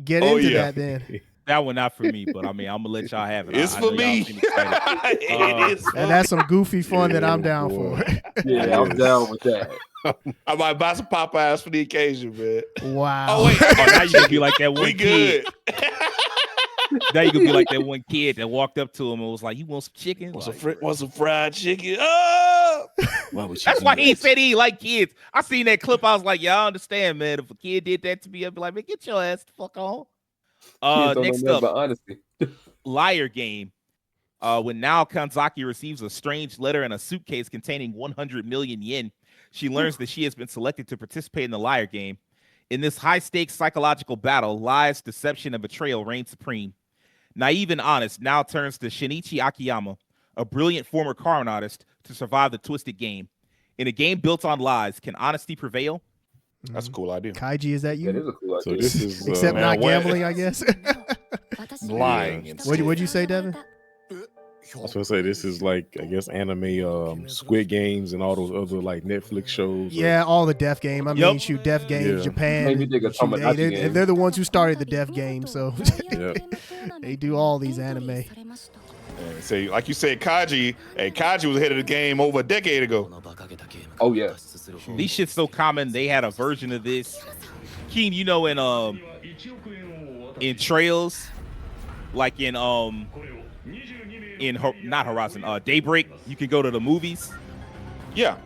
Speaker 4: get into that then.
Speaker 2: That one not for me, but I mean, I'm gonna let y'all have it.
Speaker 1: It's for me.
Speaker 4: And that's some goofy fun that I'm down for.
Speaker 3: Yeah, I'm down with that.
Speaker 1: I might buy some Popeyes for the occasion, man.
Speaker 4: Wow.
Speaker 1: Oh wait,
Speaker 2: now you can be like that one
Speaker 1: we
Speaker 2: kid.
Speaker 1: good.
Speaker 2: Now you can be like that one kid that walked up to him and was like, "You want some chicken?
Speaker 1: Want some fried chicken?" Oh!
Speaker 2: That's why he said he like kids. I seen that clip. I was like, "Y'all understand, man? If a kid did that to me, I'd be like, man, get your ass the fuck on." Next up,
Speaker 3: honesty.
Speaker 2: Liar Game. When Nao Kanzaki receives a strange letter in a suitcase containing 100 million yen, she learns that she has been selected to participate in the Liar Game. In this high-stakes psychological battle, lies, deception, and betrayal reign supreme. Naive and honest, Nao turns to Shinichi Akiyama, a brilliant former card artist, to survive the twisted game. In a game built on lies, can honesty prevail?
Speaker 1: That's a cool idea.
Speaker 4: Kaiji, is that you?
Speaker 3: That is a cool idea.
Speaker 5: So this is
Speaker 4: Except not gambling, I guess.
Speaker 1: Lying.
Speaker 4: What'd you say, Devin?
Speaker 5: I was gonna say this is like, I guess, anime, Squid Games and all those other like Netflix shows.
Speaker 4: Yeah, all the Death Game. I mean, shoot, Death Game, Japan.
Speaker 3: Maybe
Speaker 4: They're the ones who started the Death Game, so they do all these anime.
Speaker 1: Say, like you said, Kaiji. Hey, Kaiji was ahead of the game over a decade ago.
Speaker 3: Oh yeah.
Speaker 2: These shit's so common. They had a version of this. Keen, you know, in Trails, like in not Horizon, Daybreak, you can go to the movies.
Speaker 1: Yeah.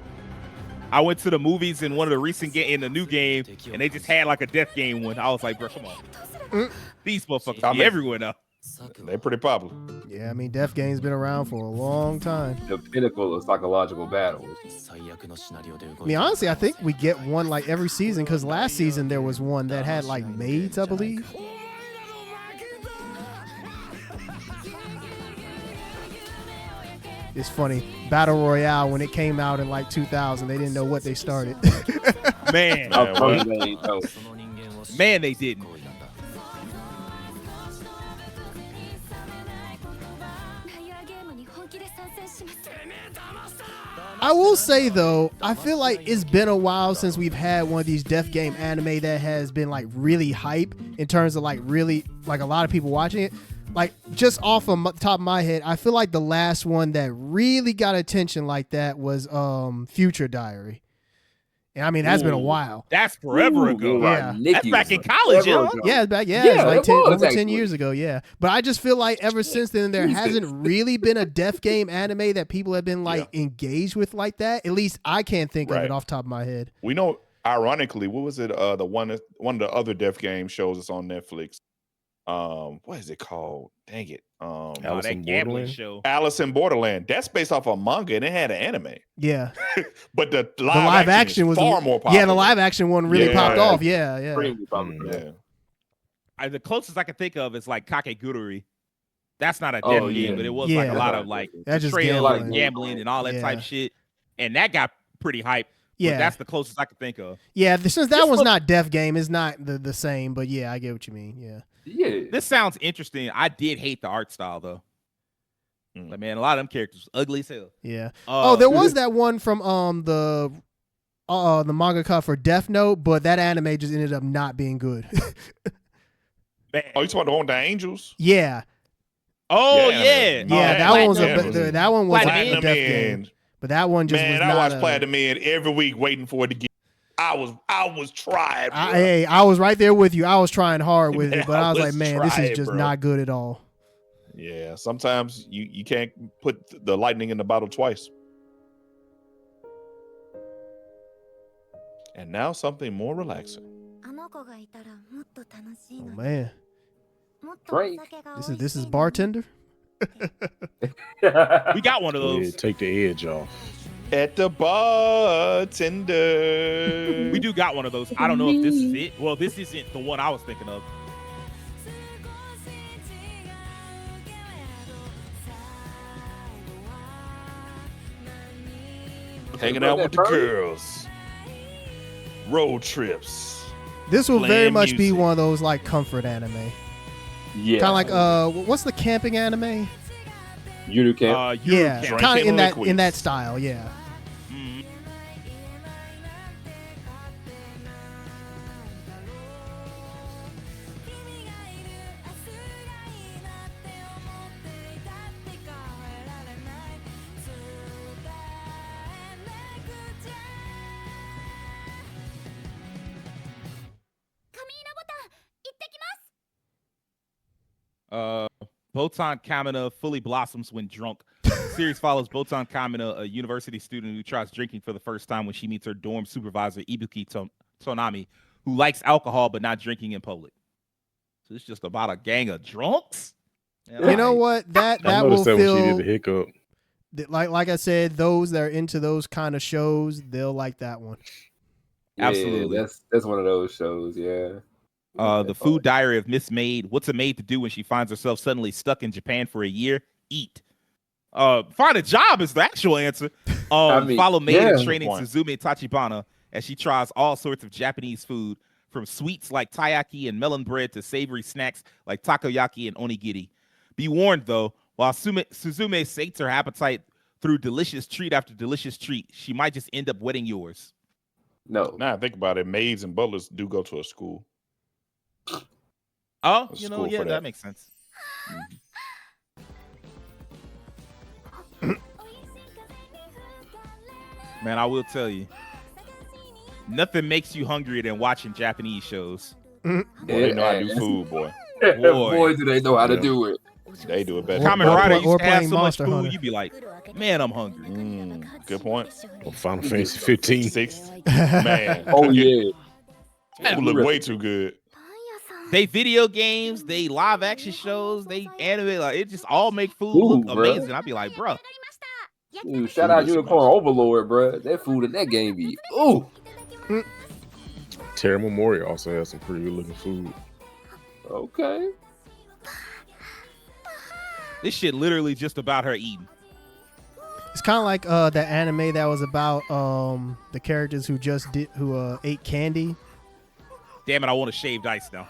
Speaker 2: I went to the movies in one of the recent in the new game, and they just had like a Death Game one. I was like, bro, come on. These motherfuckers be everywhere now.
Speaker 1: They're pretty popular.
Speaker 4: Yeah, I mean, Death Game's been around for a long time.
Speaker 3: The pinnacle of psychological battles.
Speaker 4: I mean, honestly, I think we get one like every season, because last season there was one that had like maids, I believe. It's funny, Battle Royale, when it came out in like 2000, they didn't know what they started.
Speaker 2: Man, man, they didn't.
Speaker 4: I will say though, I feel like it's been a while since we've had one of these death game anime that has been like really hype in terms of like really like a lot of people watching it. Like just off of the top of my head, I feel like the last one that really got attention like that was Future Diary. And I mean, that's been a while.
Speaker 2: That's forever ago.
Speaker 4: Yeah.
Speaker 2: That's back in college, yo.
Speaker 4: Yeah, it's back. Yeah, it's like over 10 years ago. Yeah. But I just feel like ever since then, there hasn't really been a death game anime that people have been like engaged with like that. At least I can't think of it off the top of my head.
Speaker 1: We know, ironically, what was it? The one of the other death game shows that's on Netflix. What is it called? Dang it.
Speaker 2: Alice in Borderland show.
Speaker 1: Alice in Borderland. That's based off a manga and it had an anime.
Speaker 4: Yeah.
Speaker 1: But the live action was far more popular.
Speaker 4: Yeah, the live action one really popped off. Yeah.
Speaker 1: The
Speaker 2: closest I can think of is like Kakegurui. That's not a death game, but it was like a lot of like betrayal and gambling and all that type shit. And that got pretty hype. Yeah. But that's the closest I can think of.
Speaker 4: Yeah, since that one's not death game, it's not the same, but yeah, I get what you mean. Yeah.
Speaker 2: This sounds interesting. I did hate the art style though. Like, man, a lot of them characters ugly as hell.
Speaker 4: Yeah. There was that one from the mangaka for Death Note, but that anime just ended up not being good.
Speaker 1: Man. Oh, you talking about the Angels?
Speaker 4: Yeah.
Speaker 2: Oh yeah.
Speaker 4: That one was a death game. But that one just was not.
Speaker 1: I watched Platinum In every week waiting for it to get. I was trying.
Speaker 4: I was right there with you. I was trying hard with it, but I was like, man, this is just not good at all.
Speaker 1: Yeah, sometimes you can't put the lightning in the bottle twice. And now something more relaxing.
Speaker 4: Oh man.
Speaker 3: Break.
Speaker 4: This is Bartender.
Speaker 2: We got one of those.
Speaker 5: Yeah, take the edge off.
Speaker 1: At the bartender.
Speaker 2: We do got one of those. I don't know if this is it. Well, this isn't the one I was thinking of.
Speaker 1: Hanging out with the girls. Road trips.
Speaker 4: This will very much be one of those like comfort anime.
Speaker 3: Yeah.
Speaker 4: Kind of like what's the camping anime?
Speaker 3: Yuru Camp.
Speaker 4: Yeah, kind of in that style. Yeah.
Speaker 2: Botan Kamina fully blossoms when drunk. The series follows Botan Kamina, a university student who tries drinking for the first time when she meets her dorm supervisor, Ibuki Tonami, who likes alcohol but not drinking in public. So it's just about a gang of drunks?
Speaker 4: You know what? That will feel...
Speaker 5: when she did the hiccup.
Speaker 4: Like I said, those that are into those kind of shows, they'll like that one.
Speaker 3: Yeah,
Speaker 2: absolutely.
Speaker 3: That's one of those shows, yeah.
Speaker 2: The Food Diary of Miss Maid. What's a maid to do when she finds herself suddenly stuck in Japan for a year? Eat. Find a job is the actual answer. Follow maid in training Suzume Tachibana as she tries all sorts of Japanese food, from sweets like taiyaki and melon bread to savory snacks like takoyaki and onigiri. Be warned, though, while Suzume sates her appetite through delicious treat after delicious treat, she might just end up wetting yours.
Speaker 3: No.
Speaker 1: Now think about it. Maids and butlers do go to a school.
Speaker 2: Oh, yeah, that makes sense. Man, I will tell you, nothing makes you hungrier than watching Japanese shows.
Speaker 1: Boy, they know how to do food, boy.
Speaker 3: Boy, do they know how to do it.
Speaker 1: They do it better.
Speaker 2: Kamen Rider used to have so much food, you'd be like, man, I'm hungry.
Speaker 1: Good point.
Speaker 5: Well, Final Fantasy 15.
Speaker 1: 6. Man.
Speaker 3: Oh, yeah.
Speaker 1: That would look way too good.
Speaker 2: They video games, they live action shows, they anime, like it just all make food look amazing. I'd be like, bro.
Speaker 3: Dude, shout out Unicorn Overlord, bro. That food in that game be
Speaker 5: Terra Memorial also has some pretty good looking food.
Speaker 3: Okay.
Speaker 2: This shit literally just about her eating.
Speaker 4: It's kind of like that anime that was about the characters who ate candy.
Speaker 2: Damn it! I want to shave dice now.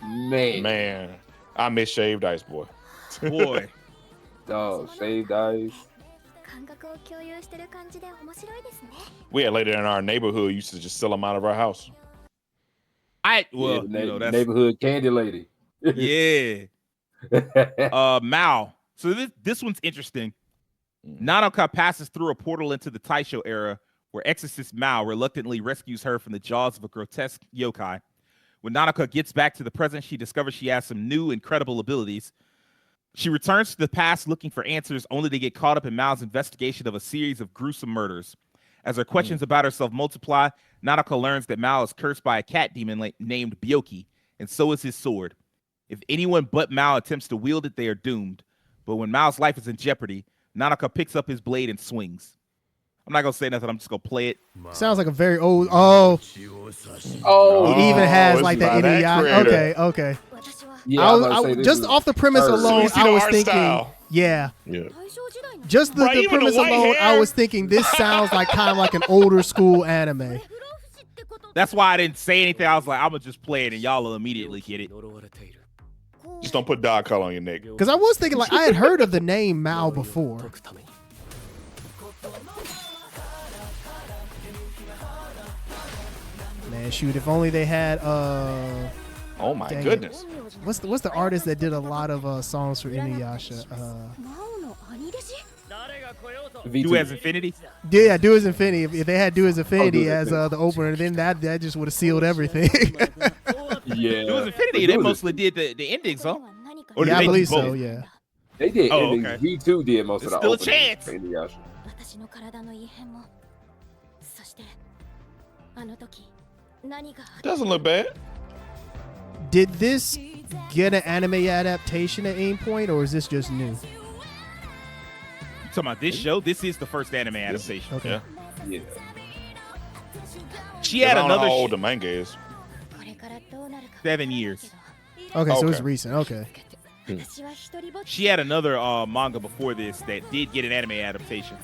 Speaker 1: Man, I miss shaved ice, boy.
Speaker 2: Boy.
Speaker 3: Dog, shaved ice.
Speaker 1: We had lady in our neighborhood used to just sell them out of our house.
Speaker 2: That's
Speaker 3: neighborhood candy lady.
Speaker 2: Yeah. Mao. So this one's interesting. Nanaka passes through a portal into the Taisho era where exorcist Mao reluctantly rescues her from the jaws of a grotesque yokai. When Nanaka gets back to the present, she discovers she has some new incredible abilities. She returns to the past looking for answers, only to get caught up in Mao's investigation of a series of gruesome murders. As her questions about herself multiply, Nanaka learns that Mao is cursed by a cat demon named Byoki, and so is his sword. If anyone but Mao attempts to wield it, they are doomed. But when Mao's life is in jeopardy, Nanaka picks up his blade and swings. I'm not going to say nothing. I'm just going to play it.
Speaker 4: Sounds like a very old... It even has like the Inuyasha. Okay.
Speaker 3: Yeah,
Speaker 4: just off the premise alone, I was thinking... Yeah. Just the premise alone, I was thinking this sounds like kind of like an older school anime.
Speaker 2: That's why I didn't say anything. I was like, I'm going to just play it and y'all will immediately get it.
Speaker 1: Just don't put dog color on your neck.
Speaker 4: Because I was thinking, like, I had heard of the name Mao before. Man, shoot, if only they had
Speaker 1: oh my goodness.
Speaker 4: What's the artist that did a lot of songs for Inuyasha?
Speaker 2: Do As Infinity?
Speaker 4: Yeah, Do As Infinity. If they had Do As Infinity as the opener, then that just would have sealed everything.
Speaker 3: Yeah.
Speaker 2: Do As Infinity, they mostly did the endings, huh? Or
Speaker 4: yeah, I believe so, yeah.
Speaker 3: They did endings.
Speaker 2: Okay.
Speaker 3: V2 did most of the
Speaker 2: openings. Still a chance.
Speaker 1: Doesn't look bad.
Speaker 4: Did this get an anime adaptation at any point, or is this just new?
Speaker 2: Talking about this show, this is the first anime adaptation.
Speaker 4: Okay.
Speaker 3: Yeah.
Speaker 2: She had another.
Speaker 1: How old the manga is?
Speaker 2: 7 years.
Speaker 4: Okay, so it's recent. Okay.
Speaker 2: She had another manga before this that did get an anime adaptation.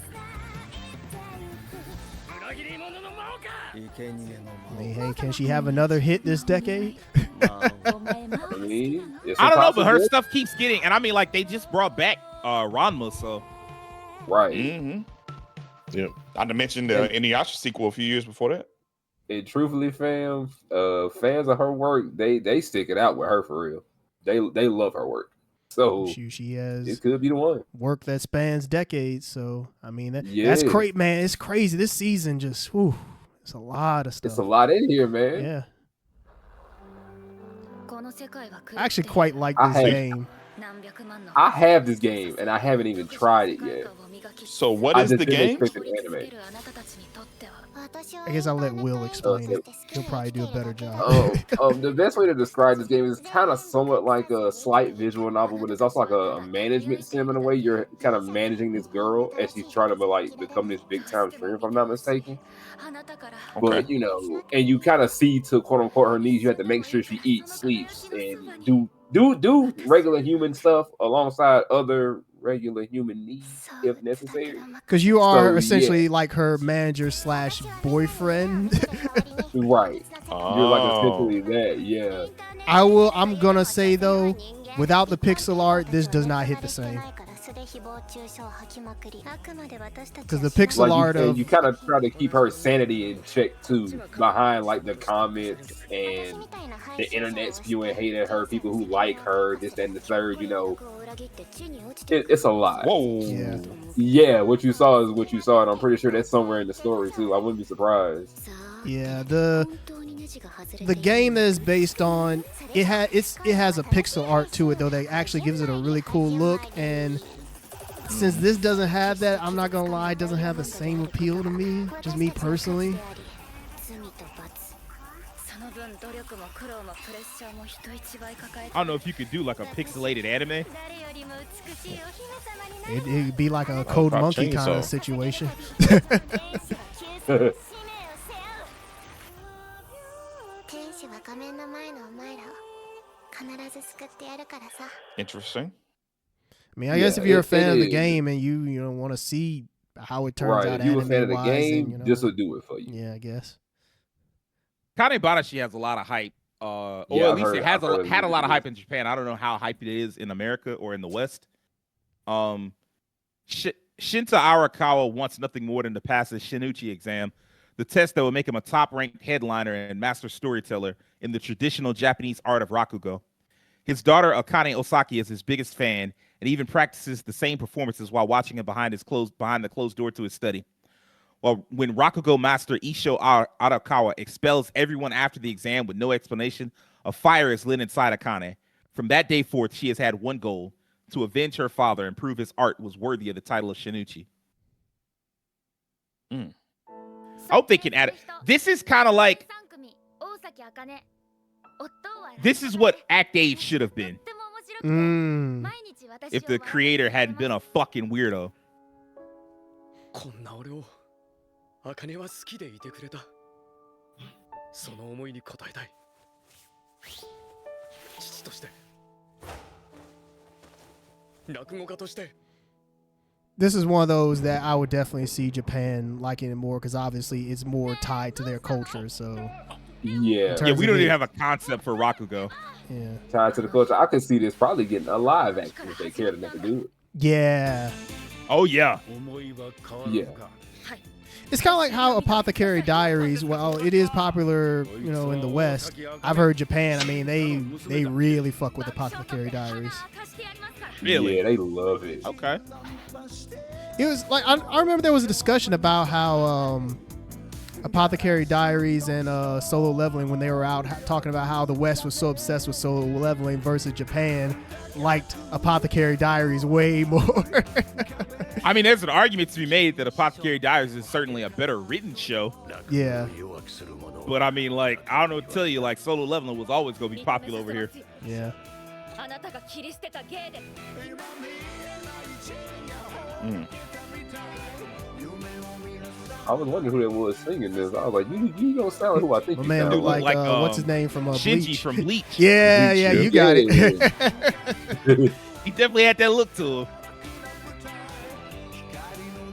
Speaker 4: Hey, can she have another hit this decade?
Speaker 2: I don't know, but her stuff keeps getting, and I mean, like, they just brought back Ranma, so.
Speaker 3: Right.
Speaker 1: Mm-hmm. Yep. Not to mention the Inuyasha sequel a few years before that.
Speaker 3: And truthfully, fans of her work, they stick it out with her for real. They love her work. So
Speaker 4: she has
Speaker 3: it could be the one
Speaker 4: work that spans decades. So I mean that's great, man. It's crazy. This season just it's a lot of stuff.
Speaker 3: It's a lot in here, man.
Speaker 4: Yeah. I actually quite like this game.
Speaker 3: I have this game and I haven't even tried it yet.
Speaker 1: So what is the game?
Speaker 4: I guess I'll let Will explain it. He'll probably do a better job.
Speaker 3: The best way to describe this game is kind of somewhat like a slight visual novel, but it's also like a management sim in a way. You're kind of managing this girl as she's trying to become this big time streamer, if I'm not mistaken. Okay. But and you kind of see to quote unquote her needs. You have to make sure she eats, sleeps, and do regular human stuff alongside other regular human needs if necessary.
Speaker 4: Because you are essentially like her manager / boyfriend.
Speaker 3: Right. You're like essentially that, yeah.
Speaker 4: I'm gonna say though, without the pixel art, this does not hit the same. Because the pixel art
Speaker 3: you kind of try to keep her sanity in check too, behind like the comments and the internet spewing hate at her, people who like her, this, that, and the third. It's a lot.
Speaker 1: Whoa.
Speaker 3: Yeah. What you saw is what you saw, and I'm pretty sure that's somewhere in the story too. I wouldn't be surprised.
Speaker 4: Yeah. The game that is based on it has a pixel art to it though that actually gives it a really cool look, and since this doesn't have that, I'm not gonna lie, it doesn't have the same appeal to me, just me personally.
Speaker 2: I don't know if you could do like a pixelated anime.
Speaker 4: It'd be like a Code Monkey kind of situation.
Speaker 1: Interesting.
Speaker 4: I mean, I guess if you're a fan of the game and you want to see how it turns out,
Speaker 3: if you're a fan of the game,
Speaker 4: and,
Speaker 3: this will do it for you.
Speaker 4: Yeah, I guess.
Speaker 2: Akane-banashi has a lot of hype, or at least it had a lot of hype in Japan. I don't know how hype it is in America or in the West. Shinta Arakawa wants nothing more than to pass his Shinichi exam, the test that will make him a top-ranked headliner and master storyteller in the traditional Japanese art of Rakugo. His daughter Akane Osaki is his biggest fan and even practices the same performances while watching him behind the closed door to his study. Well, when Rakugo master Isho Arakawa expels everyone after the exam with no explanation, a fire is lit inside Akane. From that day forth, she has had one goal: to avenge her father and prove his art was worthy of the title of Shinichi. I hope they can add it. This is kind of like, this is what Act 8 should have been. If the creator hadn't been a fucking weirdo.
Speaker 6: 茜は好きでいてくれた。その思いに応えたい。父として、落語家として。
Speaker 4: This is one of those that I would definitely see Japan liking it more because obviously it's more tied to their culture. So
Speaker 3: yeah,
Speaker 2: we don't even have a concept for Rakugo.
Speaker 4: Yeah,
Speaker 3: tied to the culture. I can see this probably getting a live action if they care to make it do it.
Speaker 4: Yeah.
Speaker 2: Oh yeah.
Speaker 3: Yeah.
Speaker 4: It's kind of like how Apothecary Diaries, well, it is popular, in the West. I've heard Japan, I mean, they really fuck with Apothecary Diaries.
Speaker 2: Really?
Speaker 3: Yeah, they love it.
Speaker 2: Okay.
Speaker 4: It was like, I remember there was a discussion about how Apothecary Diaries and Solo Leveling, when they were out talking about how the West was so obsessed with Solo Leveling versus Japan liked Apothecary Diaries way more.
Speaker 2: I mean, there's an argument to be made that Apothecary Diaries is certainly a better written show.
Speaker 4: Yeah.
Speaker 2: But I mean, like, I don't know what to tell you, like, Solo Leveling was always going to be popular over here.
Speaker 4: Yeah.
Speaker 3: I was wondering who that was singing this. I was like, you don't sound like who I think you sound
Speaker 4: like. What's his name from
Speaker 2: Shinji
Speaker 4: Bleach?
Speaker 2: from Bleach.
Speaker 4: Yeah,
Speaker 3: Bleach,
Speaker 4: you got it.
Speaker 2: He definitely had that look to him.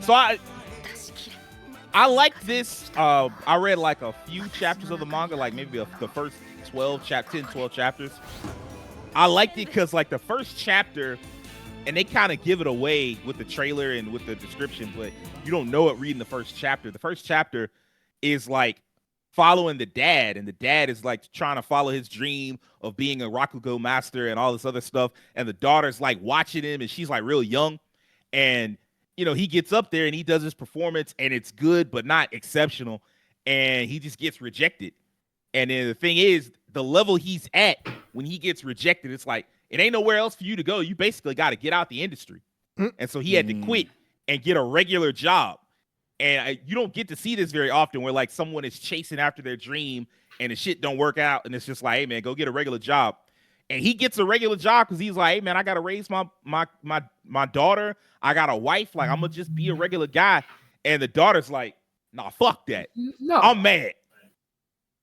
Speaker 2: So I like this. I read like a few chapters of the manga, like maybe the first 12 chapters. I liked it because like the first chapter, and they kind of give it away with the trailer and with the description, but you don't know it reading the first chapter. The first chapter is like following the dad, and the dad is like trying to follow his dream of being a Rakugo master and all this other stuff. And the daughter's like watching him, and she's like real young. And, he gets up there and he does his performance, and it's good, but not exceptional. And he just gets rejected. And then the thing is, the level he's at when he gets rejected, it's like, it ain't nowhere else for you to go. You basically got to get out the industry. And so he had to quit and get a regular job. And you don't get to see this very often where like someone is chasing after their dream and the shit don't work out. And it's just like, hey man, go get a regular job. And he gets a regular job because he's like, hey man, I got to raise my daughter. I got a wife. Like, I'm going to just be a regular guy. And the daughter's like, nah, fuck that.
Speaker 3: No.
Speaker 2: I'm mad.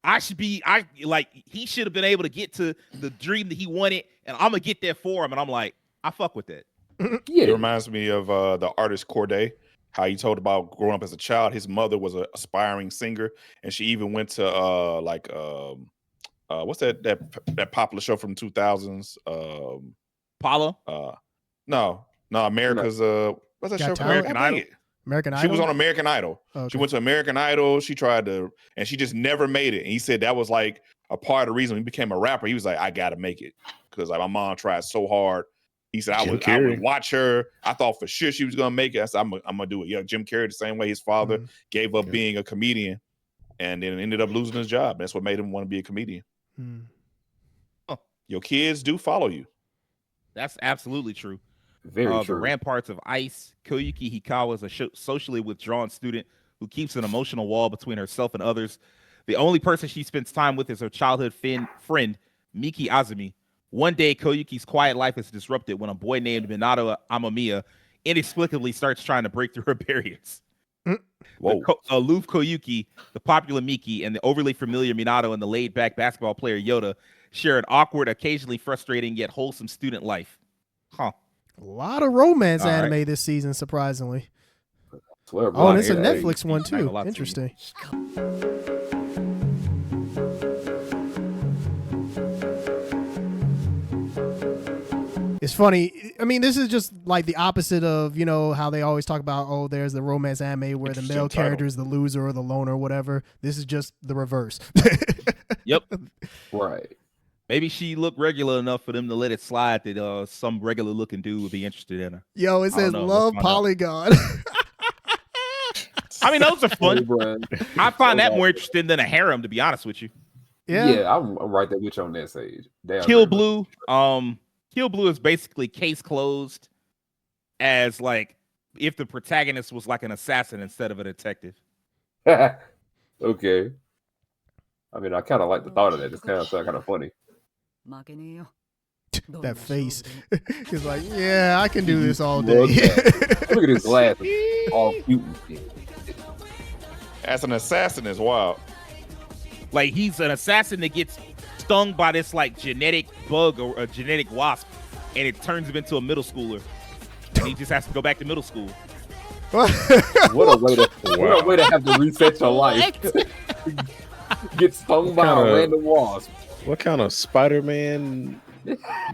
Speaker 2: He should have been able to get to the dream that he wanted, and I'm going to get there for him. And I'm like, I fuck with that.
Speaker 1: Yeah. It reminds me of the artist Corday, how he told about growing up as a child. His mother was an aspiring singer, and she even went to what's that popular show from 2000s?
Speaker 2: Paula?
Speaker 1: No, America's what's that show?
Speaker 2: American Idol.
Speaker 4: American Idol.
Speaker 1: She was on American Idol.
Speaker 4: Okay.
Speaker 1: She went to American Idol. She tried to, and she just never made it. And he said that was like a part of the reason he became a rapper. He was like, I gotta make it because like my mom tried so hard. He said I would watch her. I thought for sure she was gonna make it. I said I'm gonna do it. Yeah, Jim Carrey the same way. His father gave up being a comedian, and then ended up losing his job. That's what made him want to be a comedian. Your kids do follow you.
Speaker 2: That's absolutely true.
Speaker 3: Very true.
Speaker 2: The Ramparts of Ice, Koyuki Hikawa is a socially withdrawn student who keeps an emotional wall between herself and others. The only person she spends time with is her childhood friend, Miki Azumi. One day, Koyuki's quiet life is disrupted when a boy named Minato Amamiya inexplicably starts trying to break through her barriers. Aloof Koyuki, the popular Miki, and the overly familiar Minato and the laid-back basketball player Yoda share an awkward, occasionally frustrating, yet wholesome student life.
Speaker 4: A lot of romance anime this season, surprisingly.
Speaker 3: Oh,
Speaker 4: and it's a Netflix one too. Interesting. It's funny. I mean, this is just like the opposite of, you know, how they always talk about, oh, there's the romance anime where the male character is the loser or the loner or whatever. This is just the reverse.
Speaker 2: Yep.
Speaker 3: Right.
Speaker 2: Maybe she looked regular enough for them to let it slide that some regular looking dude would be interested in her.
Speaker 4: Yo, it says love Polygon.
Speaker 2: I mean, those are fun. I find that more interesting than a harem, to be honest with you.
Speaker 3: Yeah, I'm right there with you on that, Sage.
Speaker 2: Kill Blue. Kill Blue is basically case closed, as like if the protagonist was like an assassin instead of a detective.
Speaker 3: Okay. I mean, I kind of like the thought of that. It's kind of funny.
Speaker 4: That face. He's like, yeah, I can do this all day.
Speaker 3: Look at his glasses. All cute and shit.
Speaker 1: As an assassin is wild.
Speaker 2: Like, he's an assassin that gets stung by this like genetic bug or a genetic wasp, and it turns him into a middle schooler. And he just has to go back to middle school.
Speaker 3: What a way to have to reset your life. Get stung by a random wasp.
Speaker 5: What kind of Spider-Man,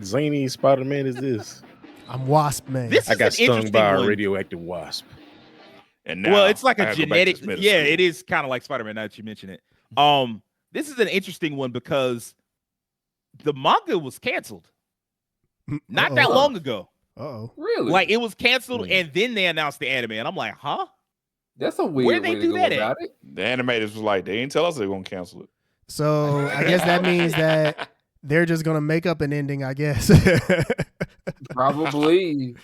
Speaker 5: zany Spider-Man is this?
Speaker 4: I'm Wasp Man.
Speaker 5: I got stung by a radioactive wasp.
Speaker 1: And now
Speaker 2: well, it's like a genetic. Yeah, it is kind of like Spider-Man. Now that you mention it, this is an interesting one because the manga was canceled not that long ago.
Speaker 3: Really?
Speaker 2: Like, it was canceled, and then they announced the anime, and I'm like, huh?
Speaker 3: That's a weird
Speaker 2: Where they
Speaker 3: way
Speaker 2: do
Speaker 3: to
Speaker 2: that
Speaker 3: go
Speaker 2: at?
Speaker 3: about it.
Speaker 1: The animators was like, they didn't tell us they're gonna cancel it.
Speaker 4: So I guess that means that they're just gonna make up an ending, I guess.
Speaker 3: Probably.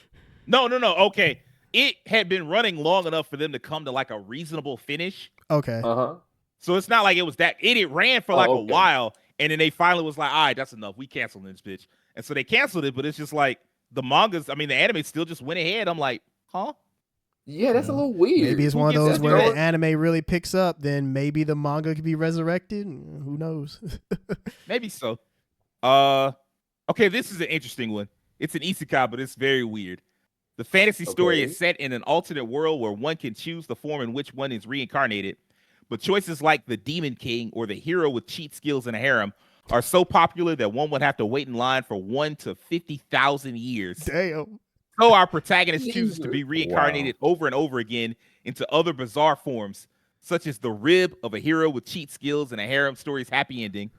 Speaker 2: No. Okay, it had been running long enough for them to come to like a reasonable finish.
Speaker 4: Okay.
Speaker 2: So it's not like it was that it ran for like a while, and then they finally was like, all right, that's enough. We canceled this bitch. And so they canceled it, but it's just like the mangas, I mean, the anime still just went ahead. I'm like, huh?
Speaker 3: Yeah, that's a little weird.
Speaker 4: Maybe it's one of those where the anime really picks up, then maybe the manga could be resurrected. Who knows?
Speaker 2: Maybe so. Okay, this is an interesting one. It's an isekai, but it's very weird. The fantasy story is set in an alternate world where one can choose the form in which one is reincarnated. But choices like the Demon King or the hero with cheat skills and a harem are so popular that one would have to wait in line for 1 to 50,000 years.
Speaker 4: Damn.
Speaker 2: So our protagonist chooses to be reincarnated over and over again into other bizarre forms, such as the rib of a hero with cheat skills and a harem story's happy ending,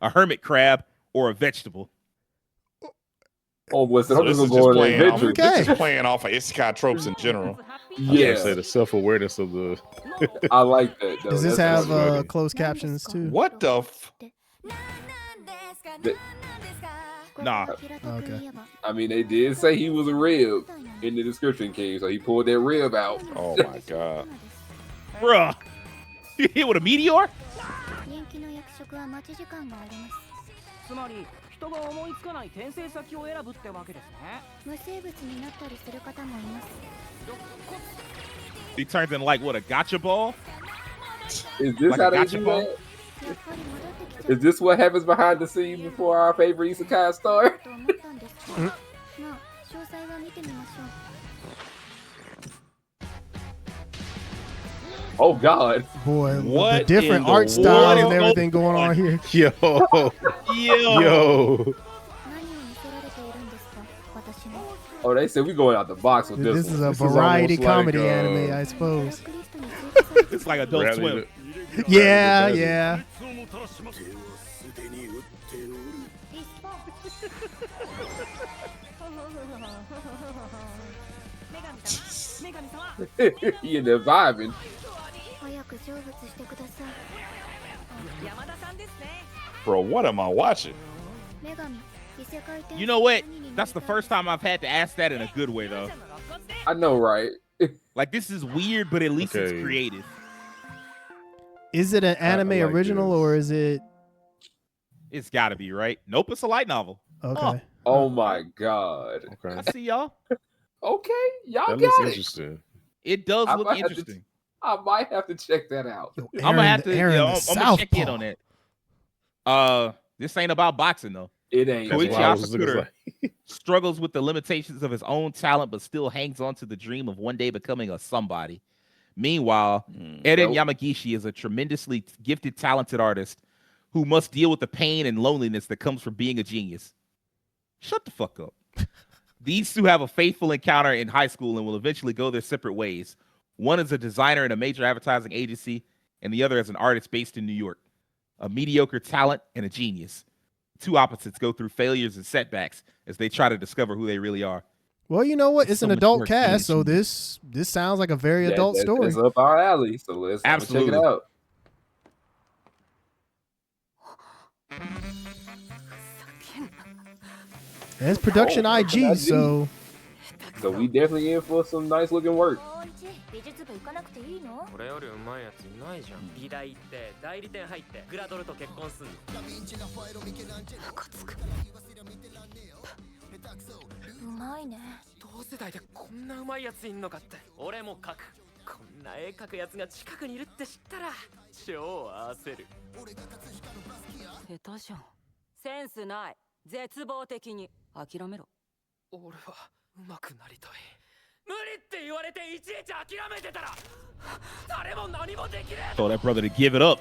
Speaker 2: a hermit crab, or a vegetable.
Speaker 3: Oh, this is just
Speaker 1: playing off of isekai tropes in general.
Speaker 5: Yeah, say the self-awareness of the.
Speaker 3: I like that. Though.
Speaker 4: Does this have closed captions too?
Speaker 1: What the?
Speaker 2: Nah.
Speaker 4: Okay.
Speaker 3: I mean, they did say he was a rib in the description, King, so he pulled that rib out.
Speaker 1: Oh my god,
Speaker 2: bruh! You hit with a meteor? He turns in like what, a gotcha ball?
Speaker 3: Is this
Speaker 2: like
Speaker 3: how they do that? Is this what happens behind the scenes before our favorite isekai start? Oh God!
Speaker 4: Boy, what the different art styles and everything going on here.
Speaker 2: Yo.
Speaker 3: Oh, they said we going out the box with this.
Speaker 4: This is a variety comedy anime, I suppose.
Speaker 2: It's like Adult Swim.
Speaker 4: Yeah.
Speaker 3: You're there vibing.
Speaker 1: Bro, what am I watching?
Speaker 2: You know what? That's the first time I've had to ask that in a good way, though.
Speaker 3: I know, right?
Speaker 2: Like, this is weird, but at least it's creative.
Speaker 4: Is it an anime original or is it?
Speaker 2: It's got to be, right? Nope, it's a light novel.
Speaker 4: Okay.
Speaker 3: Oh my God.
Speaker 2: Okay. I see y'all.
Speaker 3: Okay, y'all
Speaker 5: that
Speaker 3: got
Speaker 5: looks
Speaker 3: it.
Speaker 5: Interesting.
Speaker 2: It does look interesting.
Speaker 3: I might have to check that out.
Speaker 4: Yo,
Speaker 2: I'm gonna have to.
Speaker 4: Eren the
Speaker 2: I'm gonna check in
Speaker 4: Southpaw.
Speaker 2: on that. This ain't about boxing though.
Speaker 3: It ain't.
Speaker 2: Koichi Asakura struggles with the limitations of his own talent, but still hangs on to the dream of one day becoming a somebody. Meanwhile, Eren Yamagishi is a tremendously gifted, talented artist who must deal with the pain and loneliness that comes from being a genius. Shut the fuck up. These two have a fateful encounter in high school and will eventually go their separate ways. One is a designer in a major advertising agency, and the other is an artist based in New York. A mediocre talent and a genius. Two opposites go through failures and setbacks as they try to discover who they really are.
Speaker 4: Well, you know what? It's an adult cast, so this sounds like a very adult story.
Speaker 3: It's up our alley, so let's check it out.
Speaker 4: And it's production IG, so
Speaker 3: we definitely in for some nice looking work.
Speaker 2: Told that brother to give it up.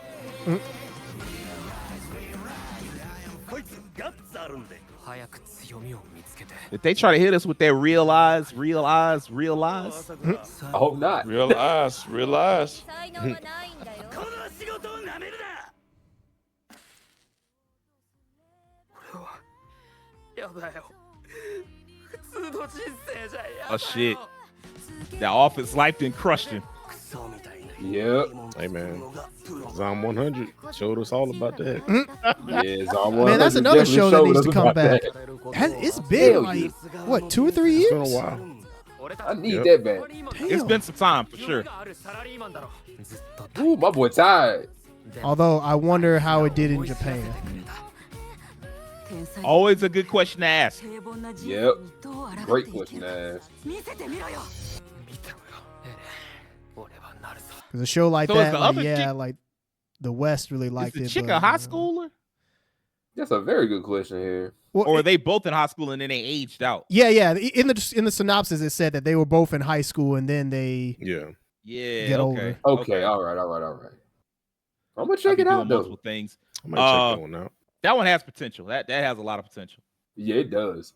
Speaker 2: Did they try to hit us with that realize?
Speaker 3: I hope not.
Speaker 1: Realize.
Speaker 2: Oh shit. That office life done crushed him.
Speaker 3: Yep.
Speaker 5: Hey man, Zom 100 showed us all about that.
Speaker 3: Yeah, Zom 100.
Speaker 4: Man, that's another show that needs to come back. It's been like what, 2 or 3 years?
Speaker 5: It's been a while.
Speaker 3: I need that back.
Speaker 4: Damn.
Speaker 2: It's been some time for sure.
Speaker 3: Ooh, my boy tired.
Speaker 4: Although I wonder how it did in Japan.
Speaker 2: Always a good question to ask.
Speaker 3: Yep. Great question to ask.
Speaker 4: Because a show like
Speaker 2: So
Speaker 4: that,
Speaker 2: is the
Speaker 4: like,
Speaker 2: other chick-
Speaker 4: like the West really
Speaker 2: Is
Speaker 4: liked
Speaker 2: the
Speaker 4: it.
Speaker 2: chick
Speaker 4: but,
Speaker 2: a high schooler?
Speaker 3: That's a very good question here.
Speaker 4: Well,
Speaker 2: Or are they both in high school and then they aged out?
Speaker 4: yeah. In the synopsis, it said that they were both in high school and then they
Speaker 5: Yeah.
Speaker 2: Yeah.
Speaker 4: Get
Speaker 2: okay.
Speaker 4: older.
Speaker 3: Okay, all right. I'm gonna check it out though.
Speaker 2: Multiple things.
Speaker 5: I might check that one out.
Speaker 2: That one has potential. That has a lot of potential.
Speaker 3: Yeah, it does.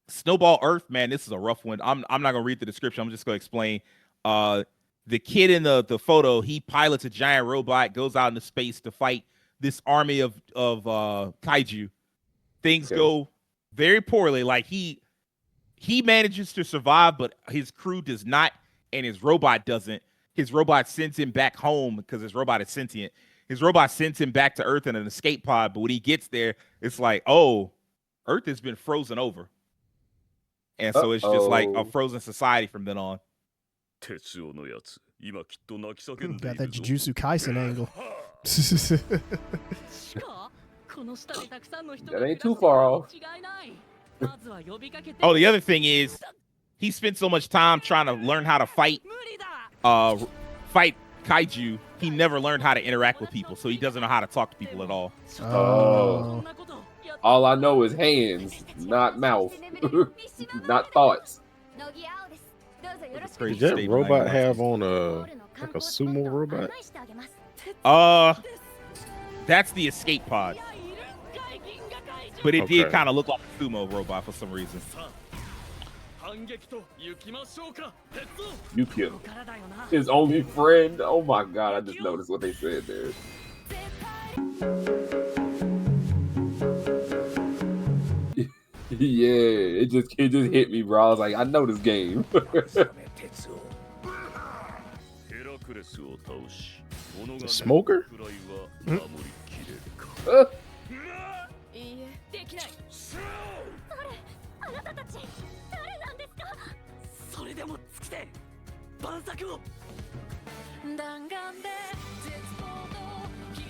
Speaker 2: Snowball Earth, man, this is a rough one. I'm not gonna read the description. I'm just gonna explain. The kid in the photo, he pilots a giant robot, goes out into space to fight this army of kaiju. Things go very poorly. Like he manages to survive, but his crew does not, and his robot doesn't. His robot sends him back home because his robot is sentient. His robot sends him back to Earth in an escape pod, but when he gets there, it's like, oh, Earth has been frozen over. And so it's just like a frozen society from then on.
Speaker 4: got that Jujutsu Kaisen angle.
Speaker 3: That ain't too far off.
Speaker 2: Oh, the other thing is, he spent so much time trying to learn how to fight kaiju, he never learned how to interact with people, so he doesn't know how to talk to people at all.
Speaker 3: Oh. All I know is hands, not mouth, not thoughts.
Speaker 5: Did that robot have on like a sumo robot?
Speaker 2: That's the escape pod. But it did kind of look like a sumo robot for some reason.
Speaker 3: Yukio, his only friend. Oh my god, I just noticed what they said there. Yeah, it just hit me, bro. I was like, I know this game.
Speaker 5: The smoker?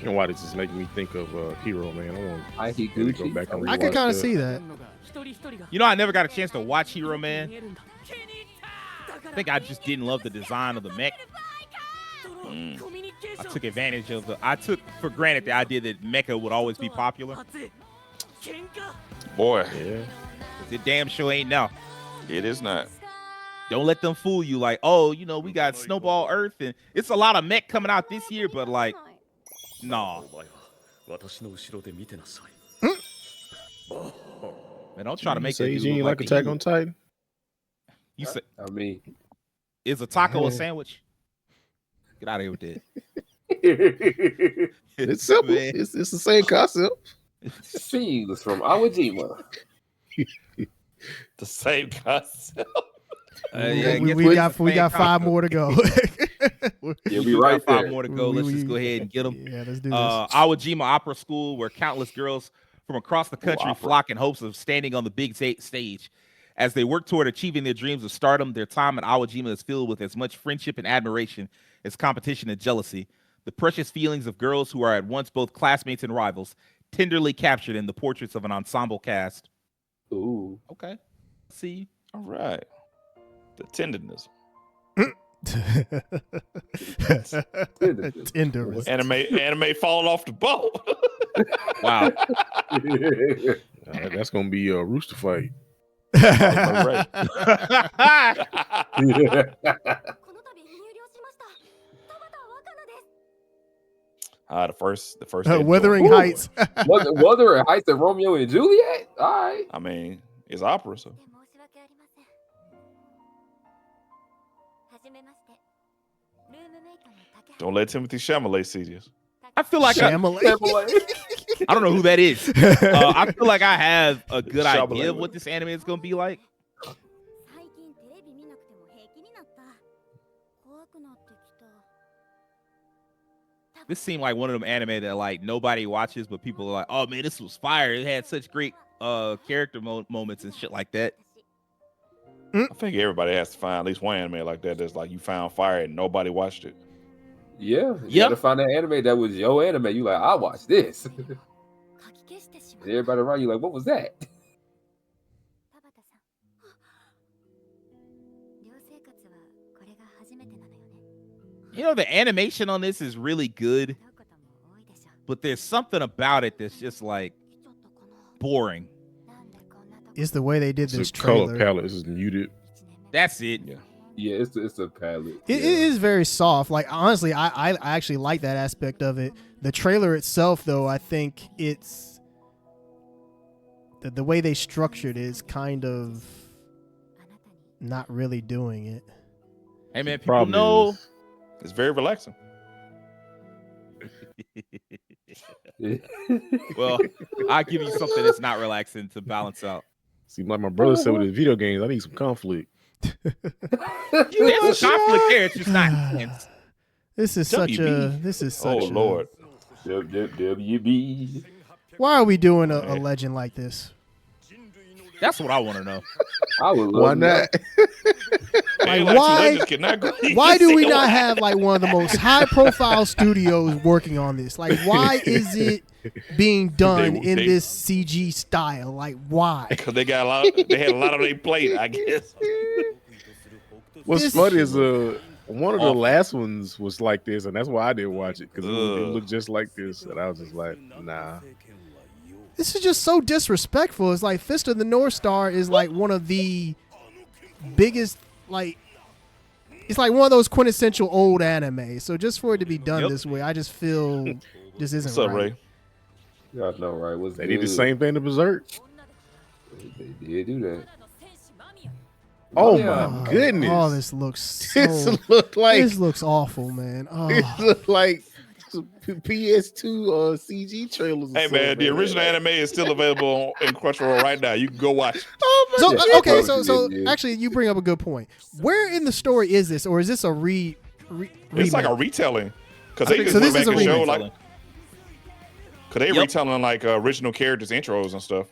Speaker 5: You know why this is making me think of Hero, man? I want to go back and rewatch
Speaker 4: I could kind of see that.
Speaker 2: You know, I never got a chance to watch Hero Man. I think I just didn't love the design of the mech. I took advantage of I took for granted the idea that mecha would always be popular.
Speaker 1: Boy,
Speaker 5: Yeah.
Speaker 2: It damn sure ain't now.
Speaker 1: it is not.
Speaker 2: Don't let them fool you. Like, oh, you know, we got Snowball Earth, and it's a lot of mech coming out this year, but like, nah. Man, don't try to make
Speaker 5: say
Speaker 2: it
Speaker 5: you ain't like Attack on Titan.
Speaker 2: You say,
Speaker 3: I mean,
Speaker 2: is a taco a sandwich? Get out of here with that.
Speaker 5: It's simple.
Speaker 2: Man.
Speaker 5: It's the same concept.
Speaker 3: She's from Awajima.
Speaker 1: The same concept.
Speaker 2: Yeah,
Speaker 4: we got 5 more to go.
Speaker 3: Yeah, we right there.
Speaker 2: 5 more to go. Let's just go ahead and get them.
Speaker 4: Yeah, let's do this.
Speaker 2: Awajima Opera School, where countless girls from across the country flock in hopes of standing on the big stage. As they work toward achieving their dreams of stardom, their time at Awajima is filled with as much friendship and admiration as competition and jealousy. The precious feelings of girls who are at once both classmates and rivals, tenderly captured in the portraits of an ensemble cast.
Speaker 3: Ooh.
Speaker 2: Okay. See.
Speaker 1: All right. The tenderness.
Speaker 4: Tenderness.
Speaker 1: Anime falling off the boat.
Speaker 2: Wow.
Speaker 5: That's gonna be a Rooster Fight.
Speaker 1: Right. The first
Speaker 4: Wuthering Heights.
Speaker 3: Wuthering Heights and Romeo and Juliet. All right.
Speaker 1: I mean, it's opera, so. Don't let Timothy Chalamet see this.
Speaker 2: I feel like I don't know who that is. I feel like I have a good idea of what this anime is going to be like. This seemed like one of them anime that like nobody watches, but people are like, "Oh man, this was fire! It had such great character moments and shit like that."
Speaker 1: I think everybody has to find at least one anime like that that's like you found fire and nobody watched it.
Speaker 3: Yeah, you gotta find that anime that was your anime. You like, I watched this. Everybody around you like, what was that?
Speaker 2: You know, the animation on this is really good, but there's something about it that's just like boring.
Speaker 4: It's the way they did this
Speaker 5: trailer. Color palette is muted.
Speaker 2: That's it.
Speaker 3: Yeah, it's a palette.
Speaker 4: It is very soft. Like honestly, I actually like that aspect of it. The trailer itself, though, I think it's the way they structured it is kind of not really doing it.
Speaker 2: Hey man, people know
Speaker 1: it's very relaxing.
Speaker 2: Well, I'll give you something that's not relaxing to balance out.
Speaker 5: See, like my brother said with his video games, I need some conflict.
Speaker 2: There's a conflict there. It's just not intense.
Speaker 4: This is such
Speaker 1: oh Lord.
Speaker 3: WB.
Speaker 4: Why are we doing a legend like this?
Speaker 2: That's what I want to know.
Speaker 3: I would love
Speaker 5: why not?
Speaker 4: Like, why do we not have like one of the most high profile studios working on this? Like, why is it being done in this CG style? Like, why?
Speaker 1: Because they had a lot of their plate, I guess.
Speaker 5: What's funny is one of the last ones was like this, and that's why I didn't watch it, because it looked just like this, and I was just like, nah.
Speaker 4: This is just so disrespectful. It's like Fist of the North Star is like one of the biggest, like, it's like one of those quintessential old anime. So just for it to be done this way, I just feel this isn't
Speaker 1: What's up,
Speaker 4: right.
Speaker 1: Ray?
Speaker 3: Y'all know, right?
Speaker 5: They did the same thing to Berserk.
Speaker 3: They did do that.
Speaker 5: Oh my goodness!
Speaker 4: Oh, this looks this looks awful, man. Oh.
Speaker 5: It looked like PS2 CG trailers.
Speaker 1: Hey man, the original anime is still available in Crunchyroll right now. You can go watch it.
Speaker 4: So actually, you bring up a good point. Where in the story is this, or is this a
Speaker 1: It's like a retelling, because they just
Speaker 4: this
Speaker 1: went
Speaker 4: is
Speaker 1: back
Speaker 4: a
Speaker 1: and showed
Speaker 4: retelling.
Speaker 1: like, because they retelling like original characters intros and stuff.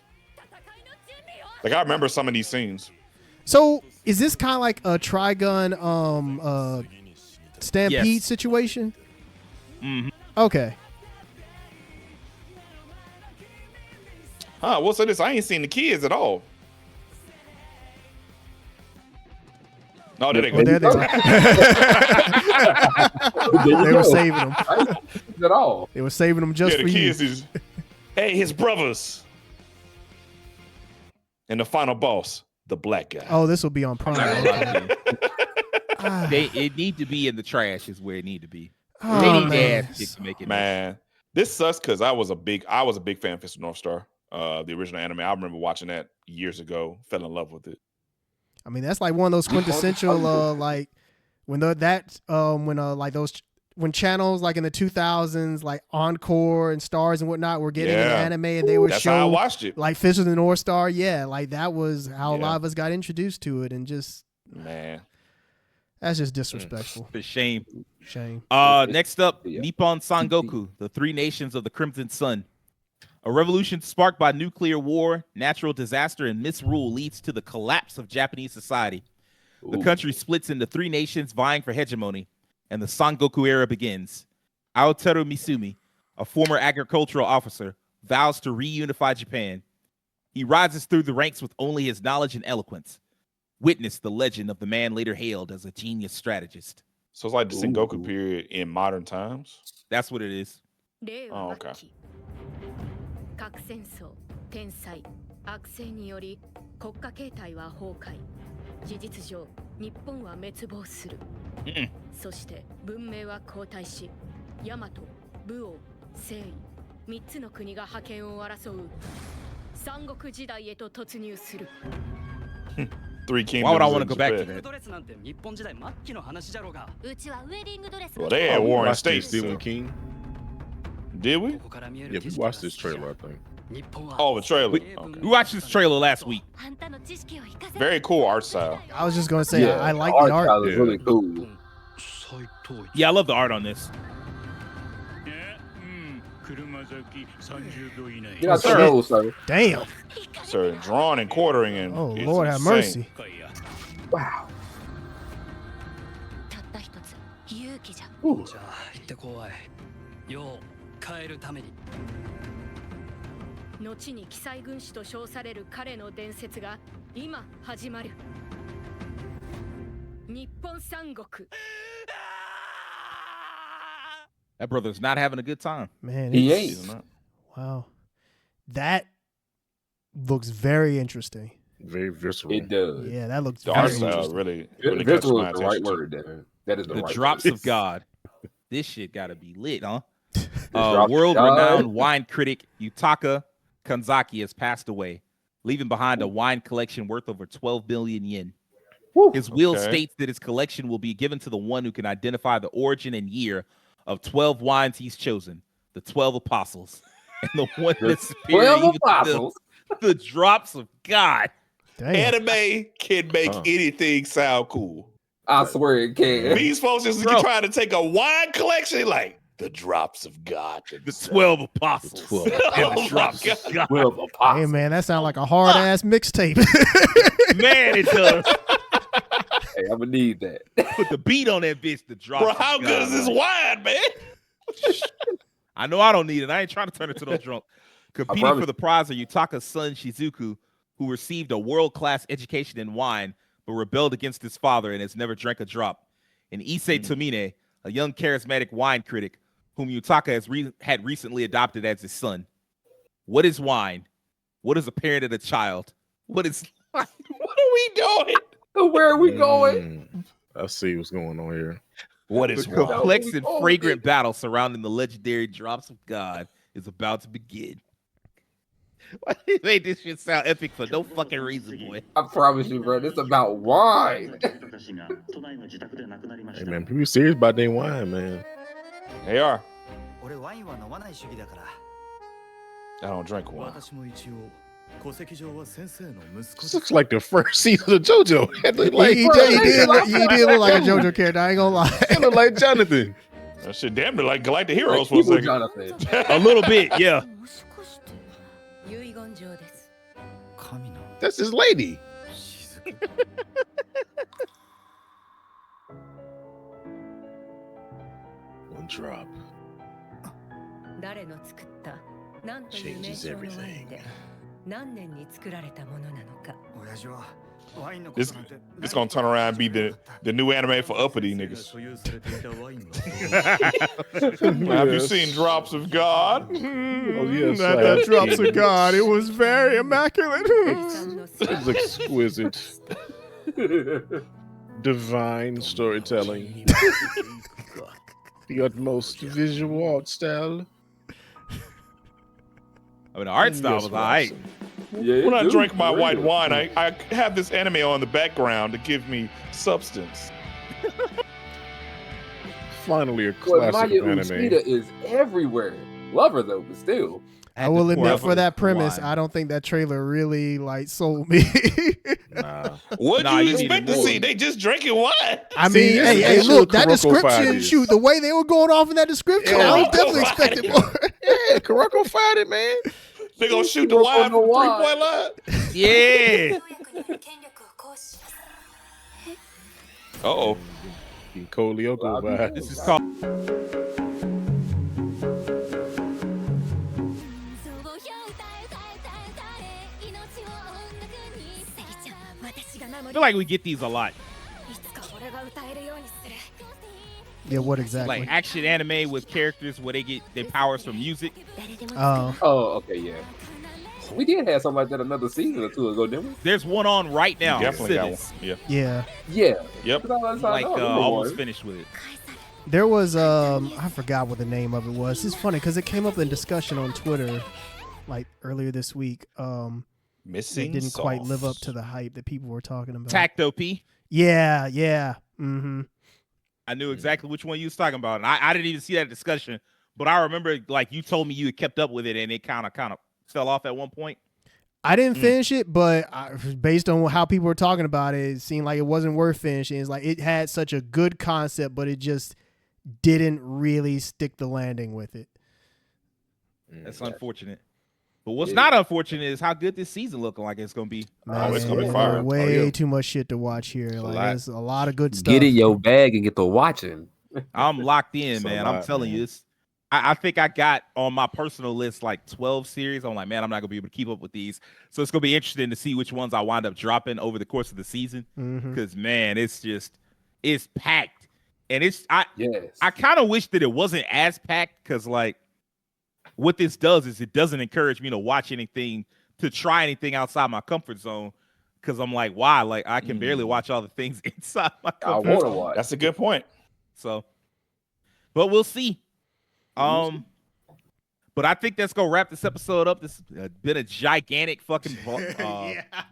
Speaker 1: Like I remember some of these scenes.
Speaker 4: So is this kind of like a Trigun Stampede situation?
Speaker 2: Mm-hmm.
Speaker 4: Okay.
Speaker 1: What's this? I ain't seen the kids at all. No, there they go.
Speaker 4: They were saving them.
Speaker 3: At all.
Speaker 4: They were saving them just for
Speaker 1: the
Speaker 4: you.
Speaker 1: kids is, hey, his brothers. And the final boss, the black guy.
Speaker 4: Oh, this will be on Prime.
Speaker 2: It need to be in the trash is where it need to be.
Speaker 4: Oh,
Speaker 2: they need
Speaker 4: man.
Speaker 2: ass to make it.
Speaker 1: Man, this sucks because I was a big fan of Fist of North Star, the original anime. I remember watching that years ago. Fell in love with it.
Speaker 4: I mean, that's like one of those quintessential like when when channels like in the 2000s, like Encore and Stars and whatnot were getting into anime, and they would show
Speaker 1: how I watched it.
Speaker 4: Like Fist of the North Star. Yeah, like that was how a lot of us got introduced to it, and just
Speaker 1: man.
Speaker 4: That's just disrespectful.
Speaker 2: It's a shame.
Speaker 4: Shame.
Speaker 2: Next up, Nippon Sangoku, the three nations of the Crimson Sun. A revolution sparked by nuclear war, natural disaster, and misrule leads to the collapse of Japanese society. The country splits into three nations vying for hegemony, and the Sangoku era begins. Aoteru Misumi, a former agricultural officer, vows to reunify Japan. He rises through the ranks with only his knowledge and eloquence. Witness the legend of the man later hailed as a genius strategist.
Speaker 1: So it's like the Sengoku period in modern times?
Speaker 2: That's what it is.
Speaker 1: Oh, okay.
Speaker 7: 核戦争、天災、悪性により国家形態は崩壊。事実上、日本は滅亡する。そして文明は後退し、大和、武王、征夷、3つの国が覇権を争う三国時代へと突入する。
Speaker 1: Three kingdoms.
Speaker 2: Why would I want to go back to that?
Speaker 1: Well, they had war in states.
Speaker 5: Did we, King?
Speaker 1: Did we?
Speaker 5: Yeah, we watched this trailer, I think.
Speaker 1: Oh, the trailer.
Speaker 2: We watched this trailer last week.
Speaker 1: Very cool art style.
Speaker 4: I was just going to say, I like the art.
Speaker 3: Style is really cool.
Speaker 2: Yeah, I love the art on this.
Speaker 3: Sir.
Speaker 4: Damn.
Speaker 1: Sir, drawing and quartering and
Speaker 4: oh Lord have mercy.
Speaker 3: Wow.
Speaker 6: Ooh.
Speaker 7: 後に記載軍師と称される彼の伝説が今始まる。日本三国。
Speaker 2: That brother's not having a good time.
Speaker 4: Man,
Speaker 3: he ain't.
Speaker 4: Wow. That looks very interesting.
Speaker 5: Very visceral.
Speaker 3: It does.
Speaker 4: Yeah, that looks
Speaker 1: the
Speaker 4: very
Speaker 1: art style
Speaker 4: interesting.
Speaker 1: really
Speaker 3: visceral is the right word there. That is the right
Speaker 2: drops
Speaker 3: word.
Speaker 2: of God. This shit gotta be lit, huh? World-renowned wine critic Yutaka Kanzaki has passed away, leaving behind a wine collection worth over 12 billion yen. His will states that his collection will be given to the one who can identify the origin and year of 12 wines he's chosen, the 12 apostles, and the one that's superior even to the drops of God.
Speaker 4: Damn.
Speaker 1: Anime can make anything sound cool.
Speaker 3: I swear it can.
Speaker 1: These folks just trying to take a wine collection like the drops of God.
Speaker 2: The 12 apostles. And the drops of God.
Speaker 3: 12 apostles.
Speaker 4: Hey man, that sounds like a hard ass mixtape.
Speaker 2: Man, it does.
Speaker 3: Hey, I'm gonna need that.
Speaker 2: Put the beat on that bitch. The drops.
Speaker 1: Bro, how good is this wine, man?
Speaker 2: I know I don't need it. I ain't trying to turn it to no drunk. Competing for the prize are Yutaka's son Shizuku, who received a world-class education in wine, but rebelled against his father and has never drank a drop. And Issei Tomine, a young charismatic wine critic, whom Yutaka had recently adopted as his son. What is wine? What is a parent and a child? What is what are we doing?
Speaker 3: Where are we going?
Speaker 5: I see what's going on here.
Speaker 1: What is
Speaker 2: the complex and fragrant battle surrounding the legendary drops of God is about to begin. Why did you make this shit sound epic for no fucking reason, boy?
Speaker 3: I promise you, bro, this is about wine.
Speaker 5: Hey man, people serious about their wine, man.
Speaker 1: They are. I don't drink wine.
Speaker 5: This looks like the first season of JoJo. He did
Speaker 4: look like a JoJo character. I ain't gonna lie.
Speaker 5: He looked like Jonathan.
Speaker 1: That shit damn near like Galactic Heroes for a second.
Speaker 2: A little bit, yeah.
Speaker 5: That's his lady. One drop changes everything.
Speaker 1: It's gonna turn around and be the new anime for uppity niggas. Have you seen Drops of God?
Speaker 5: Oh yes,
Speaker 4: that Drops of God. It was very immaculate.
Speaker 5: It's exquisite, divine storytelling, the utmost visual art style.
Speaker 2: I mean, the art style was alright.
Speaker 3: Yeah,
Speaker 1: when I drink my white wine, I have this anime on the background to give me substance.
Speaker 5: Finally, a classic
Speaker 3: Maya
Speaker 5: anime.
Speaker 3: Uchida is everywhere. Love her though, but still.
Speaker 4: I will admit, for that premise, I don't think that trailer really like sold me.
Speaker 1: What do you expect to see? They just drinking wine.
Speaker 4: I mean, hey, look, that description, shoot, the way they were going off in that description, I was definitely expecting more.
Speaker 5: Yeah, Kuroko fired it, man.
Speaker 1: They gonna shoot the wine from the 3-point line?
Speaker 2: Yeah.
Speaker 1: Uh-oh.
Speaker 5: Kolyoko vibe.
Speaker 2: This is called... I feel like we get these a lot.
Speaker 4: Yeah, what exactly?
Speaker 2: Like action anime with characters where they get their powers from music.
Speaker 3: Oh, okay, yeah. We did have something like that another season or two ago, didn't we?
Speaker 2: There's one on right now.
Speaker 1: You definitely got one.
Speaker 4: Yeah.
Speaker 1: Yep.
Speaker 2: Like almost finished with it.
Speaker 4: There was I forgot what the name of it was. It's funny because it came up in discussion on Twitter like earlier this week.
Speaker 1: Missing
Speaker 4: it didn't
Speaker 1: sauce.
Speaker 4: quite live up to the hype that people were talking about.
Speaker 2: Tacto P.
Speaker 4: Yeah. Mm-hmm.
Speaker 2: I knew exactly which one you was talking about, and I didn't even see that discussion, but I remember like you told me you had kept up with it, and it kind of fell off at one point.
Speaker 4: I didn't finish it, but based on how people were talking about it, it seemed like it wasn't worth finishing. It's like it had such a good concept, but it just didn't really stick the landing with it.
Speaker 2: That's unfortunate. But what's not unfortunate is how good this season looking like it's gonna be.
Speaker 4: Man,
Speaker 1: it's gonna be fire.
Speaker 4: Way too much shit to watch here. Like there's a lot of good stuff.
Speaker 3: Get in your bag and get to watching.
Speaker 2: I'm locked in, man. I'm telling you, it's. I think I got on my personal list like 12 series. I'm like, man, I'm not gonna be able to keep up with these. So it's gonna be interesting to see which ones I wind up dropping over the course of the season. Because man, it's packed, and I kind of wish that it wasn't as packed because like. What this does is it doesn't encourage me to watch anything, to try anything outside my comfort zone. Because I'm like, why? Like, I can barely watch all the things inside my comfort zone.
Speaker 3: Watch.
Speaker 1: That's a good point.
Speaker 2: So, but we'll see. But I think that's going to wrap this episode up. This has been a gigantic fucking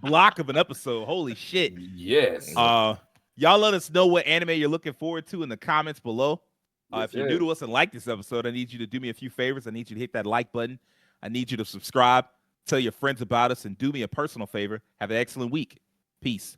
Speaker 2: block of an episode. Holy shit.
Speaker 3: Yes.
Speaker 2: Y'all let us know what anime you're looking forward to in the comments below. If you're new to us and like this episode, I need you to do me a few favors. I need you to hit that like button. I need you to subscribe, tell your friends about us, and do me a personal favor. Have an excellent week. Peace.